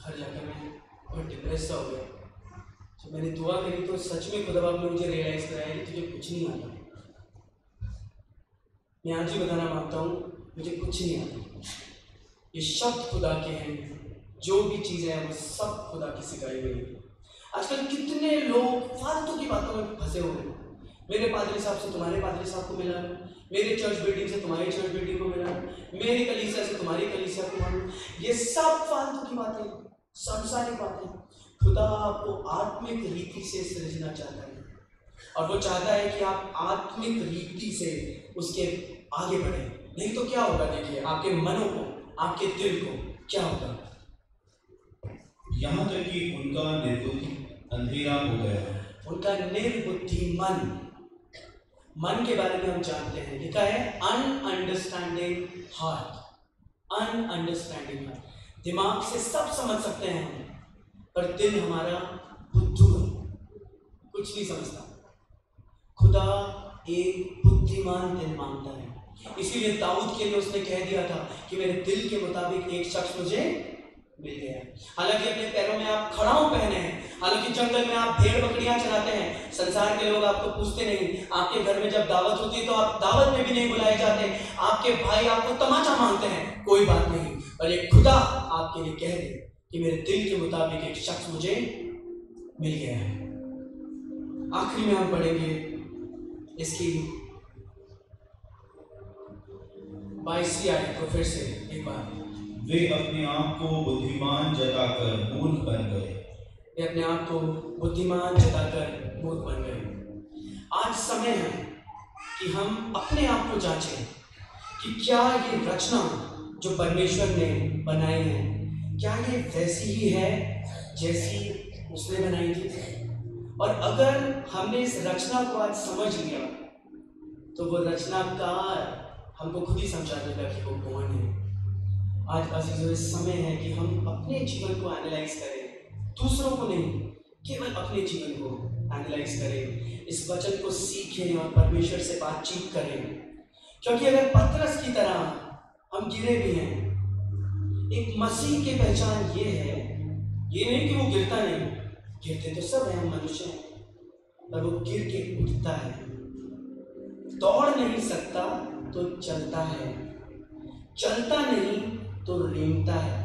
घर जाकर मैं बहुत डिप्रेस सा हो गया। जब मैंने दुआ करी तो सच में खुदा बाप ने मुझे रियलाइज़ कराया कि तुझे कुछ नहीं आता। मैं आज ही बताना मांगता हूँ, मुझे कुछ नहीं आता। ये शब्द खुदा के हैं, जो भी चीज़ें हैं वो सब खुदा की सिखाई हुई है। आजकल कितने लोग फालतू की बातों में फंसे हुए हैं। मेरे पादरी साहब से तुम्हारे पादरी साहब को मिला, मेरे चर्च बिल्डिंग से तुम्हारी चर्च बिल्डिंग को मिला, मेरी कलीसिया से तुम्हारी कलीसिया को मिला। ये सब फालतू की बातें, संसारिक बातें। खुदा आपको आत्मिक रीति से सृजना चाहता है और वो चाहता है कि आप आत्मिक रीति से उसके आगे बढ़े। नहीं तो क्या होगा, देखिए आपके मनों को, आपके दिल को क्या होगा। यहाँ तक कि उनका निर्बुद्धि अंधेरा हो गया। उनका निर्बुद्धि मन के बारे में हम जानते हैं, लिखा है अनअंडरस्टैंडिंग हार्ट। अनअंडरस्टैंडिंग हार्ट, दिमाग से सब समझ सकते हैं हम, पर दिल हमारा बुद्धू है, कुछ नहीं समझता। खुदा एक बुद्धिमान दिल मांगता है। इसीलिए दाऊद के लिए उसने कह दिया था कि मेरे दिल के मुताबिक एक शख्स मुझे मिल गया। हालांकि अपने पैरों में आप खड़ाऊ पहने हैं, हालांकि जंगल में आप भेड़ बकरियां चलाते हैं, संसार के लोग आपको पूछते नहीं, आपके घर में जब दावत होती है तो आप दावत में भी नहीं बुलाए जाते, आपके भाई आपको तमाचा मांगते हैं, कोई बात नहीं, पर एक खुदा आपके लिए कह दे कि मेरे दिल के मुताबिक एक शख्स मुझे मिल गया है। आखिरी में हम पढ़ेंगे इसकी 22वीं आयत को फिर से एक बार। वे अपने आप को बुद्धिमान जताकर मूर्ख बन गए। वे अपने आप को बुद्धिमान जताकर मूर्ख बन गए। आज समय है कि हम अपने आप को जांचें कि क्या ये रचना जो परमेश्वर ने बनाई है, क्या ये वैसी ही है जैसी उसने बनाई थी। और अगर हमने इस रचना को आज समझ लिया तो वो रचनाकार हमको खुद ही समझा देगा कि वो कौन है। आज अजीजों इस समय है कि हम अपने जीवन को एनालाइज करें, दूसरों को नहीं, केवल अपने जीवन को एनालाइज करें, इस वचन को सीखें और परमेश्वर से बातचीत करें। क्योंकि अगर पतरस की तरह हम गिरे भी हैं, एक मसीह की पहचान ये है, ये नहीं कि वो गिरता नहीं, गिरते तो सब हैं, हम मनुष्य हैं, पर वो गिर के उठता है। दौड़ नहीं सकता तो चलता है, चलता नहीं तो रेंगता है,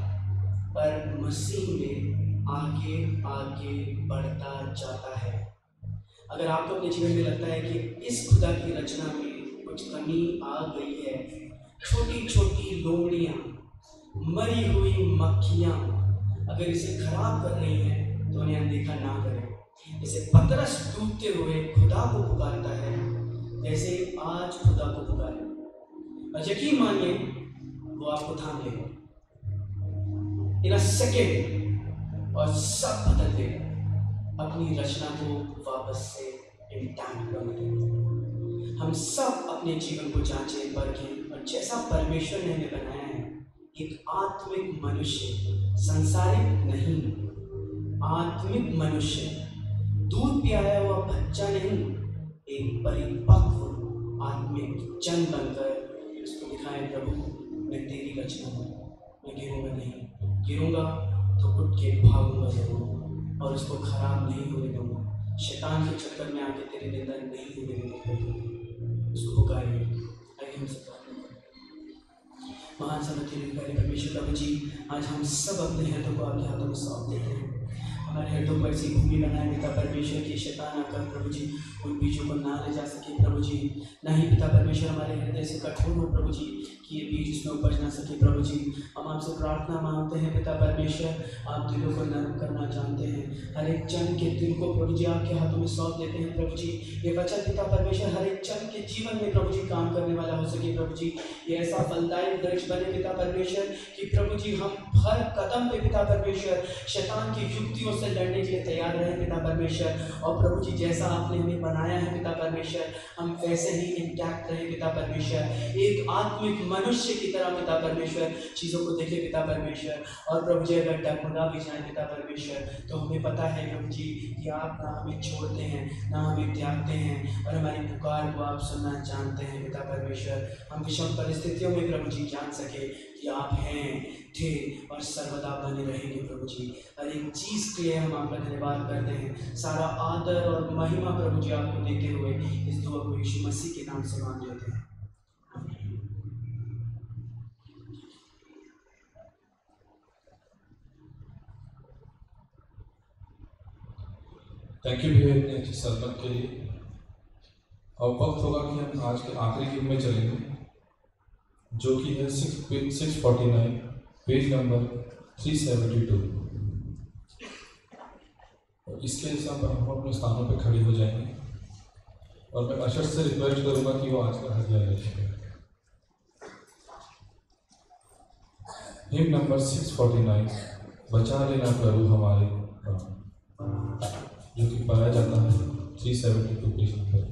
पर मसीह में आगे आगे बढ़ता जाता है। अगर आपको अपने जीवन में लगता है कि इस खुदा की रचना में कुछ कमी आ गई है, छोटी छोटी लोमड़ियाँ, मरी हुई मक्खियाँ अगर इसे खराब कर रही हैं तो उन्हें अनदेखा ना करें। इसे पतरस डूबते हुए खुदा को पुकारता है, जैसे आज खुदा को पुकारे, और यकीन मानिए वो आपको थाम लेगा इन अ सेकेंड और सब बदल देगा, अपनी रचना को वापस से इंटैक्ट बना देगा। हम सब अपने जीवन को जांचें, परखें, और जैसा परमेश्वर ने हमें बनाया है, एक आत्मिक मनुष्य, संसारिक नहीं, आत्मिक मनुष्य, दूध पियाया हुआ बच्चा नहीं, एक परिपक्व आत्मिक जन बनकर इसको दिखाएं, प्रभु मैं तेरी रचना हूँ, मैं गिरूंगा नहीं, गिरूंगा तो उठ के भागूंगा जरूर और उसको खराब नहीं होने दूंगा, शैतान के चक्कर में आके तेरे निंदा नहीं होने दूंगा। उसको पुकारिए। आइए हम सब प्रार्थना करें। महान समर्थी अधिकारी परमेश्वर प्रभु जी, आज हम सब अपने हाथों को आपके हाथों में सौंप देते हैं। हमारे हृदयों पर ऐसी भूमि बनाए पिता परमेश्वर की शैतान आकर प्रभु जी उन बीजों को ना ले जा सके प्रभु जी। ना ही पिता परमेश्वर हमारे हृदय से कठोर हो प्रभु जी कि ये बीज उसमें उपज ना सके प्रभु जी। हम आपसे प्रार्थना मांगते हैं पिता परमेश्वर, आप दिलों को नरम करना जानते हैं। हर एक जन के दिल को प्रभु जी आपके हाथों में सौंप देते हैं प्रभु जी। ये वचन पिता परमेश्वर हर एक जन के जीवन में प्रभु जी काम करने वाला हो सके प्रभु जी। ये ऐसा फलदायी वृक्ष बने पिता परमेश्वर कि प्रभु जी हम हर कदम पे पिता परमेश्वर शैतान की युक्तियों से लड़ने के लिए तैयार रहे पिता परमेश्वर। और प्रभु जी जैसा आपने हमें बनाया है पिता परमेश्वर, हम वैसे ही इंटैक्ट रहे पिता परमेश्वर, एक आत्मिक मनुष्य की तरह पिता परमेश्वर चीज़ों को देखे पिता परमेश्वर। और प्रभु जी अगर डगमगा भी जाए पिता परमेश्वर तो हमें पता है प्रभु जी कि आप ना हमें छोड़ते हैं ना हमें त्यागते हैं और हमारी पुकार को आप सुनना जानते हैं पिता परमेश्वर। हम विषम परिस्थितियों में प्रभु जी जान सके कि आप हैं, थे और सर्वदा बने रहेंगे प्रभु जी। हर एक चीज़ के लिए हम आपका धन्यवाद करते हैं। सारा आदर और महिमा प्रभु जी आपको देते हुए इस दुआ को यीशु मसीह के नाम से मांग लेते हैं। थैंक यू भैया इतने अच्छे सरमत के लिए। और वक्त होगा कि हम आज के आखिरी गीत में चलेंगे जो कि है 649 पेज नंबर 372। और इसके हिसाब पर हम अपने स्थानों पर खड़े हो जाएंगे और मैं अशर से रिक्वेस्ट करूंगा कि वो आज का हदिया ले लें। हिम नंबर 649 बचा लेना प्रभु हमारे प्राण, जो कि पाया जाता है 372 पेज नंबर।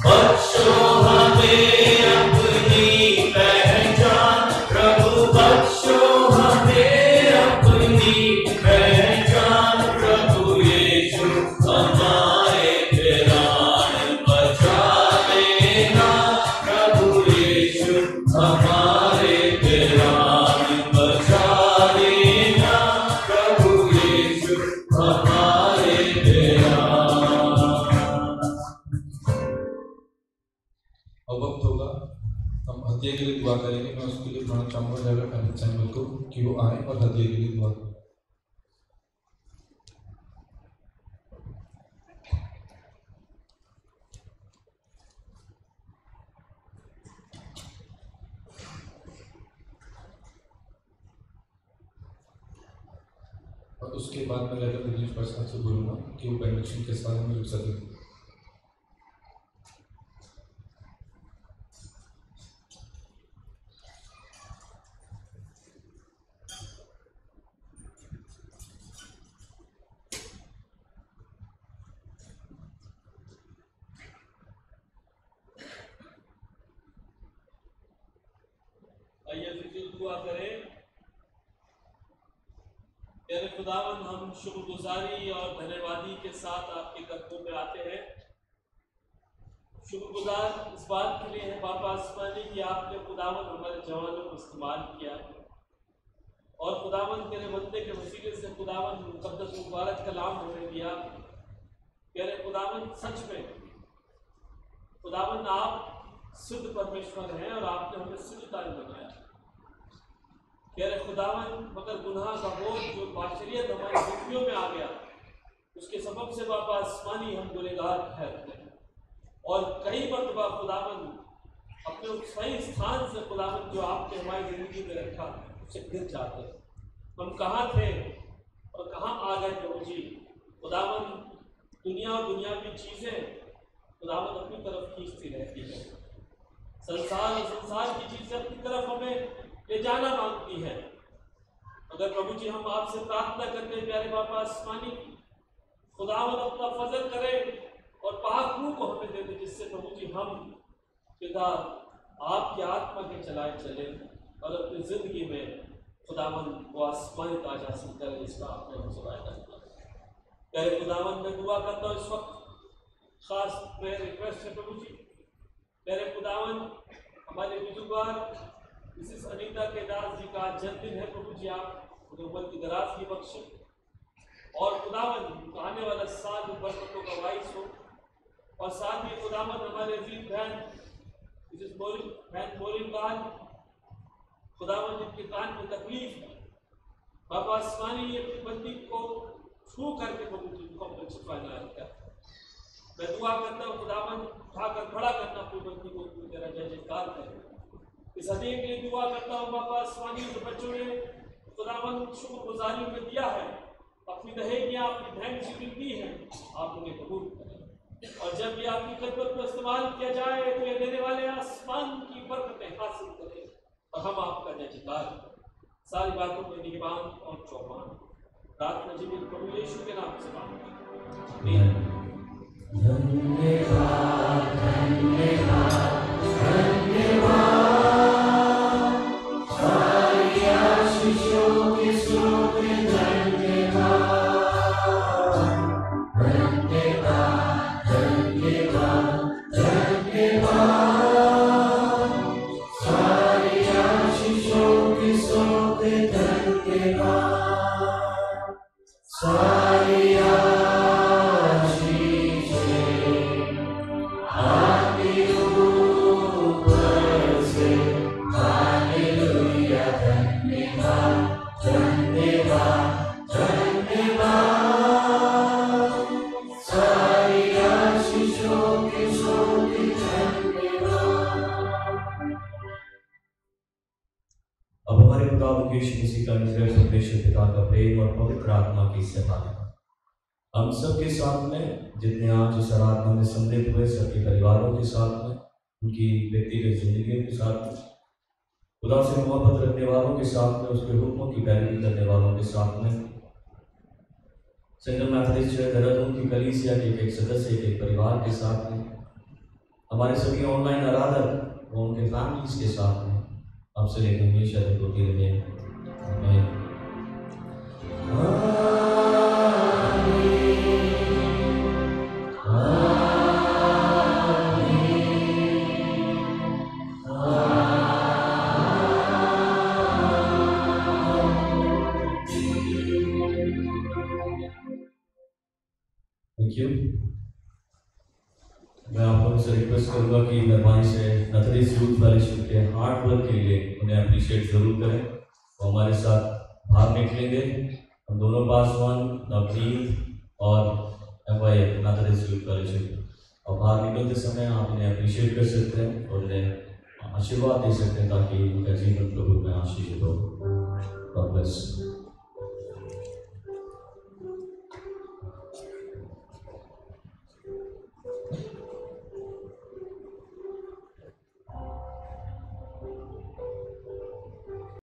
बख्शो हमें अपनी हदिये के लिए दुआ करेंगे। मैं उसके लिए बुलाना चाहूँगा ड्राइवर अमित सैमुअल को कि वो आए और हदिये के लिए दुआ करें। और उसके बाद मैं लेकर रिलीज पर्सन से बोलूँगा कि वो बेनिफिशियरी के साथ में जुड़ सकें। दुआ करें। तेरे खुदावन हम शुक्रगुजारी और धन्यवादी के साथ आपके कदमों में आते हैं। शुक्रगुजार इस बात के लिए है बाबा आसमानी कि आपने खुदावन हमारे जवानों को इस्तेमाल किया और खुदावन तेरे बंदे के वसीले से खुदावन मुकद्दस मुबारक कलाम हमें दिया। तेरे खुदावन सच में खुदावन आप सिद्ध परमेश्वर हैं और आपने हमें सिद्धता बनाया। तेरे खुदावन मगर गुनाह का बोझ जो बाशरियत हमारी जिंदगियों में आ गया उसके सबब से बाबा आसमानी हम गुनहगार ठहरते हैं और कई मरतबा खुदावन अपने उस सही स्थान से खुदावन जो आपने हमारी ज़िंदगी में रखा उससे गिर जाते हैं। हम कहाँ थे और कहाँ आ गए प्रभु जी। खुदावन दुनिया और दुनियावी चीज़ें खुदावन अपनी तरफ खींचती रहती है। संसार और संसार की चीज़ें अपनी तरफ हमें ले जाना मांगती है। अगर प्रभु जी हम आपसे प्रार्थना करते हैं प्यारे बाबा आसमानी खुदावन अपना फजल करें और पाक रूह को हमें दे दे जिससे प्रभु जी हम पिता आपकी आत्मा के चलाए चले और अपनी जिंदगी में खुदावन वो आसमानी ताज हासिल करें जिसका आपने हमसे वायदा किया। प्यारे खुदावन मैं दुआ करता हूँ इस वक्त खास में रिक्वेस्ट है प्रभु जी। प्यारे खुदावन हमारे बुजुर्ग मिसेस अनीता के दास जी का जन्मदिन है प्रभु जी। आप उम्र की दराज की बख्शें और खुदावन आने वाला साल बरकतों का वाइस हो और साथ ही खुदावन हमारे अजीज बहन मिसेस बोरिंग खुदावन जिनके कान में तकलीफ है बाबा आसमानी अपनी बंदी को छू करके प्रभु जी को अपने छिपाना है। मैं दुआ करता हूँ खुदावन उठाकर खड़ा करना अपनी बंदी को तेरा जय जयकार करें। इस हदीये के लिए दुआ करता हूँ बाबा आसमानी जो बच्चों ने खुदावन शुक्रगुजारी में दिया है अपनी दहेगियाँ अपनी बहन से मिलती हैं आप उन्हें कबूल करें और जब ये आपकी खिदमत में इस्तेमाल किया जाए तो ये देने वाले आसमान की बरकतें हासिल करें और हम आपका जय जयकार सारी बातों में निगरान और चौपान प्रार्थना जीवित प्रभु यीशु के नाम से मांगते हैं। धन्यवाद धन्यवाद धन्यवाद सारी आशीषों के स्रोत धन्यवाद धन्यवाद धन्यवाद धन्यवाद सारी आशीषों के स्रोत धन्यवाद सारी पिता का प्रेम और पवित्र आत्मा की सहायता हम सबके साथ में जितने आज इस आराधना में सम्मिलित हुए सबके परिवारों के साथ में उनकी व्यक्तिगत जिंदगी के साथ में खुदा से मोहब्बत रखने वालों के साथ में उसके हुक्मों की पैरवी करने वालों के साथ में सेंट्रल मैथोडिस्ट देहरादून की कलीसिया के एक सदस्य के परिवार के साथ में हमारे सभी ऑनलाइन आराधक और उनके फैमिलीज के साथ में आपसे लेकर हमेशा तक होती रहे। आमीन। मैं आप लोगों से रिक्वेस्ट करूँगा कि मेहरबानी से नथरीज यूथ फेलोशिप के हार्ड वर्क के लिए उन्हें अप्रिशिएट ज़रूर करें। वो हमारे साथ बाहर निकलेंगे, हम दोनों पासवान नवनीत और MYF नथरीज यूथ फेलोशिप, और बाहर निकलते समय आप इन्हें अप्रिशिएट कर सकते हैं और इन्हें आशीर्वाद दे सकते हैं ताकि उनका जीवन प्रभु में आशीषित हो। God bless.